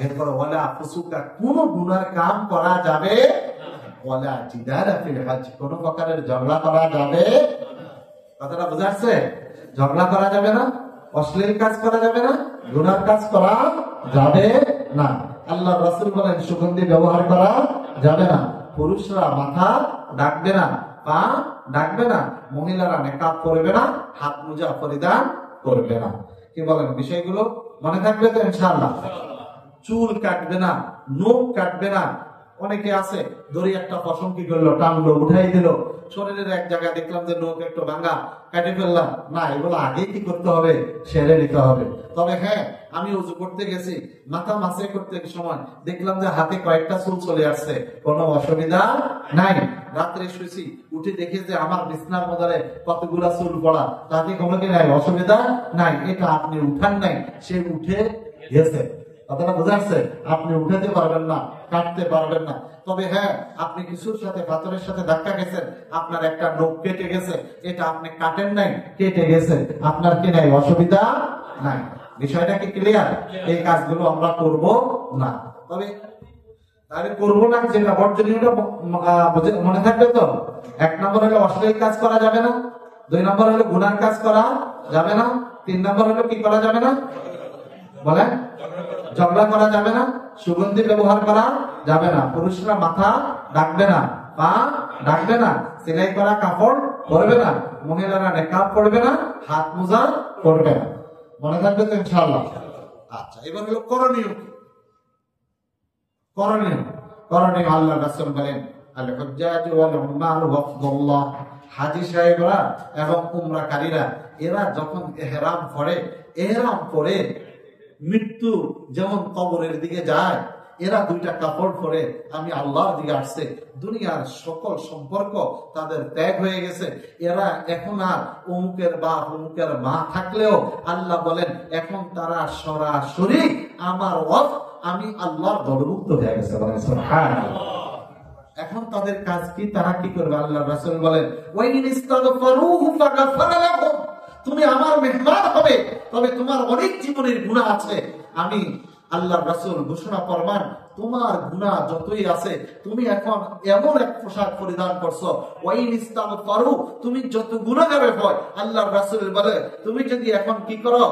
এরপর ওয়ালা ফুসুকা, কোন গুনার কাম করা যাবে, ওয়ালা জিদালা ফিল হজ্জ, কোন প্রকারের ঝগড়া করা যাবে। কথাটা বুঝে আসছে? ঝগড়া করা যাবে না, অশ্লীল কাজ করা যাবে না, গুনার কাজ করা যাবে না। আল্লাহর রাসূল বলেন সুগন্ধি ব্যবহার করা যাবে না। পুরুষরা মাথা ঢাকবে না, পা ঢাকবে না, মহিলারা নেকাব করবে না, হাত মোজা পরিধান করবে না। কি বলেন? বিষয়গুলো মনে থাকবে তো ইনশাআল্লাহ? চুল কাটবে না, নখ কাটবে না। অনেকে আছে দড়ি একটা পশম কি করলো, টানলো, উঠাই দিল, শরীরের এক জায়গায় দেখলাম যে নখ একটু ভাঙা, কাটে ফেললাম। না, এগুলো আগে কি করতে হবে? সেরে নিতে হবে। তবে হ্যাঁ, আমি উজু করতে গেছি, মাথা মাসে করতে সময় দেখলাম যে হাতে কয়েকটা চুল চলে আসছে, কোনো অসুবিধা নাই। রাত্রে শুয়েছি, উঠে দেখি যে আমার বিছনার মধ্যে কতগুলা চুল পড়া, তাতে কোনো কি নাই, অসুবিধা নাই। এটা আপনি উঠান নাই, সে উঠে গেছে। কথাটা বোঝা যাচ্ছে? আপনি উঠাতে পারবেন না, কাটতে পারবেন না। তবে হ্যাঁ, আপনি কিছুর সাথে, পাথরের সাথে ধাক্কা গেছেন, আপনার একটা নখ কেটে গেছে, এটা আপনি কাটেন নাই, কেটে গেছে, আপনার কি নাই, অসুবিধা নাই। বিষয়টা কি ক্লিয়ার? এই কাজগুলো আমরা করব না। তবে তাহলে করবো না, যেটা বর্জনীয়টা মনে থাকবে তো। 1 নম্বর হলো অশ্লীল কাজ করা যাবে না, 2 নম্বর হলো গুনার কাজ করা যাবে না, 3 নম্বর হলো কি করা যাবে না, বলেন? ঝগড়া করা যাবে না, সুগন্ধি ব্যবহার করা যাবে না, পুরুষরা মাথা ঢাকবে না, পা ঢাকবে না, সেলাই করা কাপড় পরবে না, মহিলারা নেকাব পরবে না, হাত মোজা পরবে না। মনে থাকবে তো ইনশাআল্লাহ? আচ্ছা, এবার হলো করণীয়। করণীয় আল্লাহ রাসূল বলেন, আল হুজ্জাজ ওয়াল উম্মার ওয়াফদুল্লাহ, হাজী সাহেবরা এবং উমরাকারীরা এরা যখন ইহরাম পরে মৃত্যু যেমন কবরের দিকে যায়, এরা দুইটা কাপড় পরে আমি আল্লাহর দিকে আসছে, দুনিয়ার সকল সম্পর্ক তাদের ত্যাগ হয়ে গেছে, এরা এখন আর অমুকের বাপ অমুকের মা থাকলেও আল্লাহ বলেন এখন তারা সরাসরি আমার ওয়াক্ত, আমি আল্লাহর দলভুক্ত হয়ে গেছে। এখন তাদের কাজ কি, তারা কি করবে? আল্লাহ রাসূল বলেন ওয়াইন ইস্তাগফারুহু ফাগাফারা লাহুম, তুমি আমার মেহমান হবে, তবে তোমার অনেক জীবনের গুনাহ আছে। আমি আল্লাহ রাসূল ঘোষণা ফরমান তোমার গুনাহ যতই আছে, তুমি এখন এমন এক পোশাক পরিধান করছো, ওয়াইন ইস্তাগফারু, তুমি যত গুনাহগার হয় আল্লাহ রাসূল বলে তুমি যদি এখন কি করো,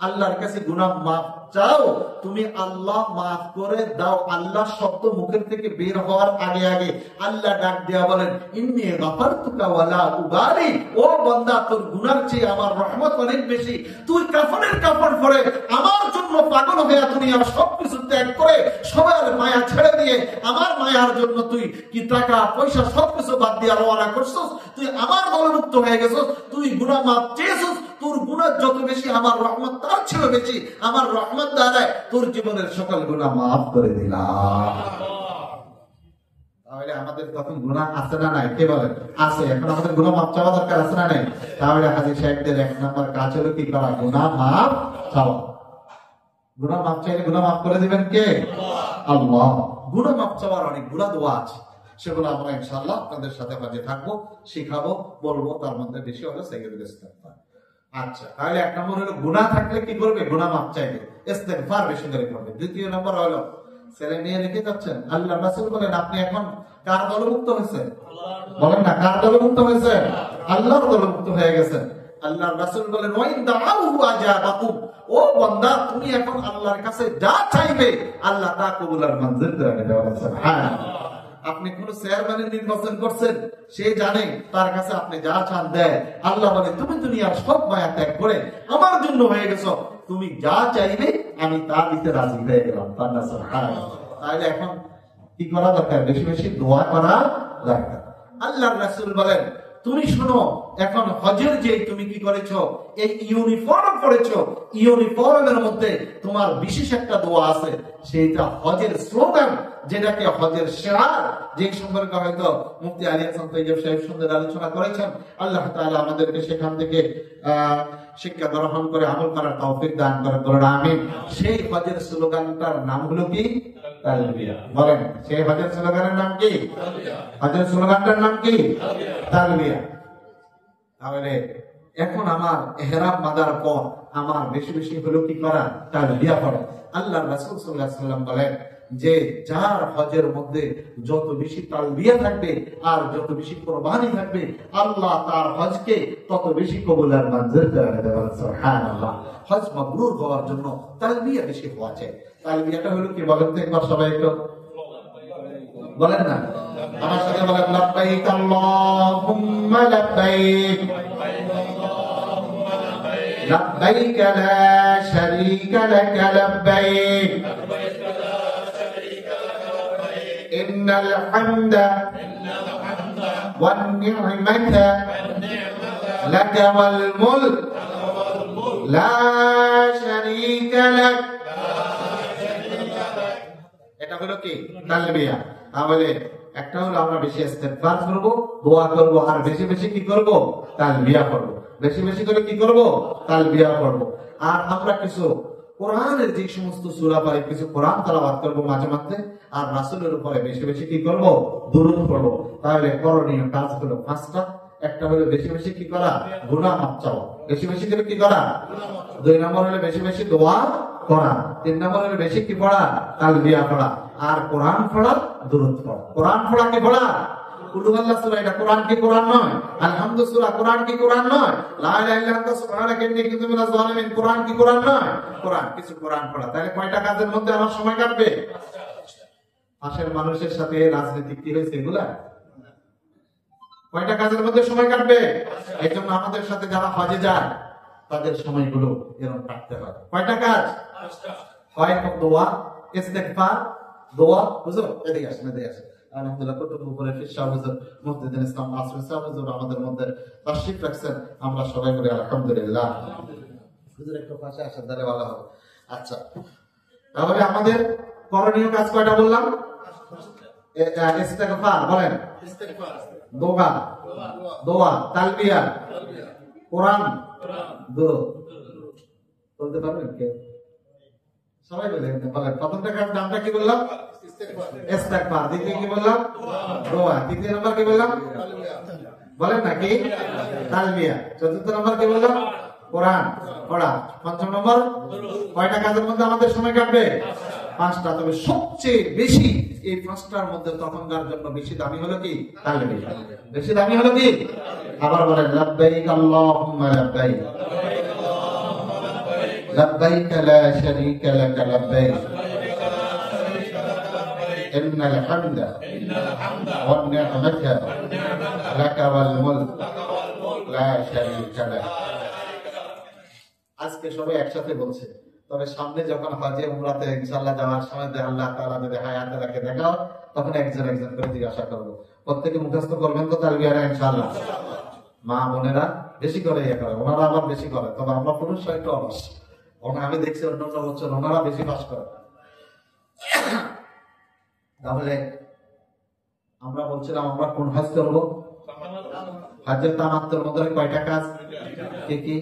আল্লাহর কাছে গুনাহ মাফ চাও, তুমি আল্লাহ মাফ করে দাও। আল্লাহ শব্দ মুখের থেকে বের হওয়ার আগে আগে আল্লাহ ডাক দেয়া বলেন ইন্নী গাফারতুকা ওয়ালা উবালি, ও বান্দা তোর গুনার চেয়ে আমার রহমত অনেক বেশি। তুই কাফনের কাপড় পরে আমার জন্য পাগল হয়ে দুনিয়ার সবকিছু ত্যাগ করে সবার মায়া ছেড়ে দিয়ে আমার মায়ার জন্য তুই কি টাকা পয়সা সবকিছু বাদ দিয়ে রওনা করছস, তুই আমার দলভুক্ত হয়ে গেছস, তুই গুনাহ মাফ চেয়েছস, তোর গুনাহ যত বেশি আমার রহমত তার ছিল বেশি, আমার রহমত দ্বারা তোর জীবনের সকল গুনাহ মাফ করে দিলাম। তাহলে আমাদের তখন গুনাহ আছে না নাই? কে বলেন আছে? এখন আমাদের গুনাহ মাফ চাওয়া দরকার আছে না নাই? তাহলে হাজী সাহেবদের এক নম্বর কাজ হলো কি করা? গুনাহ মাফ চাওয়া। গুনাহ মাফ চাইলে গুনাহ মাফ করে দিবেন কে? আল্লাহ। গুনাহ মাফ চাওয়ার অনেক গুনাহ দোয়া আছে, সেগুলো আমরা ইনশাআল্লাহ আপনাদের সাথে মাঝে থাকবো, শিখাবো, বলবো। তার মধ্যে বেশি হলো সাইয়্যিদুল ইস্তিগফার। আচ্ছা, তাহলে এক নম্বর হলো গুনাহ থাকলে কি করবে? গুনাহ মাফ চাইবে, ইস্তিগফার বেশি করে করবে। দ্বিতীয় নম্বর হলো ছেলে মেয়ে রেখে যাচ্ছেন, আল্লাহ রাসূল বলেন আপনি এখন কার দলভুক্ত হয়েছেন? বলেন না, কার দলভুক্ত হয়েছেন? আল্লাহর দলভুক্ত হয়ে গেছেন। আল্লাহ রাসূল বলেন ওয়াইন দাআহু আজাবাকুম, ও বান্দা তুমি এখন আল্লাহর কাছে যা চাইবে আল্লাহ তা কবুল আর মঞ্জুর করে নেবেন। সুবহানাল্লাহ। আপনি কোন চেয়ারম্যানের নির্বাচন করছেন, সে জানে তার কাছে আপনি যা চান দেয়। আল্লাহ বলে তুমি দুনিয়ার সব মায়া ত্যাগ করে আমার জন্য হয়ে গেছো, তুমি যা চাইবে আমি তা দিতে রাজি হয়ে গেলাম। তাহলে এখন কি করা দরকার? বেশি বেশি দোয়া করা দরকার। আল্লাহ রাসূল বলেন তুমি শোনো, এখন হজের যে তুমি কি করেছো, এই ইউনিফর্ম পরেছো, ইউনিফর্মের মধ্যে তোমার বিশেষ একটা দোয়া আছে, সেটা হজের স্লোগান, যেটাকে হজের শিআর, যে সম্পর্কে হয়তো মুফতি আলী হাসান তাইয়্যিব সাহেব সুন্দর আলোচনা করেছেন। আল্লাহ তাআলা আমাদেরকে সেখান থেকে শিক্ষা গ্রহণ করে আমল করার তৌফিক দান করেন, আমিন। সেই হজের স্লোগানটার নাম হলো কি? তালবিয়া। বলেন সেই হজের স্লোগানের নাম কি? হজের স্লোগানটার নাম কি? তালবিয়া। তাহলে এখন আমার ইহরাম বাঁধার পর আমার বেশি বেশি হলো কি করা? তালবিয়া পড়া। আল্লাহ রাসূল সাল্লাল্লাহু আলাইহি ওয়াসাল্লাম বলেন যে যার হজের মধ্যে যত বেশি তালবিয়া থাকবে আর যত বেশি কুরবানি থাকবে, আল্লাহ তার হজকে তত বেশি কবুল আর মঞ্জুর করে দেবেন। সুবহানাল্লাহ। হজ মাবরুর হওয়ার জন্য তালবিয়া বেশি হওয়া চাই। তালবিয়াটা হলো কি বলেন তো একবার সবাই একটু বলেন না, আমার সাথে বলেন লাব্বাইক আল্লাহুম্মা লাব্বাইক লাব্বাইক লা শারীকা লাক লাব্বাইক ইন্নাল হামদা ওয়ান নি'মাতা লাকা ওয়াল মুলক লা শারীকা লাক। এটা হলো কি? তালবিয়া। তাহলে একটা হলো আমরা বেশি ইস্তিগফার করব, দোয়া করব, আর বেশি বেশি কি করব? তালবিয়া করব। বেশি বেশি করে কি করব? তালবিয়া করব। আর আমরা কিছু কোরআনের যে সমস্ত সূরা পাই, কিছু কোরআন তেলাওয়াত করব মাঝে মাঝে, আর রাসূলের উপরে বেশি বেশি কি করব? দুরূদ পড়ব। তাহলে করণীয় কাজ হলো পাঁচটা। একটা হলো বেশি বেশি কি করা? গুনাহ মাফ চাওয়া। বেশি বেশি করে কি করা? দুই নম্বর হলো বেশি বেশি দোয়া করা। তিন নম্বর হলো বেশি কি পড়া? তালবিয়া পড়া। আর কোরআন পড়া, দুরূদ পড়া। কোরআন পড়া কি পড়া? কুল হুয়াল্লাহ সূরা, এটা কোরআন কি কোরআন নয়? আলহামদুলিল্লাহ সূরা, কোরআন কি কোরআন নয়? লা ইলাহা ইল্লা আনতা সুবহানাকা ইন্নী কুনতু মিনাজ জালিমিন, কোরআন কি কোরআন নয়? কোরআন। কিছু কোরআন পড়া। তাহলে কয়টা কাজের মধ্যে আমার সময় কাটবে? পাশের মানুষের সাথে রাজনীতি কি হয়েছে এগুলা? কয়টা কাজের মধ্যে সময় কাটবে? এই জন্য আমাদের সাথে যারা হজে যায় তাদের সময়গুলো এরকম কাটতে হয়। কয়টা কাজ? হয় দোয়া, ইস্তিগফার, দোয়া। বুঝো? এদিকে আসেন, এদিকে আসেন। আলহামদুলিল্লাহ কতটুকু উপরে ফিরশা হুজুর মুফতিদিন ইসলাম আসর সাহেব হুজুর আমাদের মধ্যে তাশরীফ রাখছেন। আমরা সবাই বলি আলহামদুলিল্লাহ। হুজুর একটু পাশে আসেন, তাহলে ভালো হবে। আচ্ছা, তাহলে আমাদের করণীয় কাজ কয়টা বললাম? ইস্তেগফার বলেন, দোয়া, দোয়া, তালবিয়া, কোরআন, দুরূদ। বলতে পারবেন কে? সবাই বলেন। প্রথমটা নামটা কি বললাম? ইস্তেগফার। দ্বিতীয় কি বললাম? দোয়া। তৃতীয় নম্বর কি বললাম? বলেন নাকি? তালবিয়া। চতুর্থ নম্বর কি বললাম? কোরআন পড়া। পঞ্চম নম্বর কয়টা কাজের মধ্যে আমাদের সময় কাটবে? 5টা। তবে সবচেয়ে বেশি এই 5টার মধ্যে তখনকার জন্য বেশি দামি হলো কি? তালবিয়া। বেশি দামি হলো কি? আবার বলেন, লাব্বাইক আল্লাহুম্মা লাব্বাইক, লাব্বাইক লা শারীকা লাক লাব্বাইক, ইন্নাল হামদা ওয়ান নি'মাতা লাকা ওয়াল মুলক লা শারীকা লাক। আজকে সবাই একসাথে বলছে, তবে সামনে যখন হজে উমরাতে ইনশাআল্লাহ যাওয়ার সময় আল্লাহ তাআলা যদি হায়াতে রাখে দেখাও, তখন একজন একজন করে জিজ্ঞাসা করব। প্রত্যেকে মুখস্থ করবেন তো তালবিয়াটা ইনশাআল্লাহ। মা বোনেরা বেশি করে ইয়ে করে, ওনারা আবার বেশি করে, তবে আমরা পুরুষরা একটু অলস। আমি দেখছি অন্যান্য বছর ওনারা বেশি পাস করে। তাহলে আমরা বলছিলাম আমরা কোন হজ করবো? হজের তামাত্তুর মধ্যে কয়টা কাজ? কি কি?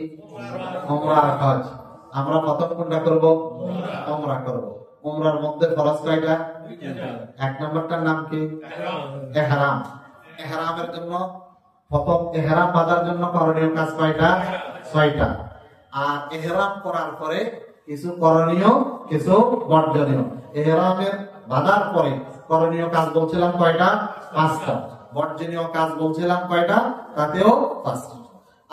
উমরা আর হজ। আমরা প্রথম কোনটা করব? উমরা করব। উমরার মধ্যে ফরজ কয়টা? 1 নম্বরটার নাম কি? ইহরাম। ইহরামের জন্য প্রথম ইহরাম বাঁধার জন্য করণীয় কাজ কয়টা? 6টা। আর ইহরাম করার পরে কিছু করণীয়, কিছু বর্জনীয়। ইহরামের বাঁধার পরে করণীয় কাজ বলছিলাম কয়টা? 5টা। বর্জনীয় কাজ বলছিলাম কয়টা? তাতেও 5টা।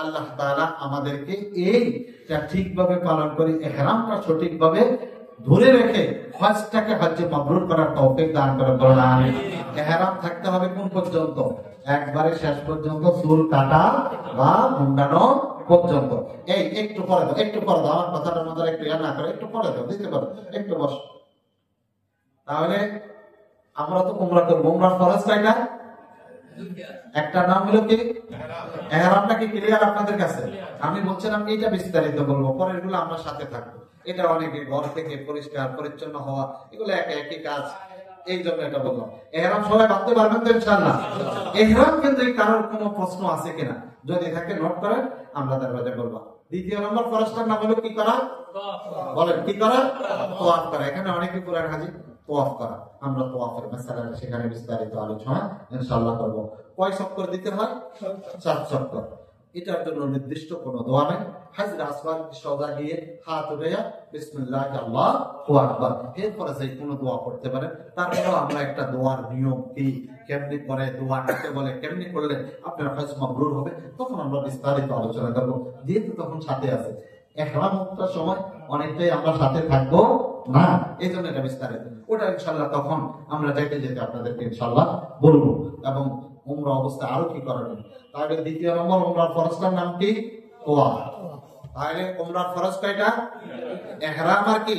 আল্লাহ তাআলা আমাদেরকে এইটা ঠিকভাবে পালন করে, ইহরামটা সঠিকভাবে ধরে রেখে হজটাকে হজ্জে মাবরুর করার তৌফিক দান করে বলেন আমিন। ইহরাম থাকতে হবে কোন পর্যন্ত? একবারে শেষ পর্যন্ত, চুল কাটা বা মুন্ডানো পর্যন্ত। এই একটু পরে দাও, একটু পরে দাও, আমার কথাটার মধ্যে একটু ইয়া না করে একটু পরে দাও, দিতে পারো, একটু বস। তাহলে আমরা তো উমরা করবো। উমরার ফরজ কয়টা? একটা নাম হলো কি? ইহরামটা কি ক্লিয়ার আপনাদের কাছে? আমি বলছিলাম এইটা বিস্তারিত বলবো, পরের গুলো আমরা সাথে থাকবো। এটা অনেকে ঘর থেকে পরিষ্কার পরিচ্ছন্ন হওয়া, এগুলো একই কাজ, এই জন্য এটা বললাম। ইহরাম সবাই ভাবতে পারবেন তো ইনশাআল্লাহ? ইহরাম কিন্তু কারোর কোনো প্রশ্ন আছে কিনা যদি থাকে নোট করেন, আমরা দরজা বলবো। দ্বিতীয় নম্বর ফরজটার নাম হলো কি করা? বলেন কি করা? তাওয়াফ করা। এখানে অনেকে কোরআন হাজির তাওয়াফ করা। আমরা তাওয়াফের মাসালা সেখানে বিস্তারিত আলোচনা ইনশাআল্লাহ করব। কয় চক্কর দিতে হয়? 4 চক্কর। এটার জন্য নির্দিষ্ট কোনো দোয়া নেই। হাজর আসওয়াদ সোজা গিয়ে হাত উঠাইয়া বিসমিল্লাহ আল্লাহু আকবার, এরপরে যে কোনো দোয়া করতে পারেন। তারপরেও আমরা একটা দোয়ার নিয়ম কি, কেমনি করে দোয়া কাকে বলে, কেমনি করলে আপনার হজ মাবরুর হবে, তখন আমরা বিস্তারিত আলোচনা করব। যেহেতু তখন সাথে আছে ইহরামটার সময় অনেকটাই আমরা সাথে থাকবো না, এই জন্য এটা বিস্তারিত। ওটা ইনশাআল্লাহ তখন আমরা যেতে যেতে আপনাদেরকে ইনশাআল্লাহ বলবো। এবং উমরা অবস্থায় আরো কি করণীয়। তাহলে দ্বিতীয় নম্বর উমরার ফরজটার নাম কি? তাওয়াফ। তাহলে উমরার ফরজ কয়টা? ইহরাম আর কি?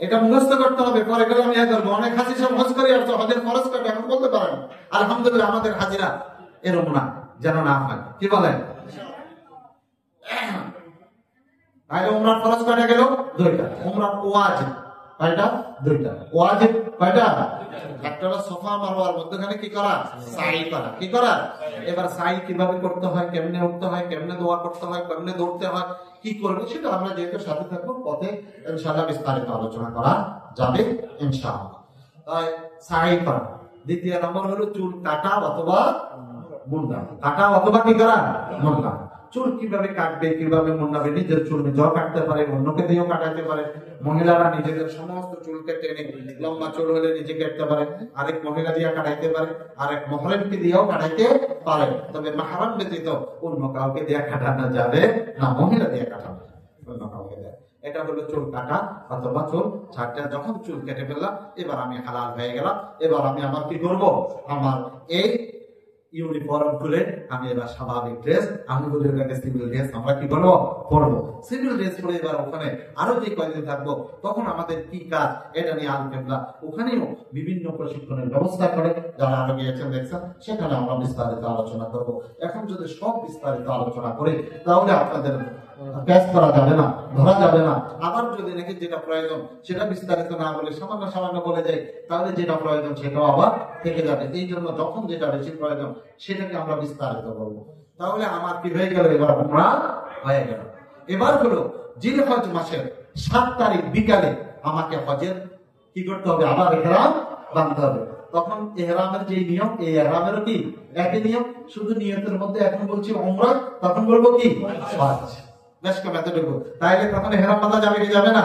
এটা মুখস্থ করতে হবে, পরে গেলে আমি করবো। অনেক হাজি সব হজ করে আসছে, হজের ফরজ কয়টা এখন বলতে পারেন। আলহামদুলিল্লাহ আমাদের হাজিরা এরকম না, যেন না হয়। কি বলেন? তাহলে উমরার ফরজ কয়টা গেল? 2টা। উমরার ওয়াজিব কয়টা? 2টা। ওয়াজিব কয়টা? একটা হলো সাফা মারওয়ার মধ্যখানে কি করা? সাই করা। কি করা? এবার সাই কিভাবে করতে হয়, কেমনে উঠতে হয়, কেমনে দোয়া করতে হয়, কেমনে দৌড়তে হয়, কি করবে, সেটা আমরা যেহেতু সাথে থাকবো পথে ইনশাআল্লাহ বিস্তারিত আলোচনা করা যাবে ইনশাআল্লাহ। তাই সাই করা। দ্বিতীয় নম্বর হলো চুল কাটা অথবা মুন্ডা। কাটা অথবা কি করা? মুন্ডা। চুল কিভাবে কাটবে, কিভাবে মুন্ডাবে, নিজের চুল নিজেও কাটতে পারে, অন্যকে দিয়েও কাটাতে পারে। মহিলারা নিজেদের সমস্ত চুলকে টেনে, লম্বা চুল হলে নিজে কাটতে পারে, আরেক মহিলা দিয়ে কাটাইতে পারে, আরেক মহরমকে দিয়েও কাটাইতে পারে। তবে মাহরাম ব্যতীত অন্য কাউকে দিয়ে কাটানো যাবে না, মহিলা দিয়ে কাটানো অন্য কাউকে দেয়। এটা হলো চুল কাটা অথবা চুল ছাড়টা। যখন চুল কেটে ফেললাম, এবার আমি হালাল হয়ে গেলাম। এবার আমি আমার কি করবো? আমার এই ইউনিফর্ম খুলে আমি এবার স্বাভাবিক ড্রেস, আমি বলি ওটাকে সিভিল ড্রেস, আমরা কি করবো? পরবো। সিভিল ড্রেস পরে এবার ওখানে আরো যে কয়েকদিন থাকবো, তখন আমাদের কি কাজ, এটা নিয়ে আলোচনা। ওখানেও বিভিন্ন প্রশিক্ষণের ব্যবস্থা করে, যারা আরো গিয়েছেন দেখছেন, সেখানে আমরা বিস্তারিত আলোচনা করবো। এখন যদি সব বিস্তারিত আলোচনা করি, তাহলে আপনাদের প্যাচ করা যাবে না, ধরা যাবে না। আবার যদি নাকি যেটা প্রয়োজন সেটা বিস্তারিত না বলে সামান্য সামান্য বলে যায়, তাহলে যেটা প্রয়োজন সেটাও আবার থেকে যাবে। এই জন্য যখন যেটা বেশি প্রয়োজন সেটাকে আমরা বিস্তারিত বলবো। তাহলে আমার কি হয়ে গেল, এবার উমরা হয়ে গেল। এবার হলো জিলহজ মাসের 7 তারিখ বিকালে আমাকে হজের কি করতে হবে, আবার ইহরাম বাঁধতে হবে। তখন ইহরামের যে নিয়ম, এই ইহরামেরও কি একই নিয়ম, শুধু নিয়তের মধ্যে এখন বলছি উমরা, তখন বলবো কি হজ। বেশ কম এতটুকু। তাইলে তখন ইহরাম বাঁধা যাবে কি যাবে না?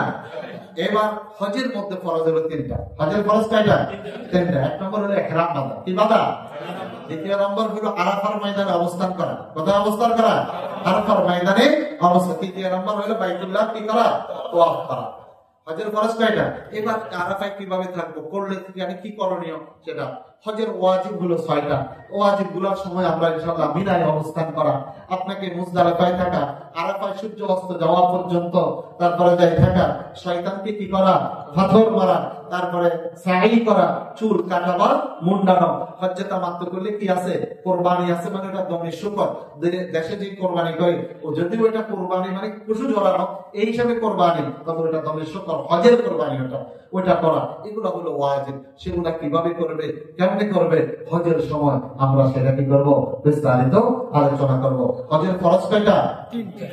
এবার হজের মধ্যে ফরজ হলো 3টা। হজের ফরজ কয়টা? 3টা। 1 নম্বর হলো ইহরাম বাঁধা, কি বাঁধা? দ্বিতীয় নম্বর হলো আরাফার ময়দানে অবস্থান করা। কোথায় অবস্থান করা? আরাফার ময়দানে অবস্থান। তৃতীয় নম্বর হলো বাইতুল্লাহ কি করা? তাওয়াফ করা। হজের ফরজ কয়টা? এবার আরাফায় কিভাবে থাকবো, করলে মানে কি করণীয় সেটা। হজের ওয়াজিব হলো 6টা। ওয়াজিব গুলোর সময় আমরা ইনশাআল্লাহ মিনায় অবস্থান করা, আপনাকে মুজদালিফায় থাকা, আরাফায় সূর্য অস্ত যাওয়া পর্যন্ত, তারপরে যাই থাকা, শয়তানকে কি করা, পাথর মারা, তারপরে সাই করা, চুল কাটা বা মুন্ডানো। হজ্জে তামাত্তু করলে কি আছে, কোরবানি আছে, মানে ওটা দমে শুকর। দেশে যে কোরবানি করে ও যদি ওইটা কোরবানি মানে পশু জড়ানো এই হিসাবে কোরবানি, তবে ওটা দমে শুকর, হজের কোরবানি ওটা করা। এগুলো হলো ওয়াজিব। সেগুলা কিভাবে করবে, কেমনে করবে, হজের সময় আমরা সেটা কি করবো, বিস্তারিত আলোচনা করব। হজের ফরজ কয়টা?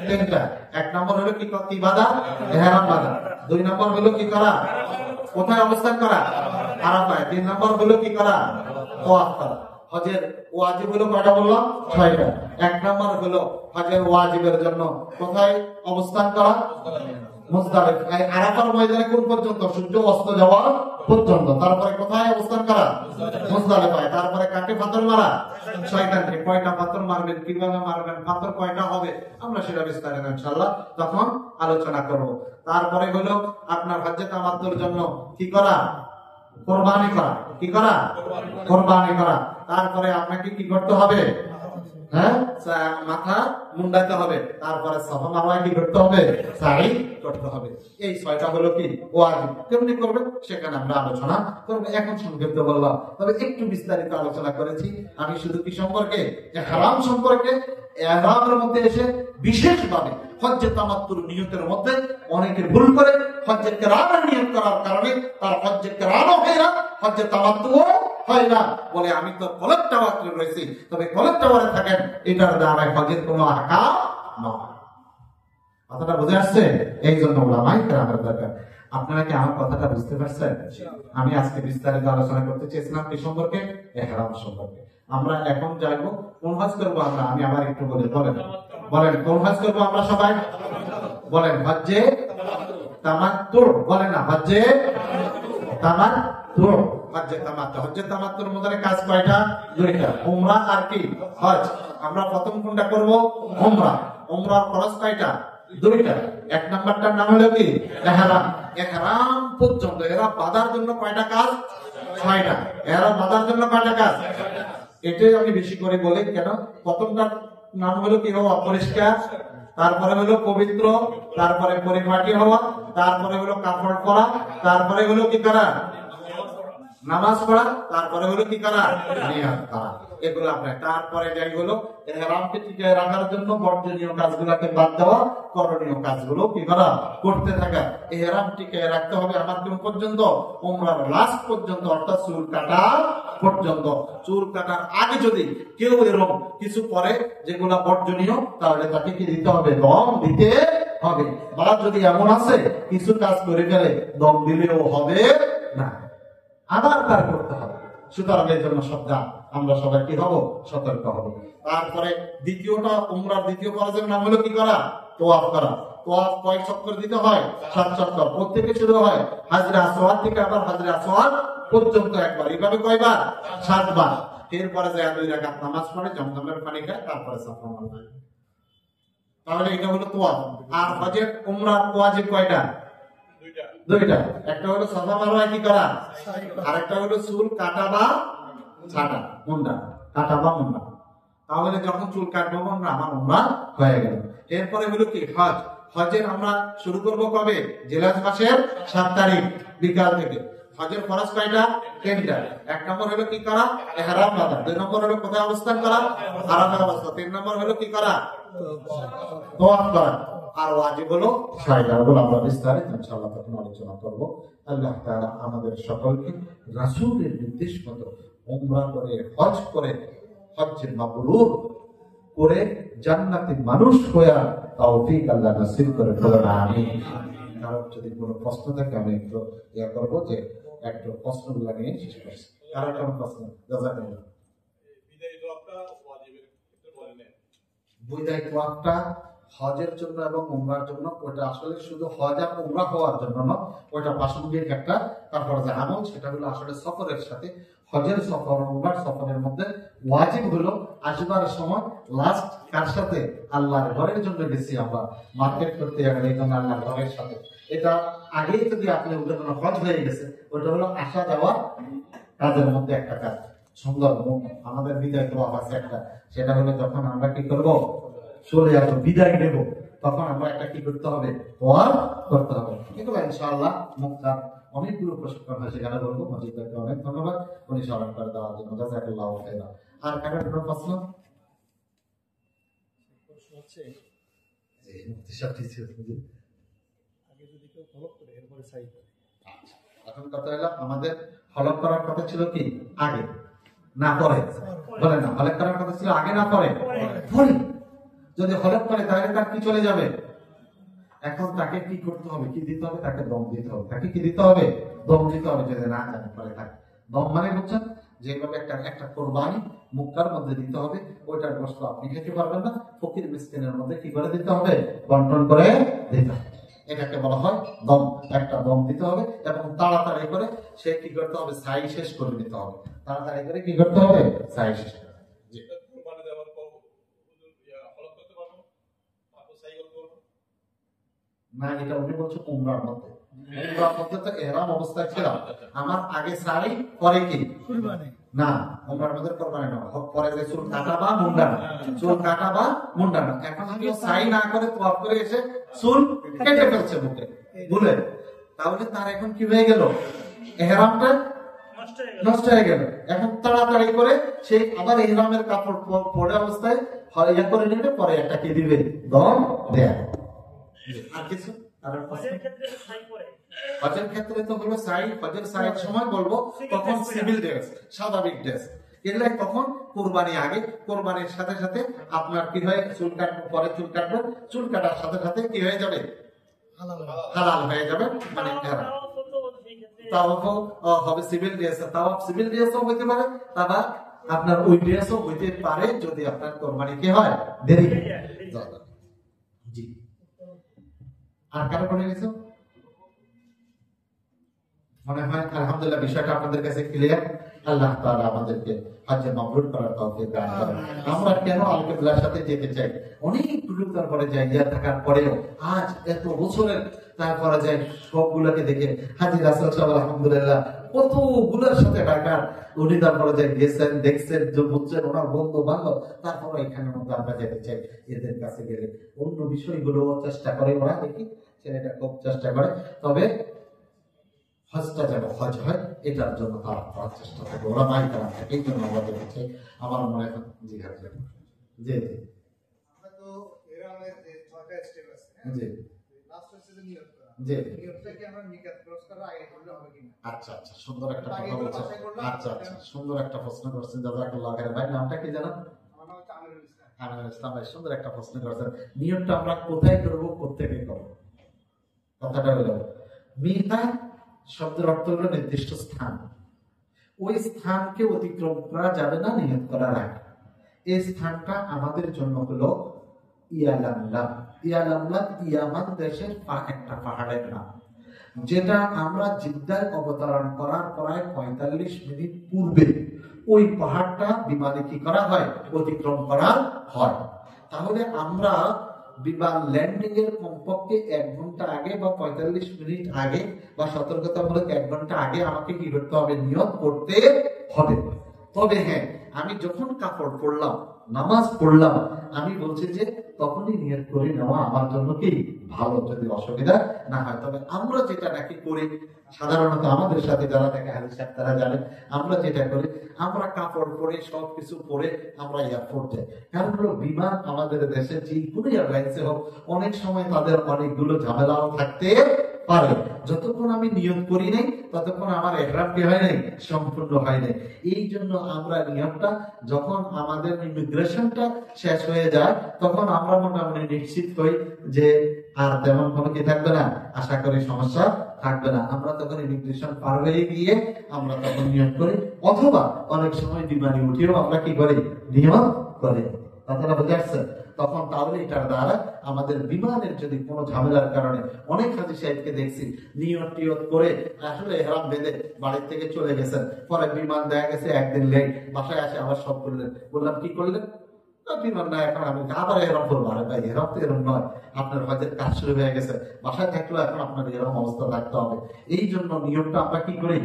3টা। 1 নম্বর হলো কি বাঁধা, ইহরাম বাঁধা। 2 নম্বর হলো কি করা, কোথায় অবস্থান করা, আরাফায়। 3 নম্বর হলো কি করা, তাওয়াফ করা। হজের ওয়াজিব হলো কয়টা বললাম? 6টা। 1 নম্বর হলো হজের ওয়াজিবের জন্য কোথায় অবস্থান করা, মুজদালিফা। আরাফার ময়দানে কোন পর্যন্ত, সূর্য অস্ত যাওয়া পর্যন্ত। তারপরে কোথায় অবস্থান করা, মুজদালিফায়। তারপরে কাকে পাথর মারা, শয়তানকে। কয়টা পাথর মারবেন, কিভাবে মারবেন, পাথর কয়টা হবে, আমরা সেটা বিস্তারিত ইনশাআল্লাহ তখন আলোচনা করব। তারপরে হলো আপনার হজ্জে তামাত্তুর জন্য কি করা, কোরবানি করা। কি করা, কোরবানি করা। তারপরে আপনাকে কি করতে হবে, হ্যাঁ, মাথা মুন্ডাতে হবে। তারপরে সাফা মারওয়ায় কি করতে হবে, সাই করতে হবে। এই 6টা হলো কি ওয়াজিব। কেমনি করবে সেখানে আমরা আলোচনা করব। এখন সংক্ষিপ্ত বললাম, তবে একটু বিস্তারিত আলোচনা করেছি আমি শুধু কি সম্পর্কে, ইহরাম সম্পর্কে। ইহরামের মধ্যে এসে বিশেষভাবে হজ্জে তামাত্তুর নিয়তের মধ্যে অনেকে ভুল করে হজ্জে কিরানের নিয়ত করার কারণে তার হজ্জে কিরানও হয় না, হজ্জে তামাত্তুও হয় না। বলে আমি তো কলেজ টাওয়ারে রয়েছি, তবে কলেজ টাওয়ারে থাকেন, এটার দ্বারা হজের কোনো আহকাম নয়। কথাটা বুঝে আসছে? এই জন্য ওলামায়ে কেরামের দরকার। আপনারা কি আমার কথাটা বুঝতে পারছেন? আমি আজকে বিস্তারিত আলোচনা করতে চেয়েছিলাম কি সম্পর্কে, ইহরাম সম্পর্কে। আমরা এখন যাইবো কোন হজ করবো আমরা, আমি আবার একটু বলি, বলেন কোন হজ করবো আমরা সবাই? বলেন হজ্জে তামাত্তুর। বলেন না, হজ্জে তামাত্তুর। হজ্জে তামাত্তুর। হজ্জে তামাত্তুর মধ্যে কাজ কয়টা? 2টা, উমরা আর কি হজ। আমরা প্রথম কোনটা করব, উমরা। উমরার খরচ কয়টা? 2টা। 1 নাম্বারটার নাম হলো কি ইহরাম। ইহরাম পর্যন্ত এরা বাঁধার জন্য কয়টা কাজ? 6টা। এরা বাঁধার জন্য কয়টা কাজ? এটাই আমি বেশি করে বলি। কেন? প্রথমটার নাম হলো কি হওয়া, পরিষ্কার। তারপরে হলো পবিত্র, তারপরে পরিপাটি হওয়া, তারপরে হলো কাপড় পরা, তারপরে হলো কি করা, নামাজ পড়া, তারপরে হলো কি করা, নিয়ত করা। এগুলো আপনার। তারপরে যাই হলো ইহরামকে টিকিয়ে রাখার জন্য বর্জনীয় কাজগুলোকে বাদ দেওয়া, করণীয় কাজগুলো কি করা, করতে থাকা। ইহরাম টিকিয়ে রাখতে হবে আমার কোন পর্যন্ত, উমরার লাস্ট পর্যন্ত, অর্থাৎ চুল কাটা পর্যন্ত। চুল কাটার আগে যদি কেউ এরকম কিছু করে যেগুলা বর্জনীয়, তাহলে তাকে কি দিতে হবে, দম দিতে হবে। বা যদি এমন আছে কিছু কাজ করে গেলে দম দিলেও হবে না, আবার তার করতে হবে। সুতরাং এর জন্য সাবধান, আমরা সবাই কি হব, সতর্ক হব। তারপরে দ্বিতীয়টা, উমরার দ্বিতীয় ফরজের নাম হলো কি করা, তাওয়াফ করা। তাওয়াফ কয় চক্কর দিতে হয়? 7 চক্কর। প্রত্যেকে শুরু হয় হাজরে আসওয়াদ থেকে আবার হাজরে আসওয়াদ পর্যন্ত একবার। এইভাবে কয়বার? 7 বার। এরপরে যায় 2 রাকাত নামাজ পড়ে, জমজমের পানি খায়, তারপরে সাফা মারওয়া। তাহলে এটা হলো তাওয়াফ। আর হজের উমরার ওয়াজিব কয়টা? 2টা। একটা হলো সাফা মারওয়া কি করা, আর একটা হলো চুল কাটা বা ছাটা, মুন্ডা কাটা বা মুন্ডা। তাহলে যখন চুল কাটবো আমরা, আমার উমরা হয়ে গেল। এরপরে হলো কি হজ। হজের আমরা শুরু করব কবে? জিলহজ মাসের 7 তারিখ বিকাল থেকে। হজের ফরজ কয়টা? 3টা। 1 নম্বর হলো কি করা, ইহরাম বাঁধা। 2 নম্বর হলো কোথায় অবস্থান করা, আরাফায় অবস্থান। 3 নম্বর হলো কি করা, তাওয়াফ করা। আর ওয়াজিব হলো 6টা। ওগুলো আমরা বিস্তারিত ইনশাআল্লাহ তখন আলোচনা করব। আল্লাহ তাআলা আমাদের সকলকে রাসূলের নির্দেশ মতো উমরা করে, হজ করে, হজ্জে মাবরুর করে জান্নাতি মানুষ হয়ে তৌফিক আল্লাহ নসিব করে বলেন আমিন। কারণ যদি কোনো প্রশ্ন থাকে আমি একটু করবো যে একটু প্রশ্নগুলো নিয়ে শেষ করছি। কারো কোনো প্রশ্ন? জাযাকাল্লাহ। বিদায় তোয়াফটা হজের জন্য এবং উমরার জন্য, ওটা আসলে শুধু হজ আর উমরা হওয়ার জন্য না, ওটা প্রাসঙ্গিক একটা তারপর যে আমল, সেটা হলো আসলে সফরের সাথে, হজের সফর উমরার সফরের মধ্যে ওয়াজিব হলো আসবার সময় লাস্ট কার সাথে? আল্লাহর ঘরের জন্য গেছি আমরা মার্কেট করতে গেলে এই জন্য আল্লাহর ঘরের সাথে। এটা আগেই যদি আপনি ওটা কোনো হজ হয়ে গেছে, ওটা হলো আসা যাওয়ার কাজের মধ্যে একটা কাজ। সুন্দর আমাদের বিদায় তোয়াফ আছে একটা, সেটা হলো যখন আমরা কি করব, চলে আসবো, বিদায় নেব, তখন আমরা একটা কি করতে হবে? তোয়াফ করতে হবে। এগুলো ইনশাআল্লাহ মুক্তার অনেকগুলো প্রশিক্ষণ হয়, সেখানে বলবো। মজিদ ভাইকে অনেক ধন্যবাদ উনি স্মরণ করে দেওয়ার জন্য। জাযাকাল্লাহু খাইরান। আর কারোর কোনো প্রশ্ন? হচ্ছে আগে যদি কেউ ফলো করে এরপরে সাইড করে। এখন কথা হলো আমাদের হলক করার কথা ছিল কি আগে না পরে? বলে না, হলক করার কথা ছিল আগে না পরে? পরে। যদি হলক করে তাহলে তার কি চলে যাবে? এখন তাকে কি করতে হবে? কি দিতে হবে? তাকে দম দিতে হবে। তাকে কি দিতে হবে? দম দিতে হবে। যদি না জানে পরে থাকে দম মানে বুঝছেন, যেভাবে একটা কোরবানি মুক্তার মধ্যে দিতে হবে, ওইটার গোশত আপনি খেতে পারবেন না, ফকির মিসকিনের মধ্যে কি করে দিতে হবে? বন্টন করে দিতে হবে। এটাকে বলা হয় দম। একটা দম দিতে হবে এবং তাড়াতাড়ি করে সে কি করতে হবে? সাই শেষ করে দিতে হবে। তাড়াতাড়ি করে কি করতে হবে? সাই শেষ করতে হবে। না, এটা উনি বলছে উমরার মধ্যে। উমরার মধ্যে তো ইহরাম অবস্থায় ছিলাম, আমার আগে সাই পরে কি কুরবানি? না, উমরার মধ্যে কুরবানি না, পরে যে চুল কাটা বা মুন্ডানো, চুল কাটা বা মুন্ডানো। এখন আমি সাই না করে তোয়াফ করে এসে চুল কেটে ফেলছে মুখে ভুলে, তাহলে তার এখন কি হয়ে গেল? ইহরামটা নষ্ট হয়ে গেল। এখন তাড়াতাড়ি করে সে আবার ইহরামের কাপড় পরে অবস্থায় ইয়া করে নেবে, পরে একটা কি দিবে? দম দেয়া। আর কিছু? হজের ক্ষেত্রে তো হলো সাই, হজের সাইয়ের সময় বলবো তখন সিভিল ড্রেস, স্বাভাবিক ড্রেস। এগুলো তখন কুরবানি আগে, কুরবানির সাথে সাথে আপনার কি হয়? চুল কাটবো, পরে চুল কাটবো, চুল কাটার সাথে সাথে কি হয়ে যাবে? হালাল হয়ে যাবে। মানে তাওয়াফও হবে সিভিল ড্রেস, তাওয়াফ সিভিল ড্রেসও হইতে পারে, তারপর আপনার ওই ড্রেসও হইতে পারে যদি আপনার কুরবানি কি হয়? দেরি। জি। আর কারো পড়ে গেছে? মনে হয় আলহামদুলিল্লাহ বিষয়টা আপনাদের কাছে ক্লিয়ার। আল্লাহ তাআলা আমাদেরকে হজ্জে মাবরুর করার তৌফিক দান করেন। আমরা কেন আল-কিবলার সাথে যেতে চাই? অনেক দূর তারপরে যাই, ইয়া থাকার পরেও আজ এত বছরের তারপরে যাই, সবগুলোকে দেখে হাজী রাসূল সাল্লাল্লাহু আলহামদুলিল্লাহ কতগুলোর সাথে ঢাকার উনি তারপরে যাই গেছেন, দেখছেন, বুঝছেন, ওনার বন্ধু বান্ধব, তারপরে এখানের মধ্যে আমরা যেতে চাই। এদের কাছে গেলে অন্য বিষয়গুলো চেষ্টা করে ওরা, দেখি ছেলেটা খুব চেষ্টা করে, তবে হজটা যেন হজ হয় এটার জন্য তারা করার চেষ্টা করে, ওরা মাই করা থাকে। এই জন্য আমরা যেতে চাই। আমার মনে হয় জি জি জি জি জি। আচ্ছা আচ্ছা, সুন্দর একটা কথা বলছেন। আচ্ছা আচ্ছা, সুন্দর একটা প্রশ্ন করছেন। জাযাকাল্লাহ খাইর। ভাই নামটা কি জানেন? আমিনুল ইসলাম ভাই সুন্দর একটা প্রশ্ন করেছেন। নিয়তটা আমরা কোথায় করবো, কোত্থেকে করবো? কথাটা হলো মিকাত শব্দের অর্থ হলো নির্দিষ্ট স্থান। ওই স্থানকে অতিক্রম করা যাবে না নিয়ত করার আগে। এই স্থানটা আমাদের জন্য হলো ইয়ালামলাম। ইয়ালামলাম ইয়ামান দেশের একটা পাহাড়ের নাম, যেটা আমরা জিদ্দায় অবতরণ করার প্রায় 45 মিনিট পূর্বে ওই পাহাড়টা বিমানে কি করা হয়? অতিক্রম করা হয়। তাহলে আমরা বিমান ল্যান্ডিং এর কমপক্ষে 1 ঘন্টা আগে বা 45 মিনিট আগে বা সতর্কতামূলক 1 ঘন্টা আগে আমাকে কি করতে হবে? নিয়ত করতে হবে। তবে হ্যাঁ, আমি যখন কাপড় পরলাম, নামাজ পড়লাম, আমি বলছি যে তখনই নিয়ত করে নেওয়া আমার জন্য কি ভালো, যদি অসুবিধা না হয়। তবে আমরা যেটা নাকি করি সাধারণত আমাদের সাথে যারা থাকে হাদিস সাহেব তারা জানে, আমরা যেটা করি আমরা কাপড় পরে সবকিছু পরে আমরা এয়ারপোর্ট যাই। কারণ হলো বিমান আমাদের দেশে যে কোনো এয়ারলাইন্সে হোক অনেক সময় তাদের অনেকগুলো ঝামেলাও থাকতে পারে। যতক্ষণ আমি নিয়ত করি নাই ততক্ষণ আমার ইহরাম কি হয় নাই, সম্পূর্ণ হয় নাই। এই জন্য আমরা নিয়তটা যখন আমাদের ইমিগ্রেশনটা শেষ হয়ে যায় তখন আমরা মোটামুটি নিশ্চিত হই যে আর তেমন কোনো কি থাকবে না, আশা করি সমস্যা থাকবে না। আমরা তখন ইমিগ্রেশন পার হয়ে গিয়ে আমরা তখন নিয়ত করি, অথবা অনেক সময় বিমানে উঠেও আমরা কি করি, নিয়ত করি। কথাটা বুঝে আসছে? তখন তাহলে এটার দ্বারা আমাদের বিমানের যদি কোনো ঝামেলার কারণে, অনেক হাজি সাহেবকে দেখছি নিয়ত টিয়ত করে আসলে এহরাম বেঁধে বাড়ির থেকে চলে গেছেন, পরে বিমান দেখা গেছে একদিন লেট, বাসায় আসে আবার সব করলেন। বললাম কি করলেন? বিমান না, এখন আমি আবার এরকম করবো। আরে ভাই এরকম তো এরকম নয়, আপনার হয়তো কাজ শুরু হয়ে গেছে, বাসায় থাকলেও এখন আপনার এরকম অবস্থা থাকতে হবে। এই জন্য নিয়মটা আমরা কি করি,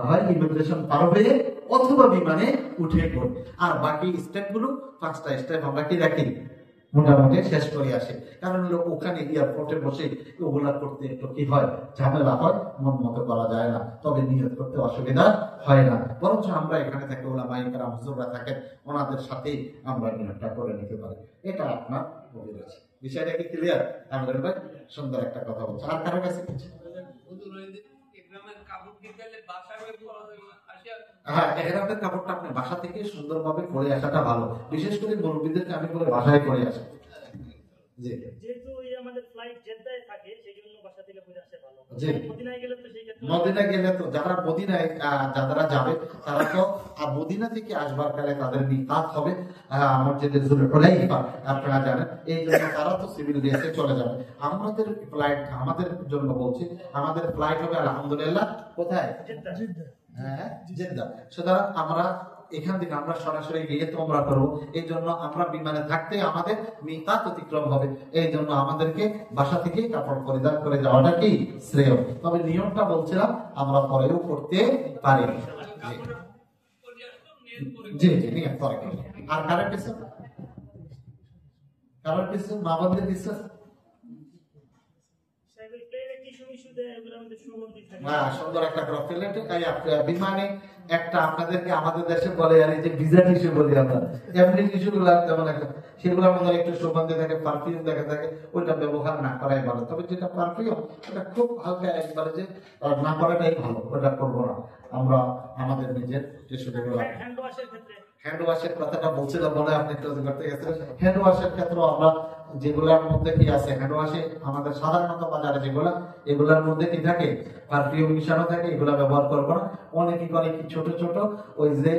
হয় ইমিগ্রেশন পার হয়ে অথবা বিমানে উঠে করি। আর বাকি স্টেপ গুলো 5টা স্টেপ আমরা কি রাখি, মোটামুটি শেষ করে আসে। কারণ হলো ওখানে এয়ারপোর্টে বসে ওগুলা করতে একটু কি হয়, ঝামেলা হয়, মন মতো করা যায় না। তবে নিয়ত করতে অসুবিধা হয় না, বরঞ্চ আমরা এখানে থেকে ওলামায়ে কেরাম হুজুররা থাকেন, ওনাদের সাথে আমরা নিয়তটা করে নিতে পারি। এটা আপনার বলে রয়েছে। বিষয়টা কি ক্লিয়ার? আমাদের ভাই সুন্দর একটা কথা বলছে। আর কারো কাছে কিছু? হ্যাঁ, এহরামের কাপড়টা আপনি বাসা থেকে সুন্দরভাবে পরে আসাটা ভালো। বিশেষ করে মুরব্বিদেরকে আমি বলে বাসায় পরে আসা। জি, যেহেতু আমাদের ফ্লাইট জেদ্দায় থাকে সেজন্য বাসা থেকে পরে আসা ভালো। জি। মদিনায় গেলে তো সেই ক্ষেত্রে মদিনা গেলে তো যারা মদিনায় যারা যাবে তারা তো মদিনা থেকে আসবার কালে তাদের মিকাত হবে মসজিদে যুলহুলাইফা, আপনারা জানেন। এই জন্য তারা তো সিভিল ড্রেসে চলে যাবে। আমাদের ফ্লাইট, আমাদের জন্য বলছি, আমাদের ফ্লাইট হবে আলহামদুলিল্লাহ কোথায়? হ্যাঁ, জেদ্দা। সুতরাং আমরা এখান থেকে আমরা সরাসরি গিয়ে তো আমরা করবো। এই জন্য আমরা বিমানে থাকতে আমাদের মিকাত অতিক্রম হবে। এই জন্য আমাদেরকে বাসা থেকে কাপড় পরিধান করে যাওয়াটা কি শ্রেয়। তবে নিয়মটা বলছিলাম আমরা পরেও করতে পারি। জি জি, নিয়ম পরে করবো। আর কারোর কিছু, কারোর কিছু মা বলতে কিছু? সুন্দর একটা বিমানে একটা আপনাদেরকে আমাদের দেশে বলে আর এই যে ভিজা টিস্যু বলি আমরা, এমনি টিস্যু গুলা তেমন একটা, সেগুলোর মধ্যে একটু সুগন্ধি থাকে, পারফিউম দেখা থাকে, ওইটা ব্যবহার না করাই ভালো। তবে যেটা পারফিউম ওটা খুব হালকা একবারে যে না করাটাই ভালো, ওটা করবো না। আমরা আমাদের নিজের টিস্যু যেগুলো, হ্যান্ড ওয়াশের কথাটা বলছিলাম বলে আপনি করতে গেছিলেন। হ্যান্ড ওয়াশের ক্ষেত্রে আমরা যেগুলোর মধ্যে কি আছে, হ্যান্ড ওয়াশে আমাদের সাধারণত বাজারে যেগুলা, এগুলোর মধ্যে কি থাকে, পারফিউম মিশানো থাকে, এগুলা ব্যবহার করবো না। অনেকে করে কি ছোট ছোট ওই যে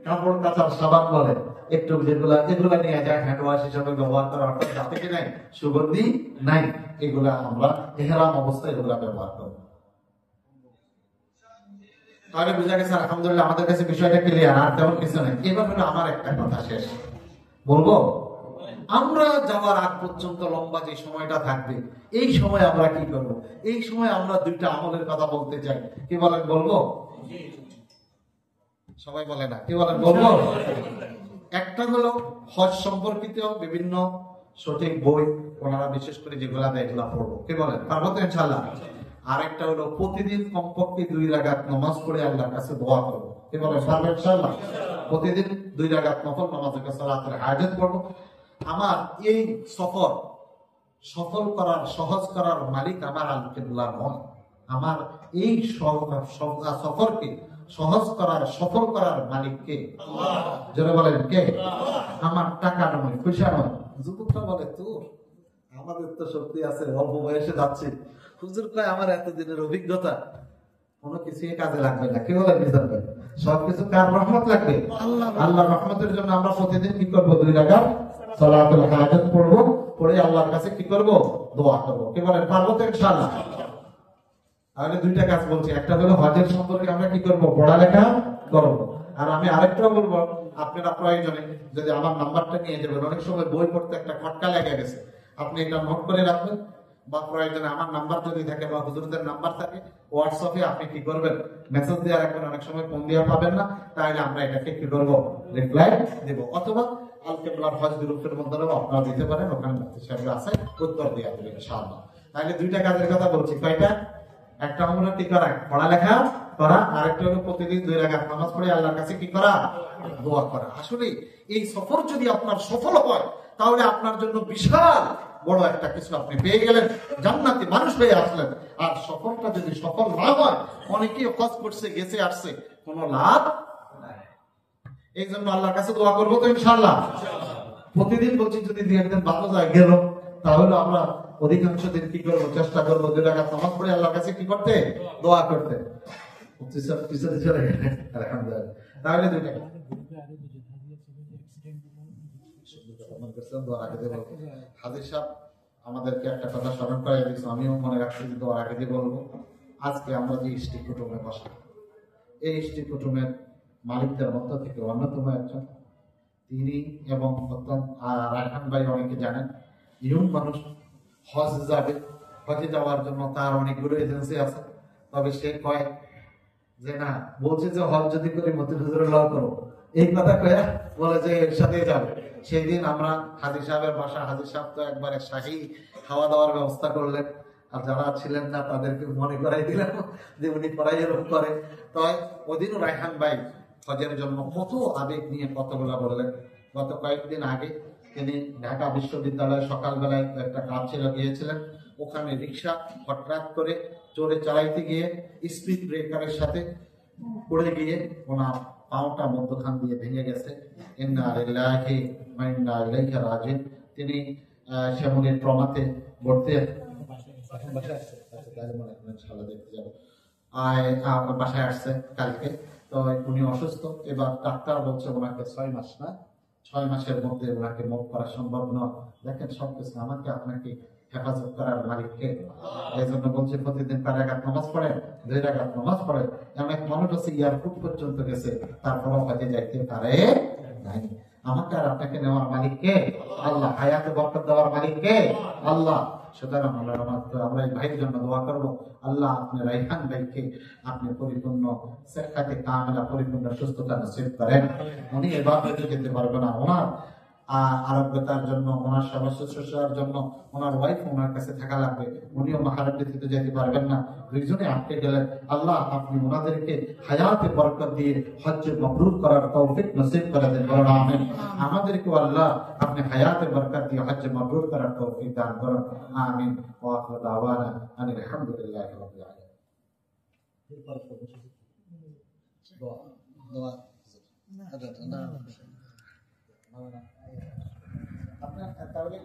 কাপড় কাচার সাবান বলে, একটু যেগুলা এগুলা নিয়ে যায় হ্যান্ড ওয়াশ হিসেবে ব্যবহার করা, অর্থাৎ যাতে কি নাই, সুগন্ধি নাই, এগুলা আমরা ইহরাম অবস্থায় এগুলা ব্যবহার করবো। তাহলে বুঝা গেছে আলহামদুলিল্লাহ, আমাদের কাছে বিষয়টা ক্লিয়ার, আর তেমন কিছু নেই। এবার হলো আমার একটা কথা শেষ বলবো, আমরা যাওয়ার আগ পর্যন্ত লম্বা যে সময়টা থাকবে, এই সময় আমরা কি করব? এই সময় আমরা দুইটা আমলের কথা বলতে চাই। কি বলেন, বলবো? সবাই বলে না, কি বলেন, বলবো? একটা হলো হজ সম্পর্কিত বিভিন্ন সঠিক বই, ওনারা বিশেষ করে যেগুলা দেয় এগুলা পড়বো। কি বলেন, পারবো তো ইনশাআল্লাহ? আরেকটা হলো প্রতিদিন কমপক্ষে 2 রাকাত নামাজ পড়ে আল্লাহর কাছে দোয়া করবো। কি বলেন, পারবো ইনশাআল্লাহ? প্রতিদিন 2 রাকাত নফল নামাজ, সালাতুল হাজাত পড়বো। আমার এই সফর সফল করার, সহজ করার মালিক আমার আল-কিবলা নয়। আমার এই সফরকে সহজ করার, সফল করার মালিক কে? যারা বলেন কে? আমার টাকা নয়, পয়সা নয়। যুবকটা বলে তোর, আমাদের তো শক্তি আছে, অল্প বয়সে যাচ্ছে, হুজুর কয় আমার এতদিনের অভিজ্ঞতা, কোনো কিছুই কাজে লাগবে না। কি বলে মিজান ভাই? সবকিছু কার রহমত লাগবে? আল্লাহর রহমতের জন্য আমরা প্রতিদিন কি করবো? 2 রাকাত সালাতুল হাজাত পড়বো, পড়ে আল্লাহর কাছে কি করবো? দোয়া করবো। কি বলেন, পারবো তো ইনশাআল্লাহ? তাহলে 2টা কাজ বলছি। একটা হলো হজের সম্পর্কে আমরা কি করবো? পড়ালেখা করবো। আর আমি আরেকটা বলবো, আপনারা প্রয়োজনে যদি আমার নাম্বারটা নিয়ে যাবেন, অনেক সময় বই পড়তে একটা খটকা লেগে গেছে, আপনি এটা নোট করে রাখবেন, বা প্রয়োজনে আমার নাম্বার যদি থাকে বা হুজুরদের নাম্বার থাকে, হোয়াটসঅ্যাপে আপনি কি করবেন? মেসেজ দিয়ে রাখবেন। অনেক সময় ফোন দিয়ে পাবেন না, তাহলে আমরা এটাকে কি করবো? রিপ্লাই দেব। অথবা আল কেবলার হজ গ্রুপের মধ্যে আপনারা দিতে পারেন, ওখানে মুফতি সাহেব আছে, উত্তর দিয়ে দেবে ইনশাআল্লাহ। তাহলে দুইটা কাজের কথা বলছি, কয়টা? একটা হলো কি করা, পড়ালেখা করা, আরেকটা হলো প্রতিদিন 2 রাকাত নামাজ পড়ে আল্লাহর কাছে কি করা, দোয়া করা। আসলে এই সফর যদি আপনার সফল হয় তাহলে আপনার জন্য বিশাল বড় একটা কিছু আপনি পেয়ে গেলেন, জান্নাতি মানুষ হয়ে আসলেন। আর সফরটা যদি সফল না হয়, অনেকেই হজ করছে, গেছে, আসছে, কোনো লাভ নাই। এই জন্য আল্লাহর কাছে দোয়া করবো তো ইনশাআল্লাহ। প্রতিদিন বলছি যদি 2 একদিন ভালো যায় গেল, তাহলে আমরা অধিকাংশ দিন কি করবো, চেষ্টা করবো 2 রাকাত নামাজ পড়ে আল্লাহর কাছে কি করতে, দোয়া করতে। আলহামদুলিল্লাহ। তাহলে 2 টাকা হাজির সাহেব আমাদেরকে একটা কথা স্মরণ করে দিয়েছে, আমিও মনে রাখছি, দোয়ার আগে দিয়ে বলবো। আজকে আমরা যে ইষ্টি কুটুমে বসা, এই ইষ্টি কুটুমের মালিকদের মধ্য থেকে অন্যতম একজন তিনি, এবং রায়হান ভাই অনেকে জানেন, ইয়ং মানুষ, হজ যাবে, হজে যাওয়ার জন্য তার অনেকগুলো এজেন্সি আছে। তবে সে কয় যে না, বলছে যে হজ যদি করি মতিউর হুজুরের লাভ করো, এই কথা কয়া বলে যে এর সাথে যাবে। সেই দিন আমরা হাজির সাহেবের বাসা, হাজির সাহেব তো একবারে শাহী খাওয়া দাওয়ার ব্যবস্থা করলেন, আর যারা ছিলেন না তাদেরকে মনে করাই দিলেন যে উনি পড়াই এরকম করে। তাই ওদিনও রায়হান ভাই হজের জন্য কত আবেগ নিয়ে কতগুলা বললেন। গত কয়েকদিন আগে তিনি ঢাকা বিশ্ববিদ্যালয়ে সকালবেলায় একটা কাজ ছিল, গিয়েছিলেন। ওখানে রিক্সা হঠাৎ করে জোরে চালাইতে গিয়ে স্পিড ব্রেকারের সাথে পড়ে গিয়ে ওনার পাওটা মধ্যখান দিয়ে ভেঙে গেছে। ইন্না লিল্লাহি ওয়া ইন্না ইলাইহি রাজিউন। তিনি শ্যামলীর ট্রমাতে ভর্তি, বাসায় আসছে কালকে। তো উনি অসুস্থ, এবার ডাক্তার বলছে ওনাকে 6 মাস না, 6 মাসের মধ্যে ওনাকে মুভ করা সম্ভব নয়। দেখেন সবকিছু আমাকে আপনাকে হেফাজত করার মালিককে। এই জন্য বলছে প্রতিদিন 4 রাকাত নামাজ পড়েন, 2 রাকাত নামাজ পড়েন। অনেক মানুষ আছে এয়ারপোর্ট পর্যন্ত গেছে, তারপরও কাজে যাইতে পারে নাই। আমাকে আর আপনাকে নেওয়ার মালিককে আল্লাহ, হায়াতে বরকত দেওয়ার মালিককে আল্লাহ। সুতরাং আমরা এই ভাইয়ের জন্য দোয়া করবো, আল্লাহ আপনি রায়হান ভাইকে আপনি পরিপূর্ণ সেহ্হাতে কামেলা, পরিপূর্ণ সুস্থতা নসিব করেন। উনি এভাবে যেতে পারবে না, ওনার আরোগ্যতার জন্য, ওনার সেবা শুশ্রূষার জন্য ওনার ওয়াইফ ওনার কাছে থাকা লাগবে। উনিও মাহারাম দিতে যেতে পারবেন না, দুইজনে আটকে গেলেন। আল্লাহ আপনি ওনাদেরকে হায়াতে বরকত দিয়ে হজ্জ মাবরুর করার তৌফিক নসিব করে দেন, বলেন আমিন। আমাদেরকেও আল্লাহ আপনি হায়াতে বরকত দিয়ে হজ্জ মাবরুর করার তৌফিক দান করুন, আমিন। ওয়া আখিরু দাওয়ানা আনিল হামদুলিল্লাহি রাব্বিল আলামিন। আপনার তাহলে